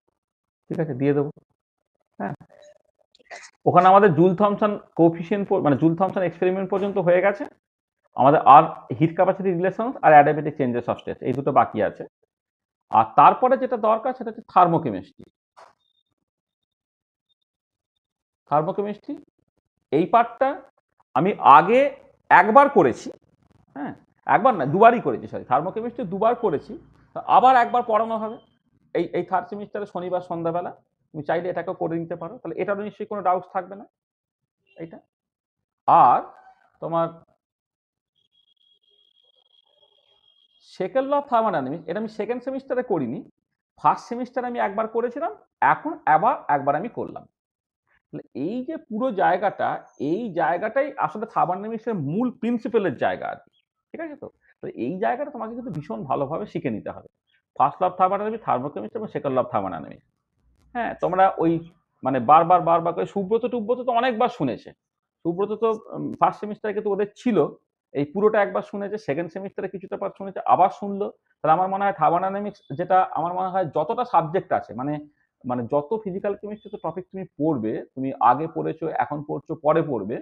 Speaker 1: ঠিক আছে, দিয়ে দেবো। হ্যাঁ,
Speaker 4: ঠিক আছে।
Speaker 1: ওখানে আমাদের জুল থমসন কোএফিসিয়েন্ট মানে জুল থমসন এক্সপেরিমেন্ট পর্যন্ত হয়ে গেছে। আমাদের আর হিট ক্যাপাসিটি রিলেশন আর অ্যাডাবেটিক চেঞ্জেস অফ স্টেট, এই দুটো বাকি আছে। আর তারপরে যেটা দরকার সেটা হচ্ছে থার্মোকেমিস্ট্রি। থার্মোকেমিস্ট্রি এই পার্টটা আমি আগে একবার করেছি। হ্যাঁ, একবার না দুবারই করেছি, সরি, থার্মোকেমিস্ট্রি দুবার করেছি, আবার একবার পড়ানো হবে এই থার্ড সেমিস্টারে শনিবার সন্ধ্যাবেলা। তুমি চাইলে এটাকেও করে নিতে পারো, তাহলে এটারও নিশ্চয়ই কোনো ডাউট থাকবে না। এইটা আর তোমার সেকেন্ড ল অফ থার্মোডাইনামিক্স, এটা আমি সেকেন্ড সেমিস্টারে করিনি, ফার্স্ট সেমিস্টারে আমি একবার করেছিলাম, এখন আবার একবার আমি করলাম। এই যে পুরো জায়গাটা, এই জায়গাটাই আসলে থার্মোডাইনামিক্সের মূল প্রিন্সিপালের জায়গা আর কি। ঠিক আছে? তো এই জায়গাটা তোমাকে কিন্তু ভীষণ ভালোভাবে শিখে নিতে হবে। ফার্স্ট ল অফ থার্মোডাইনামিক্স, থার্মোকেমিস্ট্রি এবং সেকেন্ড ল অফ থার্মোডাইনামিক্স। হ্যাঁ, তোমরা ওই মানে বারবার করে সুব্রত টুব্রত তো অনেকবার শুনেছে। সুব্রত তো ফার্স্ট সেমিস্টারে কিন্তু ওদের ছিল, এই পুরোটা একবার শুনেছে, সেকেন্ড সেমিস্টারে কিছুটা পার্ট শুনেছে, আবার শুনলো। তাহলে আমার মনে হয় থার্মোডাইনামিক্স, যেটা আমার মনে হয় যতটা সাবজেক্ট আছে, মানে মানে যত ফিজিক্যাল কেমিস্ট্রি তো টপিক তুমি পড়বে, তুমি আগে পড়েছো, এখন পড়ছো, পরে পড়বে,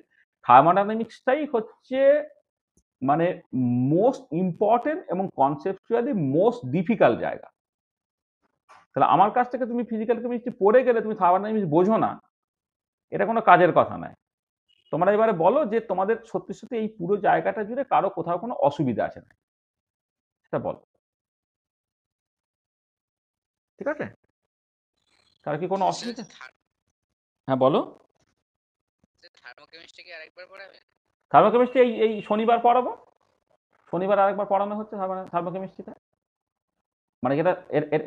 Speaker 1: থার্মোডাইনামিক্সটাই হচ্ছে মানে মোস্ট ইম্পর্টেন্ট এবং কনসেপচুয়ালি মোস্ট ডিফিকাল্ট জায়গা। তাহলে আমার কাছ থেকে তুমি ফিজিক্যাল কেমিস্ট্রি পড়ে গেলে তুমি থার্মোডাইনামিক্স বোঝো না, এটা কোনো কাজের কথা নয়। তোমরা এবারে বলো যে তোমাদের সত্যি সত্যি এই পুরো জায়গাটা জুড়ে কারো কোথাও কোনো অসুবিধা আছে না, সেটা বলো। ঠিক আছে? কারো কি কোনো অসুবিধা? হ্যাঁ বলো।
Speaker 2: থার্মোকেমিস্ট্রি কি আরেকবার পড়াবে?
Speaker 1: থার্মোকেমিস্ট্রি এই শনিবার পড়াবো, শনিবার আরেকবার পড়ানো হচ্ছে থার্মোকেমিস্ট্রিটা। মানে যেটা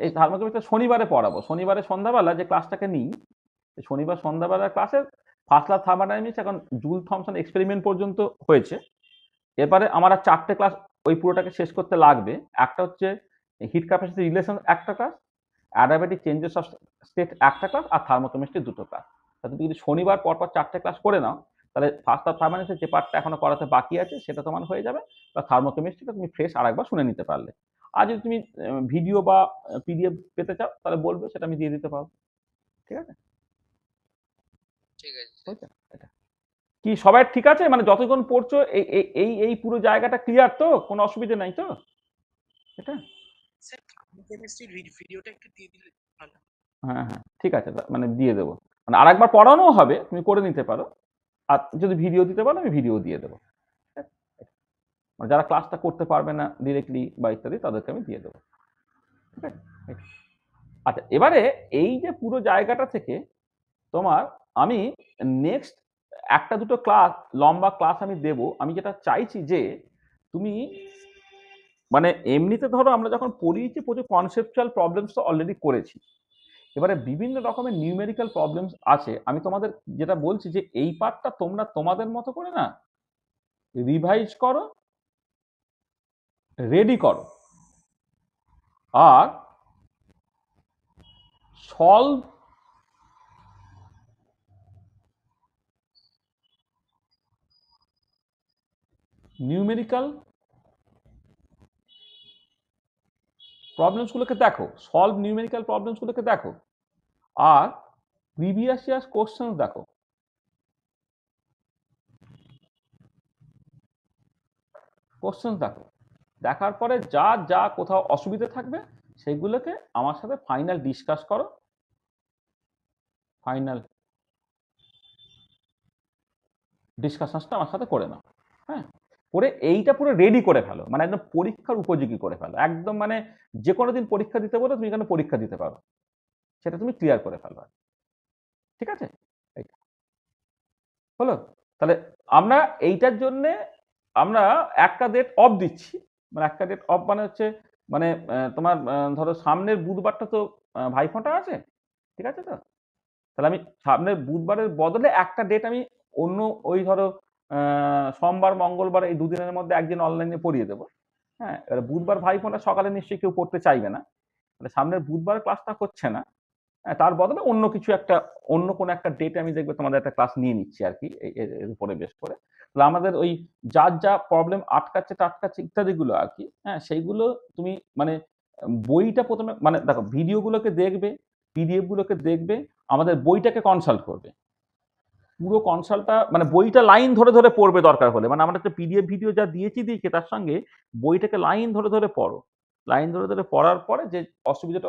Speaker 1: এই থার্মোকেমিস্ট্রি শনিবারে পড়াবো, শনিবারে সন্ধ্যাবেলা যে ক্লাসটাকে নিই, শনিবার সন্ধ্যাবেলার ক্লাসে ফার্স্ট ল অফ থার্মোডাইনামিক্স এখন জুল থমসন এক্সপেরিমেন্ট পর্যন্ত হয়েছে। এরপরে আমার আর 4টে ক্লাস ওই পুরোটাকে শেষ করতে লাগবে। একটা হচ্ছে হিট ক্যাপাসিটি রিলেশন একটা class, adiabatic changes of state একটা ক্লাস, আর থার্মোকেমিস্ট্রি দুটো ক্লাস। তাহলে তুমি যদি শনিবার পরপর 4টে ক্লাস করে নাও, তাহলে ফার্স্ট অফ থার্মোডাইনামিক্সের যে পার্টটা এখনো করাতে বাকি আছে সেটা তোমার হয়ে যাবে, বা থার্মোকেমিস্ট্রিটা তুমি ফ্রেশ আরেকবার শুনে নিতে পারলে। আর যদি তুমি ভিডিও বা পিডিএফ পেতে চাও তাহলে বলবে, সেটা আমি দিয়ে দিতে পারবো। ঠিক আছে?
Speaker 2: ঠিক আছে।
Speaker 1: বুঝলে? এটা কি সবাই ঠিক আছে? মানে যতক্ষণ পড়ছো এই এই এই পুরো জায়গাটা ক্লিয়ার তো? কোনো অসুবিধা নাই তো? এটা
Speaker 6: স্যার কেমিস্ট্রির ভিডিওটা একটু দিয়ে দিলে ভালো।
Speaker 1: হ্যাঁ হ্যাঁ ঠিক আছে, মানে দিয়ে দেবো, মানে আরেকবার পড়ানো হবে, তুমি করে নিতে পারো। আর যদি ভিডিও দিতে পারো আমি ভিডিও দিয়ে দেবো। মানে যারা ক্লাসটা করতে পারবে না ডিরেক্টলি বা ইত্যাদি, তাদেরকে আমি দিয়ে দেবো। ঠিক আছে? আচ্ছা, এবারে এই যে পুরো জায়গাটা থেকে তোমার আমি নেক্সট একটা দুটো ক্লাস, লম্বা ক্লাস আমি দেব। আমি যেটা চাইছি যে তুমি মানে এমনিতে ধরো আমরা যখন পড়িয়েছি প্রচুর কনসেপচুয়াল প্রবলেমস তো অলরেডি করেছি, এবারে বিভিন্ন রকমের নিউমেরিক্যাল প্রবলেমস আছে। আমি তোমাদের যেটা বলছি যে এই পার্টটা তোমরা তোমাদের মতো করে না রিভাইজ করো, রেডি করো, আর সলভ নিউমেরিক্যাল প্রবলেমসগুলোকে দেখো, সলভ নিউমেরিক্যাল প্রবলেমসগুলোকে দেখো, আর প্রিভিয়াস ইয়ার্স কোশ্চেন দেখো। কোশ্চেন দেখো, দেখার পরে যা যা কোথাও অসুবিধা থাকবে সেগুলোকে আমার সাথে ফাইনাল ডিসকাস করো, ফাইনাল ডিসকাশনসটা আমার সাথে করে নাও। হ্যাঁ, করে এইটা পুরো রেডি করে ফেলো, মানে একদম পরীক্ষার উপযোগী করে ফেলো, একদম মানে যে কোনো দিন পরীক্ষা দিতে বলো তুমি এখানে পরীক্ষা দিতে পারো, সেটা তুমি ক্লিয়ার করে ফেলো। ঠিক আছে, এইটা হলো। তাহলে আমরা এইটার জন্য আমরা একটা ডেট অফ দিচ্ছি, মানে একটা ডেট অফ মানে হচ্ছে মানে তোমার ধরো সামনের বুধবারটা তো ভাইফোঁটা আছে, ঠিক আছে তো, তাহলে আমি সামনের বুধবারের বদলে একটা ডেট আমি অন্য ওই ধরো সোমবার মঙ্গলবার এই দুদিনের মধ্যে একদিন অনলাইনে পড়িয়ে দেবো। হ্যাঁ, এবার বুধবার ভাইফোঁটা সকালে নিশ্চয়ই কেউ পড়তে চাইবে না, তাহলে সামনের বুধবার ক্লাসটা হচ্ছে না, তার বদলে অন্য কিছু একটা অন্য কোনো একটা ডেটে আমি দেখবে তোমাদের একটা ক্লাস নিয়ে নিচ্ছি আর কি, এর উপরে বেস করে। তাহলে আমাদের ওই যার যা প্রবলেম আটকাচ্ছে টাটকাচ্ছে ইত্যাদিগুলো আর কি, হ্যাঁ সেইগুলো তুমি মানে বইটা প্রথমে মানে দেখো ভিডিওগুলোকে দেখবে, পিডিএফ গুলোকে দেখবে, আমাদের বইটাকে কনসাল্ট করবে, পুরো কনসাল্টটা মানে বইটা লাইন ধরে ধরে পড়বে দরকার হলে, মানে আমরা একটা পিডিএফ ভিডিও যা দিয়েছি তার সঙ্গে বইটাকে লাইন ধরে ধরে পড়ো, লাইন ধরে ধরে পড়ার পরে যে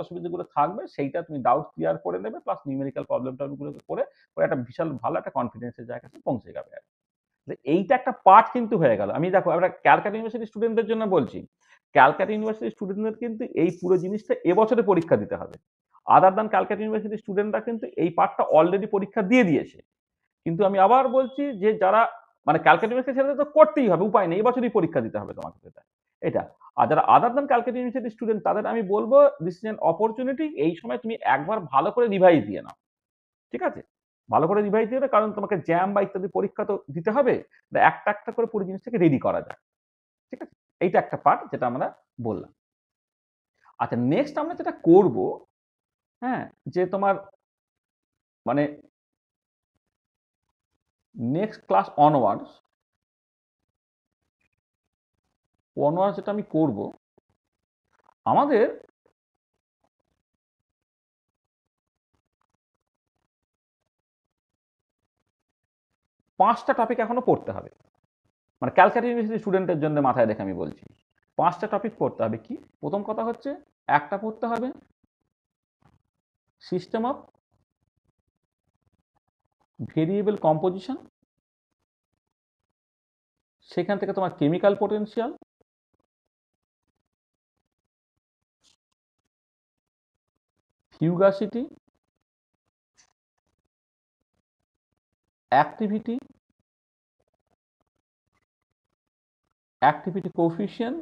Speaker 1: অসুবিধাগুলো থাকবে সেইটা তুমি ডাউট ক্লিয়ার করে নেবে, প্লাস নিউমেরিক্যাল প্রবলেমগুলোকে করে একটা বিশাল ভালো একটা কনফিডেন্সের জায়গাতে পৌঁছে যাবে। এইটা একটা পার্ট কিন্তু হয়ে গেল। আমি দেখো আমরা ক্যালকাটা ইউনিভার্সিটি স্টুডেন্টদের জন্য বলছি, ক্যালকাটা ইউনিভার্সিটি স্টুডেন্টদের কিন্তু এই পুরো জিনিসটা এবছরে পরীক্ষা দিতে হবে। আদার দ্যান ক্যালকাটা ইউনিভার্সিটি স্টুডেন্টরা কিন্তু এই পার্টটা অলরেডি পরীক্ষা দিয়ে দিয়েছে, কিন্তু আমি আবার বলছি যে যারা মানে ক্যালকাটা ইউনিভার্সিটি সেটা তো করতেই হবে, উপায় নেই, এবছরই পরীক্ষা দিতে হবে তোমাকে এটা। আর যারা other than Calcutta university student তাদের আমি বলবো দিস ইজ অ্যান অপরচুনিটি, এই সময় তুমি একবার ভালো করে রিভাইজ দিয়ে নাও। ঠিক আছে, ভালো করে রিভাইজ দিয়ে নাও, কারণ তোমাকে জ্যাম বা ইত্যাদি পরীক্ষা তো দিতে হবে, একটা একটা করে পুরো জিনিসটাকে রেডি করা যায়। ঠিক আছে, এইটা একটা পার্ট যেটা আমরা বললাম। আচ্ছা, নেক্সট আমরা যেটা করব, হ্যাঁ, যে তোমার মানে নেক্সট ক্লাস অনওয়ার্ডস যেটা আমি করব, আমাদের পাঁচটা টপিক এখনো পড়তে হবে, মানে ক্যালকাটা ইউনিভার্সিটি স্টুডেন্টের জন্য মাথায় রেখে আমি বলছি পাঁচটা টপিক পড়তে হবে। কি প্রথম কথা হচ্ছে একটা পড়তে হবে সিস্টেম অফ ভেরিয়েবল কম্পোজিশন, সেখান থেকে তোমার কেমিক্যাল পোটেনশিয়াল, ফিউগাসিটি, অ্যাক্টিভিটি কোএফিসিয়েন্ট,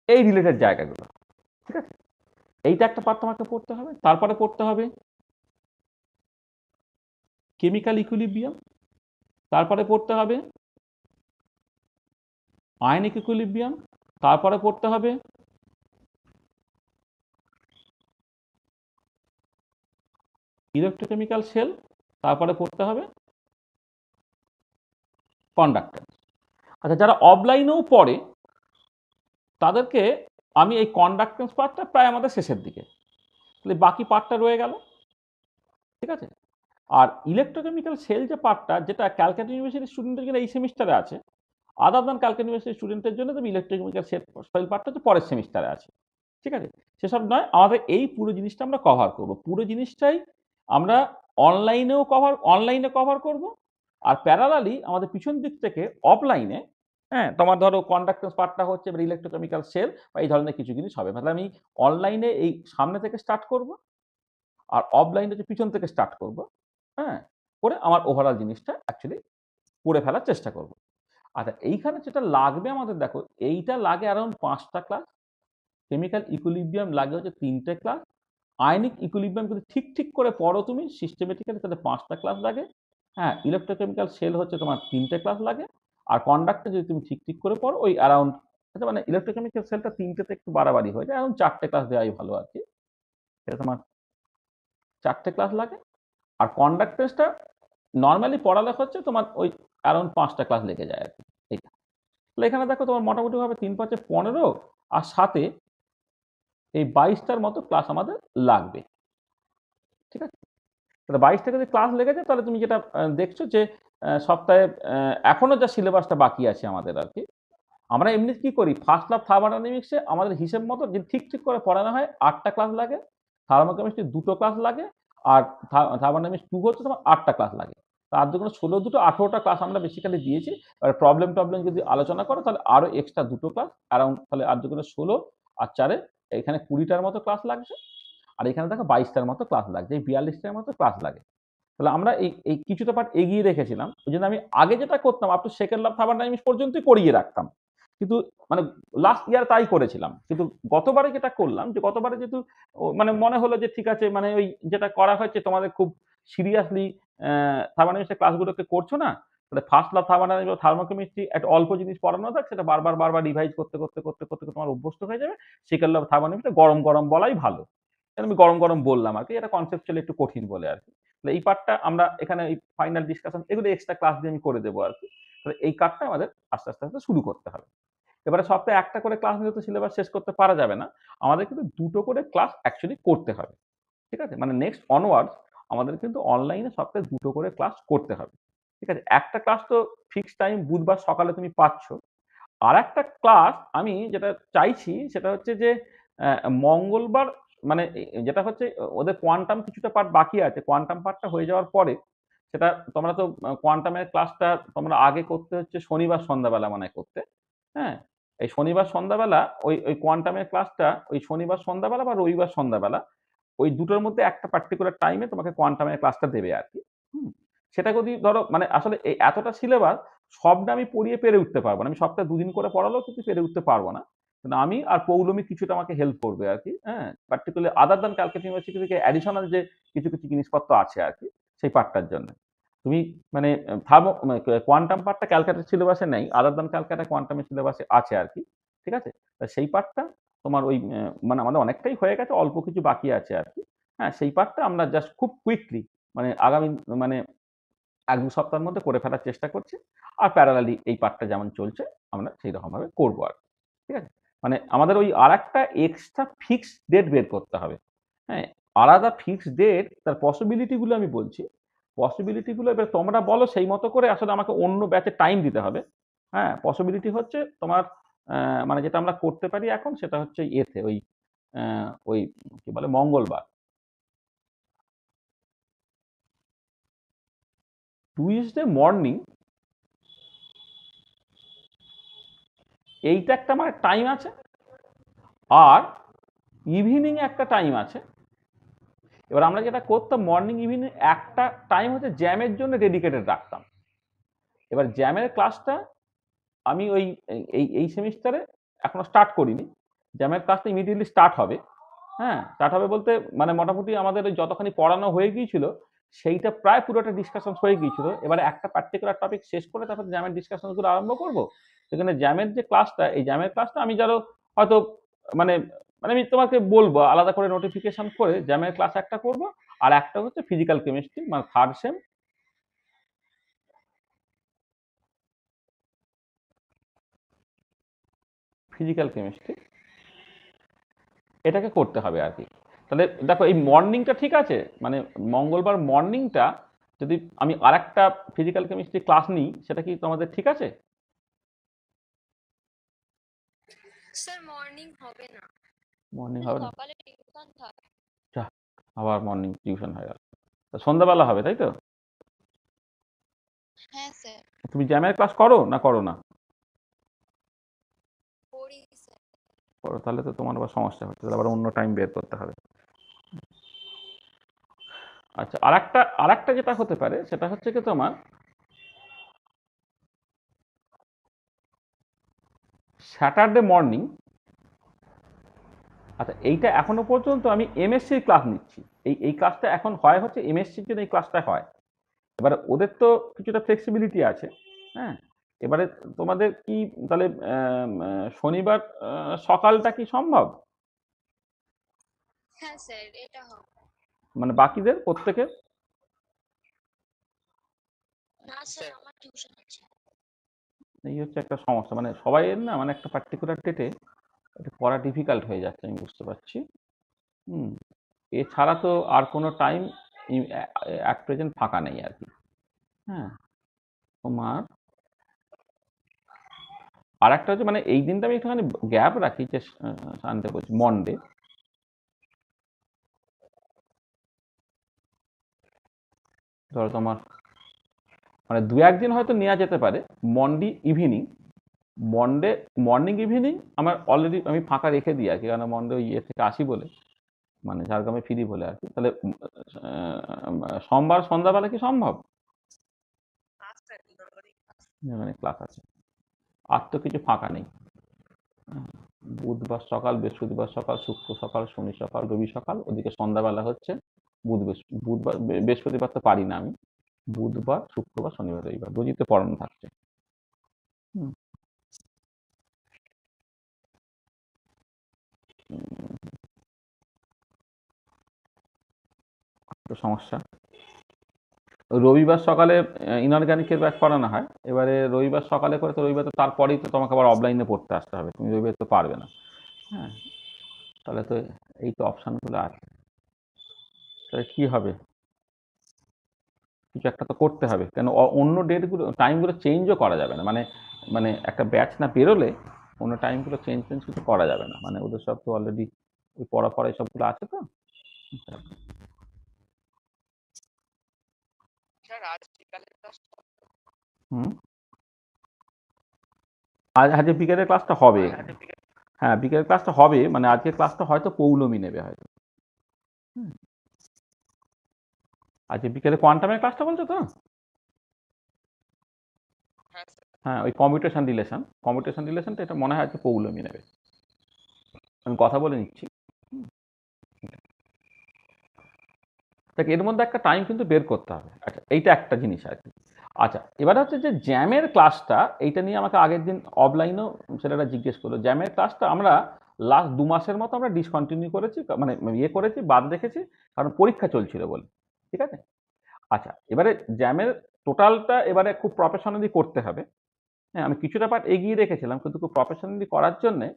Speaker 1: এই রিলেটেড জায়গাগুলো। ঠিক আছে, এইটা একটা পার্ট তোমাকে পড়তে হবে। তারপরে পড়তে হবে কেমিক্যাল ইকুইলিব্রিয়াম, তারপরে পড়তে হবে আয়নিক ইকুইলিব্রিয়াম, তারপরে পড়তে হবে ইলেকট্রোকেমিক্যাল সেল, তারপরে পড়তে হবে কন্ডাক্ট্যান্স। আচ্ছা, যারা অফলাইনেও পড়ে তাদেরকে আমি এই কন্ডাক্ট্যান্স পার্টটা প্রায় আমাদের শেষের দিকে, তাহলে বাকি পার্টটা রয়ে গেল। ঠিক আছে, আর ইলেকট্রোকেমিক্যাল সেল যে পার্টটা, যেটা ক্যালকাটা ইউনিভার্সিটি স্টুডেন্টের জন্য এই সেমিস্টারে আছে, আদার দ্যান ক্যালকাটা ইউনিভার্সিটি স্টুডেন্টের জন্য তুমি ইলেকট্রোকেমিক্যাল সেল পার্টটা তো পরের সেমিস্টারে আছে। ঠিক আছে, সেসব নয়, আমাদের এই পুরো জিনিসটা আমরা কভার করব, পুরো জিনিসটাই আমরা অনলাইনে কভার করব, আর প্যারালালি আমাদের পিছন দিক থেকে অফলাইনে, হ্যাঁ, তোমার ধরো কন্ডাক্ট্যান্স পার্টটা হচ্ছে এবার ইলেকট্রোকেমিক্যাল সেল বা এই ধরনের কিছু জিনিস হবে। তাহলে আমি অনলাইনে এই সামনে থেকে স্টার্ট করব, আর অফলাইনে যে পিছন থেকে স্টার্ট করব, হ্যাঁ, করে আমার ওভারঅল জিনিসটা অ্যাকচুয়ালি করে ফেলার চেষ্টা করব। আচ্ছা, এইখানে যেটা লাগবে আমাদের, দেখো এইটা লাগে অ্যারাউন্ড 5টা ক্লাস, কেমিক্যাল ইকুইলিব্রিয়াম লাগে হচ্ছে 3টে ক্লাস, আয়নিক ইকুইলিব্রিয়াম যদি ঠিক করে পড়ো তুমি সিস্টেমেটিক্যালি তাহলে 5টা ক্লাস লাগে, হ্যাঁ, ইলেকট্রোকেমিক্যাল সেল হচ্ছে তোমার 3টে ক্লাস লাগে, আর কন্ডাক্টর যদি তুমি ঠিক করে পড়ো ওই অ্যারাউন্ড, আচ্ছা মানে ইলেকট্রোকেমিক্যাল সেলটা 3টেতে একটু বাড়াবাড়ি হয়ে যায়, অ্যারাউন্ড 4টে ক্লাস দেওয়াই ভালো আর কি, এটা তোমার 4টে ক্লাস লাগে। আর কন্ডাক্ট্যান্সটা নর্মালি পড়ালেখা হচ্ছে তোমার ওই অ্যারাউন্ড 5টা ক্লাস লেগে যায় আর কি। এইটা তাহলে এখানে দেখো তোমার মোটামুটিভাবে 3 5 15 আর সাথে এই 22টার মতো ক্লাস আমাদের লাগবে। ঠিক আছে, তাহলে 22টা যদি ক্লাস লেগে যায় তাহলে তুমি যেটা দেখছো যে সপ্তাহে এখনো যা সিলেবাসটা বাকি আছে আমাদের আর কি, আমরা এমনি কি করি ফার্স্ট ল্যাব থার্মোডাইনামিক্সে আমাদের হিসেব মতো যদি ঠিক ঠিক করে পড়ানো হয় 8টা ক্লাস লাগে, থার্মোকেমিস্ট্রি 2টো ক্লাস লাগে, আর থার্মোডাইনামিক্স 2 হচ্ছে তোমার 8টা ক্লাস লাগে। তার জন্য 16 2 18টা ক্লাস আমরা বেসিক্যালি দিয়েছি। আর প্রবলেম যদি আলোচনা করো তাহলে আরো এক্সট্রা 2টো ক্লাস অ্যারাউন্ড, তাহলে আর যেগুলো 16 আর 4 এখানে 20টার মতো ক্লাস লাগছে, আর এখানে দেখো 22টার মতো ক্লাস লাগছে, এই 42টার মতো ক্লাস লাগে। তাহলে আমরা এই কিছুটা পার্ট এগিয়ে রেখেছিলাম, ওই জন্য আমি আগে যেটা করতাম up to second lab thermodynamics পর্যন্তই করিয়ে রাখতাম, কিন্তু মানে লাস্ট ইয়ার তাই করেছিলাম। কিন্তু গতবারে যেটা করলাম যে গতবারে যেহেতু মানে মনে হলো যে ঠিক আছে মানে ওই যেটা করা হয়েছে তোমাদের খুব সিরিয়াসলি থার্মোডাইনামিক্সের ক্লাসগুলোকে করছো না, তাহলে ফার্স্ট ল্যাব থার্মোডাইনামিক্স থার্মোকেমিস্ট্রি একটা অল্প জিনিস পড়ানো থাক, সেটা বারবার রিভাইজ করতে করতে করতে করতে তোমার অভ্যস্ত হয়ে যাবে। সেকেন্ড ল্যাব থার্মোডাইনামিক্সটা গরম গরম বলাই ভালো। আমি গরম গরম বললাম আর কি, এটা কনসেপচুয়ালি একটু কঠিন বলে আর কি। তাহলে এই পার্টটা আমরা এখানে এই ফাইনাল ডিসকাশন এগুলো এক্সট্রা ক্লাস দিয়ে আমি করে দেবো আর কি। তাহলে এই কার্ডটা আমাদের আস্তে আস্তে আস্তে শুরু করতে হবে। এবারে সপ্তাহে একটা করে ক্লাস নিয়ে তো সিলেবাস শেষ করতে পারা যাবে না, আমাদের কিন্তু 2টো করে ক্লাস অ্যাকচুয়ালি করতে হবে। ঠিক আছে, মানে নেক্সট অনওয়ার্ডস আমাদের কিন্তু অনলাইনে সপ্তাহে 2টো করে ক্লাস করতে হবে। ঠিক আছে, একটা ক্লাস তো ফিক্সড টাইম বুধবার সকালে তুমি পাচ্ছ, আর একটা ক্লাস আমি যেটা চাইছি সেটা হচ্ছে যে মঙ্গলবার মানে যেটা হচ্ছে ওদের কোয়ান্টাম কিছুটা পার্ট বাকি আছে, কোয়ান্টাম পার্টটা হয়ে যাওয়ার পরে সেটা তোমরা তো কোয়ান্টামের ক্লাসটা তোমরা আগে করতে হচ্ছে শনিবার সন্ধ্যাবেলা মানে করতে। হ্যাঁ, এই শনিবার সন্ধ্যাবেলা ওই কোয়ান্টামের ক্লাসটা ওই শনিবার সন্ধ্যাবেলা বা রবিবার সন্ধ্যাবেলা ওই দুটোর মধ্যে একটা পার্টিকুলার টাইমে তোমাকে কোয়ান্টামের ক্লাসটা দেবে আর কি। সেটা যদি ধরো মানে আসলে এই এতটা সিলেবাস সবটা আমি পড়িয়ে পেরে উঠতে পারবো না, আমি সপ্তাহে 2 দিন করে পড়ালেও কিন্তু পেরে উঠতে পারবো না। কিন্তু আমি আর পৌলমী কিছুটা আমাকে হেল্প করবে আর কি। হ্যাঁ, particular other than Calcutta university থেকে অ্যাডিশনাল যে কিছু কিছু জিনিসপত্র আছে আর কি সেই পার্টটার জন্য। তুমি মানে কোয়ান্টাম পার্টটা ক্যালকাটার সিলেবাসে নেই, আদার দ্যান ক্যালকাটা কোয়ান্টামের সিলেবাসে আছে আর কি। ঠিক আছে, সেই পার্টটা তোমার ওই মানে আমাদের অনেকটাই হয়ে গেছে, অল্প কিছু বাকি আছে আর কি। হ্যাঁ, সেই পার্টটা আমরা জাস্ট খুব কুইকলি মানে আগামী মানে 1-2 সপ্তাহের মধ্যে করে ফেলার চেষ্টা করছি। আর প্যারালালি এই পার্টটা যেমন চলছে আমরা সেই রকম ভাবে করবো আর ঠিক আছে। মানে আমাদের ওই আর একটা এক্সট্রা ফিক্সড ডেট বের করতে হবে। হ্যাঁ, আলাদা ফিক্সড ডেট তার পসিবিলিটি গুলো আমি বলছি, পসিবিলিটি গুলো এবার তোমরা বলো সেই মতো করে, আসলে আমাকে অন্য ব্যাচে টাইম দিতে হবে। হ্যাঁ, পসিবিলিটি হচ্ছে তোমার মানে যেটা আমরা করতে পারি এখন সেটা হচ্ছে এতে ওই কি বলে মঙ্গলবার, টুইসডে মর্নিং এইটা একটা আমার টাইম আছে, আর ইভিনিং একটা টাইম আছে। এবার আমরা যেটা করতাম মর্নিং ইভিনিং একটা টাইম হচ্ছে জ্যামের জন্য ডেডিকেটেড রাখতাম। এবার জ্যামের ক্লাসটা আমি ওই এই সেমিস্টারে এখনো স্টার্ট করিনি, জ্যামের ক্লাসটা ইমিডিয়েটলি স্টার্ট হবে। হ্যাঁ, স্টার্ট হবে বলতে মানে মোটামুটি আমাদের ওই যতখানি পড়ানো হয়ে গিয়েছিল সেইটা প্রায় পুরোটা ডিসকাশন হয়ে গিয়েছিল। এবারে একটা পার্টিকুলার টপিক শেষ করে তারপর জ্যামের ডিসকাশনগুলো আরম্ভ করবো। সেখানে জ্যামের যে ক্লাসটা এই জ্যামের ক্লাসটা আমি যারও হয়তো মানে মানে আমি তোমাকে বলবো আলাদা করে নোটিফিকেশন করে জ্যামের ক্লাস একটা করব, আর একটা হচ্ছে ফিজিক্যাল কেমিস্ট্রি মানে থার্ড সেম ফিজিক্যাল কেমিস্ট্রি এটাকে করতে হবে আর কি। তাহলে দেখো এই মর্নিংটা ঠিক আছে, মানে মঙ্গলবার মর্নিংটা যদি আমি আরেকটা ফিজিক্যাল কেমিস্ট্রি ক্লাস নিই সেটা কি তোমাদের ঠিক আছে?
Speaker 4: স্যার মর্নিং হবে না,
Speaker 1: মর্নিং হবে না,
Speaker 4: সকালে টিউশন থাকে।
Speaker 1: আবার মর্নিং টিউশন হয়ে গেল, সন্ধ্যাবেলা হবে তাই তো?
Speaker 4: হ্যাঁ স্যার
Speaker 1: তুমি জ্যামের ক্লাস করো না করো না?
Speaker 4: করি স্যার।
Speaker 1: করো, তাহলে তো তোমার আবার সমস্যা হচ্ছে, তাহলে আবার অন্য টাইম বের করতে হবে। আচ্ছা, আরেকটা যেটা হতে পারে সেটা হচ্ছে কি তোমার স্যাটারডে মর্নিং। আচ্ছা, এইটা এখনো পর্যন্ত আমি এমএসসির ক্লাস নিচ্ছি, এই ক্লাসটা এখন হয় হচ্ছে এমএসসির জন্য এই ক্লাসটা হয়। এবারে ওদের তো কিছুটা ফ্লেক্সিবিলিটি আছে। হ্যাঁ, এবারে তোমাদের কি তাহলে শনিবার সকালটা কি সম্ভব?
Speaker 4: হ্যাঁ স্যার এটা হবে।
Speaker 1: মানে বাকিদের প্রত্যেকের
Speaker 4: না স্যার আমার টিউশন আছে।
Speaker 1: এই হচ্ছে একটা সমস্যা, মানে সবাইয়ের না মানে একটা পার্টিকুলার ডেটে এটা করা ডিফিকাল্ট হয়ে যাচ্ছে, আমি বুঝতে পারছি। হুম, এছাড়া তো আর কোনো টাইম অ্যাট প্রেজেন্ট ফাঁকা নেই আর কি। হ্যাঁ, তোমার আর একটা হচ্ছে মানে এই দিনটা আমি একটুখানি গ্যাপ রাখি, যে সানডে বলছি, মন্ডে। ধরো তোমার মানে দু একদিন হয়তো নেওয়া যেতে পারে Monday evening, Monday morning evening আমার অলরেডি আমি ফাঁকা রেখে দিই আর কি, কারণ মন্ডে ওই ইয়ে থেকে আসি বলে, মানে ঝাড়গ্রামে ফিরি বলে আর কি। তাহলে সোমবার সন্ধ্যাবেলা কি সম্ভব? মানে ক্লাস আছে, আর তো কিছু ফাঁকা নেই। বুধবার সকাল, বৃহস্পতিবার সকাল, শুক্র সকাল, শনি সকাল, রবি সকাল, ওদিকে সন্ধ্যাবেলা হচ্ছে। বুধবার বৃহস্পতিবার তো পারি না আমি, বুধবার শুক্রবার শনিবার রবিবার দুদিতে পড়ানো থাকছে। হুম, তো সমস্যা। রবিবার সকালে ইনঅর্গানিকের ব্যাচ পড়ানো হয়, এবারে রবিবার সকালে করে তো রবিবার তো তারপরেই তো তোমাকে আবার অফলাইনে পড়তে আসতে হবে, তুমি রবিবার তো পারবে না। হ্যাঁ, তাহলে তো এই তো অপশানগুলো আছে, তাহলে কি হবে? কিছু একটা তো করতে হবে, কেন অন্য ডেটগুলো টাইমগুলো চেঞ্জও করা যাবে না, মানে মানে একটা ব্যাচ না বেরোলে অন্য টাইমগুলো চেঞ্জ কিছু করা যাবে না, মানে ওদের সব তো অলরেডি ওই পড়া সবগুলো আছে তো।
Speaker 3: স্যার আজ বিকালের ক্লাসটা
Speaker 1: হুম, আজকে বিকেলের ক্লাসটা হবে। হ্যাঁ, বিকেলের ক্লাসটা হবে, মানে আজকের ক্লাসটা হয়তো পৌলমী নেবে হয়তো। হুম, আজকে বিকেলে কোয়ান্টামের ক্লাসটা বলছো তো?
Speaker 3: হ্যাঁ স্যার
Speaker 1: হ্যাঁ, ওই কম্পিউটেশন রিলেশনটা এটা মনে হয় আজকে পৌলমী নেবে, আমি কথা বলে নিচ্ছি। দেখ, এর মধ্যে একটা টাইম কিন্তু বের করতে হবে। আচ্ছা, এইটা একটা জিনিস আর কি। আচ্ছা, এবার হচ্ছে যে জ্যামের ক্লাসটা, এইটা নিয়ে আমাকে আগের দিন অফলাইনেও ছেলেরা জিজ্ঞেস করলো। জ্যামের ক্লাসটা আমরা লাস্ট 2 মাসের মতো আমরা ডিসকন্টিনিউ করেছি, মানে ইয়ে করেছি, বাদ রেখেছি, কারণ পরীক্ষা চলছিল বলে। ঠিক আছে? আচ্ছা, এবারে জ্যামের টোটালটা এবারে খুব প্রফেশনালি করতে হবে। হ্যাঁ, আমি কিছুটা পার্ট এগিয়ে রেখেছিলাম, কিন্তু খুব প্রফেশনালি করার জন্যে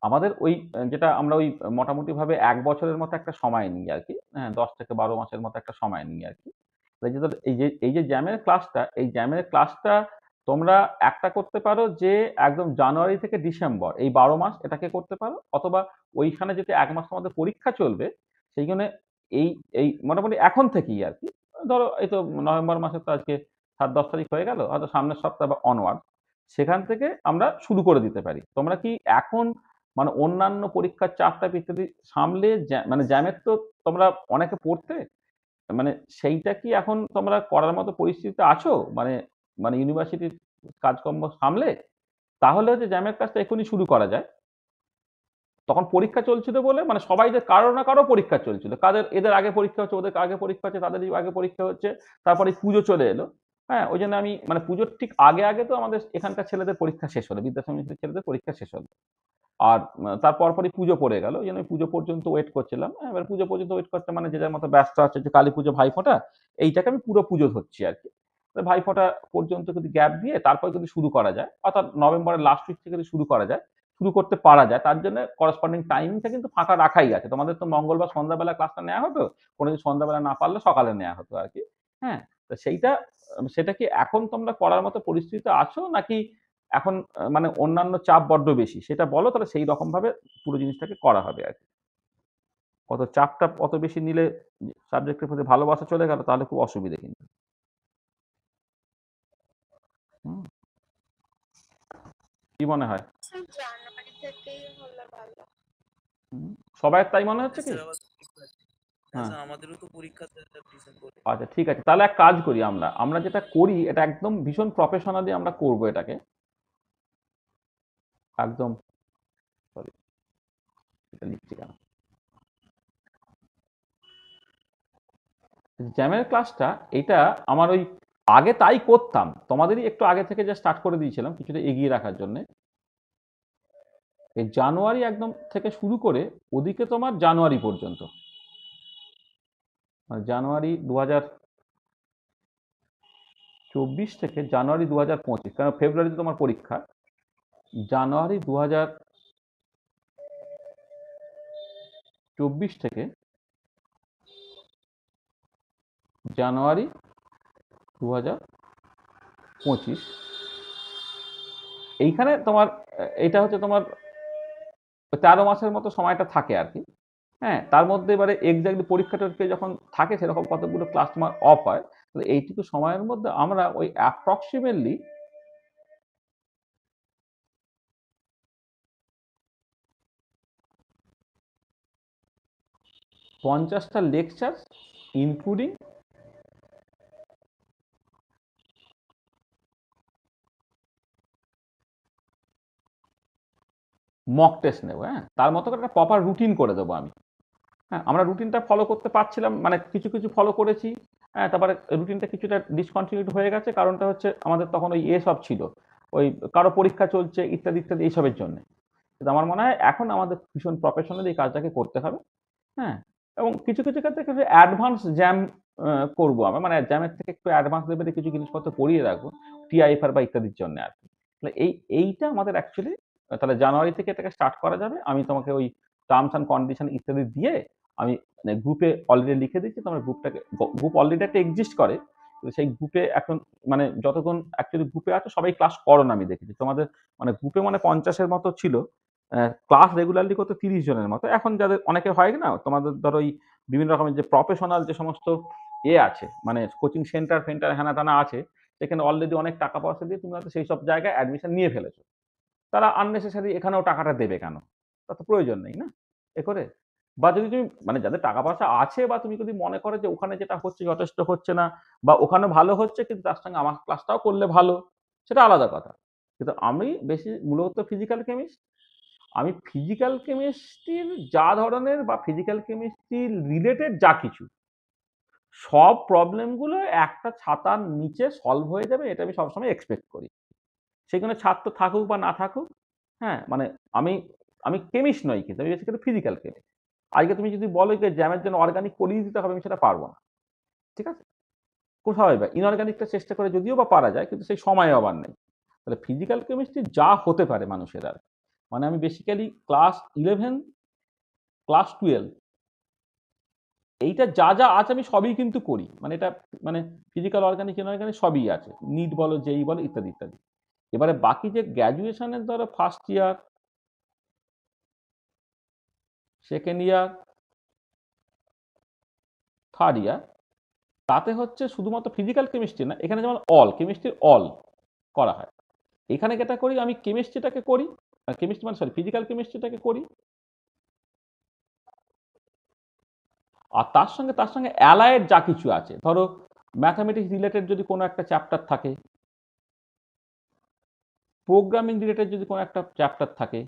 Speaker 1: আমাদের ওই যেটা আমরা ওই মোটামুটিভাবে ১ বছরের মতো একটা সময় নিই আরকি। হ্যাঁ, ১০ থেকে ১২ মাসের মতো একটা সময় নিই আরকি। এই যে জ্যামের ক্লাসটা, এই জ্যামের ক্লাসটা তোমরা একটা করতে পারো যে একদম জানুয়ারি থেকে ডিসেম্বর এই ১২ মাস এটাকে করতে পারো, অথবা ওইখানে যদি ১ মাস তোমাদের পরীক্ষা চলবে, সেইখানে এই এই মোটামুটি এখন থেকেই আরকি। ধরো এই তো নভেম্বর মাসের তো আজকে ৭-১০ তারিখ হয়ে গেল। হয়তো সামনের সপ্তাহ বা অনওয়ার্ড সেখান থেকে আমরা শুরু করে দিতে পারি। তোমরা কি এখন মানে অন্যান্য পরীক্ষার চাপ-টাপ ইত্যাদি সামলে মানে জ্যামের তো তোমরা অনেকে পড়তে, মানে সেইটা কি এখন তোমরা করার মতো পরিস্থিতিতে আছো? মানে মানে ইউনিভার্সিটির কাজকর্ম সামলে? তাহলে হচ্ছে জ্যামের কাজটা এখনই শুরু করা যায়। তখন পরীক্ষা চলছিল বলে মানে সবাই যে কারো না কারো পরীক্ষা চলছিল। এদের আগে পরীক্ষা হচ্ছে, ওদের আগে পরীক্ষা হচ্ছে, তাদেরই আগে পরীক্ষা হচ্ছে। তারপরে পুজো চলে এলো। হ্যাঁ, ওইজন্য আমি মানে পুজোর ঠিক আগে তো আমাদের এখানকার ছেলেদের পরীক্ষা শেষ হলো। বিদ্যাসাগর ছেলেদের পরীক্ষা শেষ হলো। আর তার পরপরই পুজো পড়ে গেল। ওই জন্য পুজো পর্যন্ত ওয়েট করছিলাম। এবার পুজো পর্যন্ত ওয়েট করতে মানে যে যার মতো ব্যস্ত আছে, যে কালী পুজো, ভাইফোঁটা, এইটাকে আমি পুরো পুজো ধরছি আরকি। তো ভাইফোঁটা পর্যন্ত যদি গ্যাপ দিয়ে তারপরে যদি শুরু করা যায়, অর্থাৎ নভেম্বরের লাস্ট উইক থেকে যদি শুরু করা যায়, শুরু করতে পারা যায়, তার জন্য করসপন্ডিং টাইমটা কিন্তু ফাঁকা রাখাই আছে। তোমাদের তো মঙ্গলবার সন্ধ্যাবেলা ক্লাসটা নেওয়া হতো। কোনোদিন সন্ধ্যাবেলা না পারলে সকালে নেওয়া হতো আরকি। হ্যাঁ? তো সেটা কি এখন তোমরা করার মতো পরিস্থিতিতে আছো, নাকি এখন মানে অন্যান্য চাপ বড্ড বেশি? সেটা বলো, তাহলে সেই রকমভাবে পুরো জিনিসটাকে করা হবে আরকি। অত চাপ-টাপ অত বেশি নিলে সাবজেক্টের প্রতি ভালোবাসা চলে গেল, তাহলে খুব অসুবিধে কিন্তু। হুম? কি মনে হয়?
Speaker 4: স্যার জানুয়ারি থেকেই হলে ভালো।
Speaker 1: হুম? সবাইয়ের তাই মনে হচ্ছে কি?
Speaker 5: স্যার আবার পরীক্ষা আছে। হ্যাঁ
Speaker 1: হ্যাঁ।
Speaker 5: স্যার আমাদেরও তো পরীক্ষা আছে ডিসেম্বরে।
Speaker 1: আচ্ছা, ঠিক আছে। তাহলে এক কাজ করি আমরা। আমরা যেটা করি এটা একদম ভীষণ প্রফেশনালি আমরা করব এটাকে। একদম সরি, এটা লিখছি কেন? জ্যামের ক্লাসটা এটা আমার ওই আগে তাই করতাম। তোমাদেরই একটু আগে থেকে যা স্টার্ট করে দিয়েছিলাম কিছুটা এগিয়ে রাখার জন্যে। এই জানুয়ারি একদম থেকে শুরু করে ওদিকে তোমার জানুয়ারি পর্যন্ত, মানে জানুয়ারি 24 থেকে জানুয়ারি 2025, কারণ ফেব্রুয়ারিতে তোমার পরীক্ষা, জানুয়ারি 2024 থেকে জানুয়ারি 2025, এইখানে তোমার এইটা হচ্ছে তোমার 13 মাসের মতো সময়টা থাকে আর কি। হ্যাঁ, তার মধ্যে এবারে এক্স্যাক্টলি পরীক্ষাটা যখন থাকে সেরকম কতগুলো ক্লাস তোমার অফ হয়, তাহলে এইটুকু সময়ের মধ্যে আমরা ওই অ্যাপ্রক্সিমেটলি 50টা লেকচার ইনক্লুডিং মক টেস্ট নেবো। হ্যাঁ, তার মতো করে একটা প্রপার রুটিন করে দেবো আমি। হ্যাঁ, আমরা রুটিনটা ফলো করতে পারছিলাম, মানে কিছু কিছু ফলো করেছি। হ্যাঁ, তারপরে রুটিনটা কিছুটা ডিসকন্টিনিউড হয়ে গেছে, কারণটা হচ্ছে আমাদের তখন ওই সব ছিল, ওই কারো পরীক্ষা চলছে ইত্যাদি ইত্যাদি এইসবের জন্য। কিন্তু আমার মনে হয় এখন আমাদের ভীষণ প্রফেশনালি এই কাজটাকে করতে হবে। হ্যাঁ, এবং কিছু কিছু ক্ষেত্রে কিছু অ্যাডভান্স জ্যাম করবো আমরা, মানে জ্যামের থেকে একটু অ্যাডভান্স লেভেলে কিছু জিনিসপত্র করিয়ে রাখবো টিআইএফআর বা ইত্যাদির জন্য আর কি। তাহলে এইটা আমাদের অ্যাকচুয়ালি, তাহলে জানুয়ারি থেকে এটাকে স্টার্ট করা যাবে। আমি তোমাকে ওই টার্মস অ্যান্ড কন্ডিশন ইত্যাদি দিয়ে আমি গ্রুপে অলরেডি লিখে দিচ্ছি। তোমার গ্রুপ অলরেডি একটা এক্সিস্ট করে, সেই গ্রুপে এখন মানে যতক্ষণ অ্যাকচুয়ালি গ্রুপে আছে সবাই ক্লাস করো না, আমি দেখেছি তোমাদের মানে গ্রুপে মানে 50-এর মতো ছিল, ক্লাস রেগুলারলি করতে 30 জনের মতো। এখন যাদের অনেকে হয় না, তোমাদের ধরো ওই বিভিন্ন রকমের যে প্রফেশনাল যে সমস্ত আছে, মানে কোচিং সেন্টার ফেন্টার হ্যানা টানা আছে, সেখানে অলরেডি অনেক টাকা পয়সা দিয়ে তুমি হয়তো সেই সব জায়গায় অ্যাডমিশন নিয়ে ফেলেছো। তারা আননেসেসারি এখানেও টাকাটা দেবে কেন? তার তো প্রয়োজন নেই না এ করে। বা যদি তুমি মানে যাদের টাকা পয়সা আছে, বা তুমি যদি মনে করো যে ওখানে যেটা হচ্ছে যথেষ্ট হচ্ছে না, বা ওখানে ভালো হচ্ছে কিন্তু তার সঙ্গে আমার ক্লাসটাও করলে ভালো, সেটা আলাদা কথা। কিন্তু আমি বেশি মূলত ফিজিক্যাল কেমিস্ট, আমি ফিজিক্যাল কেমিস্ট্রির যা ধরনের বা ফিজিক্যাল কেমিস্ট্রি রিলেটেড যা কিছু সব প্রবলেমগুলো একটা ছাতার নিচে সলভ হয়ে যাবে, এটা আমি সবসময় এক্সপেক্ট করি। সেখানে ছাত্র থাকুক বা না থাকুক। হ্যাঁ, মানে আমি আমি কেমিস্ট নই, কিন্তু আমি বেসিক্যালি ফিজিক্যাল কেমিস্ট। আজকে তুমি যদি বলো যে জ্যামের জন্য অর্গানিক করিয়ে দিতে হবে, আমি সেটা পারবো না। ঠিক আছে, কোথাও এবার ইনঅর্গানিকটা চেষ্টা করে যদিও বা পারা যায়, কিন্তু সেই সময় আবার নেই। তাহলে ফিজিক্যাল কেমিস্ট্রি যা হতে পারে মানুষের আর, মানে আমি বেসিক্যালি ক্লাস 11 ক্লাস 12 এইটা যা যা আছে আমি সবই কিন্তু করি, মানে এটা মানে ফিজিক্যাল অর্গানিক ইনঅর্গানিক সবই আছে, নিট বলো যেই বলো ইত্যাদি ইত্যাদি। এবারে বাকি যে গ্র্যাজুয়েশনের ধরো first year, second year, third year, তাতে হচ্ছে শুধুমাত্র ফিজিক্যাল কেমিস্ট্রি না, এখানে যেমন অল কেমিস্ট্রি অল করা হয়, এখানে যেটা করি আমি কেমিস্ট্রিটাকে করি, কেমিস্ট্রি মানে সরি ফিজিক্যাল কেমিস্ট্রিটাকে করি, আর তার সঙ্গে অ্যালায়েড যা কিছু আছে, ধরো ম্যাথামেটিক্স রিলেটেড যদি কোনো একটা চ্যাপ্টার থাকে, প্রোগ্রামিং রিলেটেড যদি কোনো একটা চ্যাপ্টার থাকে,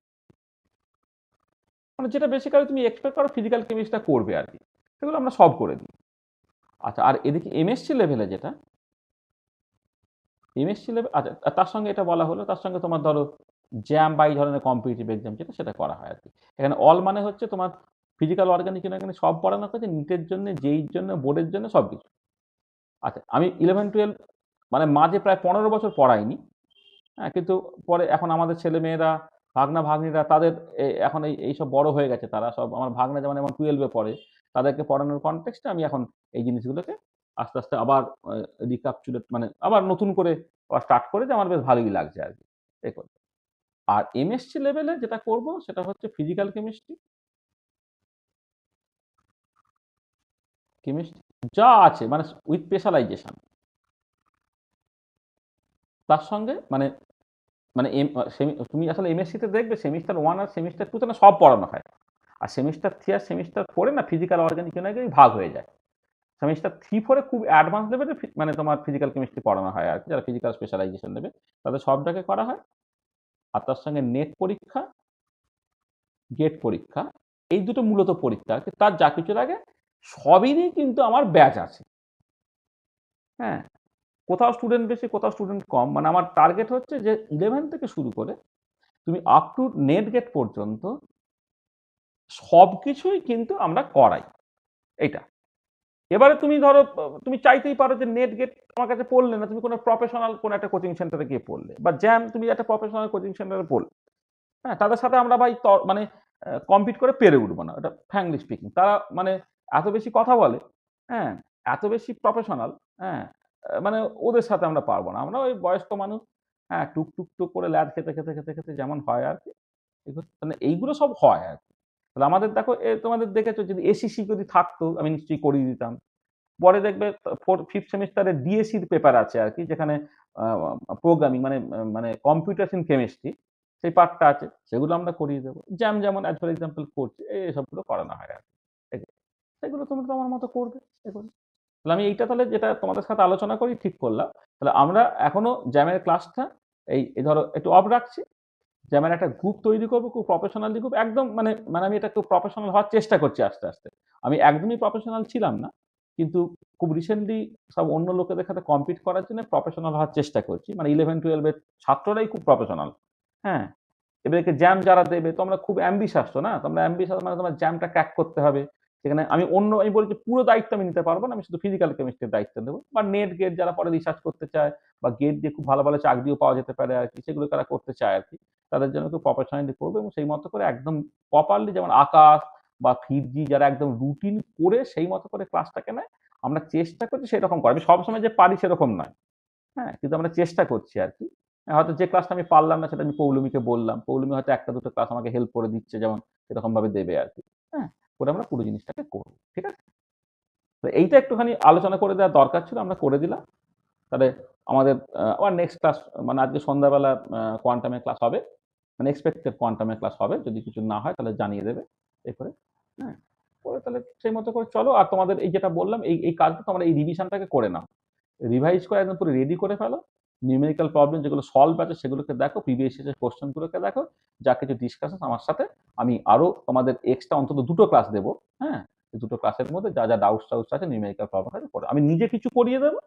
Speaker 1: মানে যেটা বেসিক্যালি তুমি এক্সপেক্ট করো ফিজিক্যাল কেমিস্ট্রিটা করবে আর কি, সেগুলো আমরা সব করে দিই। আচ্ছা, আর এদিকে এমএসসি লেভেলে যেটা এমএসসি লেভেল, আচ্ছা তার সঙ্গে এটা বলা হলো, তার সঙ্গে তোমার ধরো জ্যাম বা এই ধরনের কম্পিটিটিভ এক্সাম যেটা, সেটা করা হয় আর কি। এখানে অল মানে হচ্ছে তোমার ফিজিক্যাল অর্গানিক ইনঅর্গানিক সব পড়ানো হচ্ছে, নিটের জন্য, জেইর জন্য, বোর্ডের জন্য, সব কিছু। আচ্ছা, আমি 11-12 মানে মাঝে প্রায় 15 বছর পড়াইনি। হ্যাঁ, কিন্তু পরে এখন আমাদের ছেলে মেয়েরা, ভাগনা ভাগ্নিরা, তাদের এখন এইসব বড় হয়ে গেছে, তারা সব, আমার ভাগনা যেমন এখন 12-এ পড়ে, তাদেরকে পড়ানোর কনটেক্সটে আমি এখন এই জিনিসগুলোকে আস্তে আস্তে আবার রিক্যাপচুলেট মানে আবার নতুন করে আবার স্টার্ট করে, যে আমার বেশ ভালোই লাগছে আর কি এ করে। আর এমএসসি লেভেলে যেটা করব সেটা হচ্ছে ফিজিক্যাল কেমিস্ট্রি যা আছে, মানে উইথ স্পেশালাইজেশন। তার সঙ্গে মানে মানে তুমি আসলে এমএসসিতে দেখবে সেমিস্টার 1 আর সেমিস্টার 2 তে না সব পড়ানো হয়, আর সেমিস্টার 3 আর সেমিস্টার 4-এ না ফিজিক্যাল অর্গানিক ইনঅর্গানিক ভাগ হয়ে যায়। সেমিস্টার 3-4-এ খুব অ্যাডভান্স লেভেলে মানে তোমার ফিজিক্যাল কেমিস্ট্রি পড়ানো হয় আর কি, যারা ফিজিক্যাল স্পেশালাইজেশন নেবে তাদের সবটাকে করা হয়। আর তার সঙ্গে নেট পরীক্ষা, গেট পরীক্ষা, এই দুটো মূলত পরীক্ষা আর কি। তার যা কিছুর আগে সবেরই কিন্তু আমার ব্যাচ আছে। হ্যাঁ, কোথাও স্টুডেন্ট বেশি, কোথাও স্টুডেন্ট কম, মানে আমার টার্গেট হচ্ছে যে 11 থেকে শুরু করে তুমি আপ টু নেট গেট পর্যন্ত সব কিছুই কিন্তু আমরা করাই, এইটা। এবারে তুমি ধরো তুমি চাইতেই পারো যে নেট গেট আমার কাছে পড়লে না, তুমি কোনো প্রফেশনাল কোনো একটা কোচিং সেন্টারে গিয়ে পড়লে, বা জ্যাম তুমি একটা প্রফেশনাল কোচিং সেন্টারে পড়লে। হ্যাঁ, তাদের সাথে আমরা ভাই মানে কম্পিট করে পেরে উঠবো না, এটা ফ্র্যাঙ্কলি স্পিকিং। তারা মানে এত বেশি কথা বলে, হ্যাঁ, এত বেশি প্রফেশনাল, হ্যাঁ, মানে ওদের সাথে আমরা পারবো না। আমরা ওই বয়স্ক মানুষ, হ্যাঁ, টুক টুক টুক করে ল্যাদ খেতে খেতে খেতে খেতে যেমন হয় আর কি, মানে এইগুলো সব হয় আর কি। তাহলে আমাদের দেখো তোমাদের দেখেছো যদি এসিসি যদি থাকতো আমি নিশ্চয়ই করিয়ে দিতাম। পরে দেখবে 5th সেমিস্টারে ডিএসসির পেপার আছে আর কি, যেখানে প্রোগ্রামিং মানে মানে কম্পিউটার ইন কেমিস্ট্রি সেই পার্টটা আছে, সেগুলো আমরা করিয়ে দেবো। জ্যাম যেমন অ্যাজ ফর এক্সাম্পল করছে, এইসবগুলো করানো হয় আর কি। সেগুলো তোমরা তোমার মতো করবে এগুলো। তাহলে আমি এইটা তাহলে যেটা তোমাদের সাথে আলোচনা করি ঠিক করলাম, তাহলে আমরা এখনো জ্যামের ক্লাসটা এই ধরো একটু অফ রাখছি। জ্যামের একটা গ্রুপ তৈরি করবো, খুব প্রফেশনালি গ্রুপ, একদম মানে মানে আমি এটা খুব প্রফেশনাল হওয়ার চেষ্টা করছি আস্তে আস্তে। আমি একদমই প্রফেশনাল ছিলাম না, কিন্তু খুব রিসেন্টলি সব অন্য লোকেদের সাথে কম্পিট করার জন্য প্রফেশনাল হওয়ার চেষ্টা করছি। মানে 11-12 ছাত্ররাই খুব প্রফেশনাল। হ্যাঁ, এবারে জ্যাম যারা দেবে, তোমরা খুব অ্যাম্বিশাস তো না, তোমরা অ্যাম্বিশাস মানে তোমার জ্যামটা ক্র্যাক করতে হবে। সেখানে আমি বলছি পুরো দায়িত্ব আমি নিতে পারবো না, আমি শুধু ফিজিক্যাল কেমিস্ট্রির দায়িত্ব দেবো। বা নেট গেট যারা পরে রিসার্চ করতে চায়, বা গেট দিয়ে খুব ভালো ভালো চাকরিও পাওয়া যেতে পারে আর কি, সেগুলো তারা করতে চায় আর কি, তাদের জন্য খুব প্রফেশনালি করবে। এবং সেই মতো করে একদম প্রপারলি, যেমন আকাশ বা ফিরজি যারা একদম রুটিন করে সেই মতো করে ক্লাসটাকে নেয়, আমরা চেষ্টা করছি সেরকম করা। আমি সবসময় যে পারি সেরকম নয়, হ্যাঁ, কিন্তু আমরা চেষ্টা করছি আর কি। হয়তো যে ক্লাসটা আমি পারলাম না সেটা আমি পৌলমীকে বললাম, পৌলমী হয়তো একটা দুটো ক্লাস আমাকে হেল্প করে দিচ্ছে, যেমন এরকম ভাবে দেবে আর কি। হ্যাঁ, করে আমরা পুরো জিনিসটাকে করবো, ঠিক আছে। তো এইটা একটুখানি আলোচনা করে দেওয়ার দরকার ছিল, আমরা করে দিলাম। তাহলে আমাদের আবার নেক্সট ক্লাস, মানে আজকে সন্ধ্যাবেলা কোয়ান্টামের ক্লাস হবে, মানে এক্সপেক্টেড কোয়ান্টামের ক্লাস হবে। যদি কিছু না হয় তাহলে জানিয়ে দেবে এরপরে। হ্যাঁ, পরে তাহলে সেই মতো করে চলো। আর তোমাদের এই যেটা বললাম এই কাজটা তোমরা এই রিভিশনটাকে করে নাও, রিভাইজ করে একদম পুরো রেডি করে ফেলো। নিউমেরিক্যাল প্রবলেম যেগুলো সলভ আছে সেগুলোকে দেখো, প্রিভিয়াস ইয়ারের কোশ্চেনগুলোকে দেখো, যা কিছু ডিসকাশন আমার সাথে, আমি আরো তোমাদের এক্সট্রা অন্তত 2টো ক্লাস দেবো। হ্যাঁ, 2টো ক্লাসের মধ্যে যা যা ডাউটস আছে নিউমেরিক্যাল প্রবলেম আছে পড়ে আমি নিজে কিছু করিয়ে দেবো।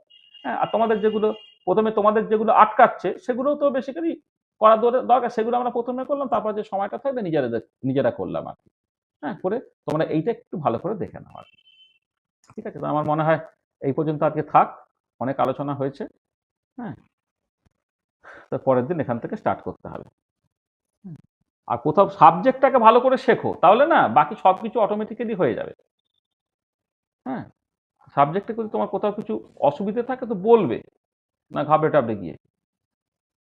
Speaker 1: হ্যাঁ, আর তোমাদের যেগুলো প্রথমে তোমাদের যেগুলো আটকাচ্ছে সেগুলো তো বেসিক্যালি করার দরকার, সেগুলো আমরা প্রথমে করলাম, তারপর যে সময়টা থাকবে নিজেরা করলাম আর কি। হ্যাঁ, করে তোমরা এইটা একটু ভালো করে দেখে নাও আর কি, ঠিক আছে। তো আমার মনে হয় এই পর্যন্ত আজকে থাক, অনেক আলোচনা হয়েছে। হ্যাঁ, তো পরের দিন এখান থেকে স্টার্ট করতে হবে। আর কোথাও সাবজেক্টটাকে ভালো করে শেখো, তাহলে না বাকি সব কিছু অটোমেটিক্যালি হয়ে যাবে। হ্যাঁ, সাবজেক্টে যদি তোমার কোথাও কিছু অসুবিধে থাকে তো বলবে, না ঘাবড়ে টাবড়ে গিয়ে।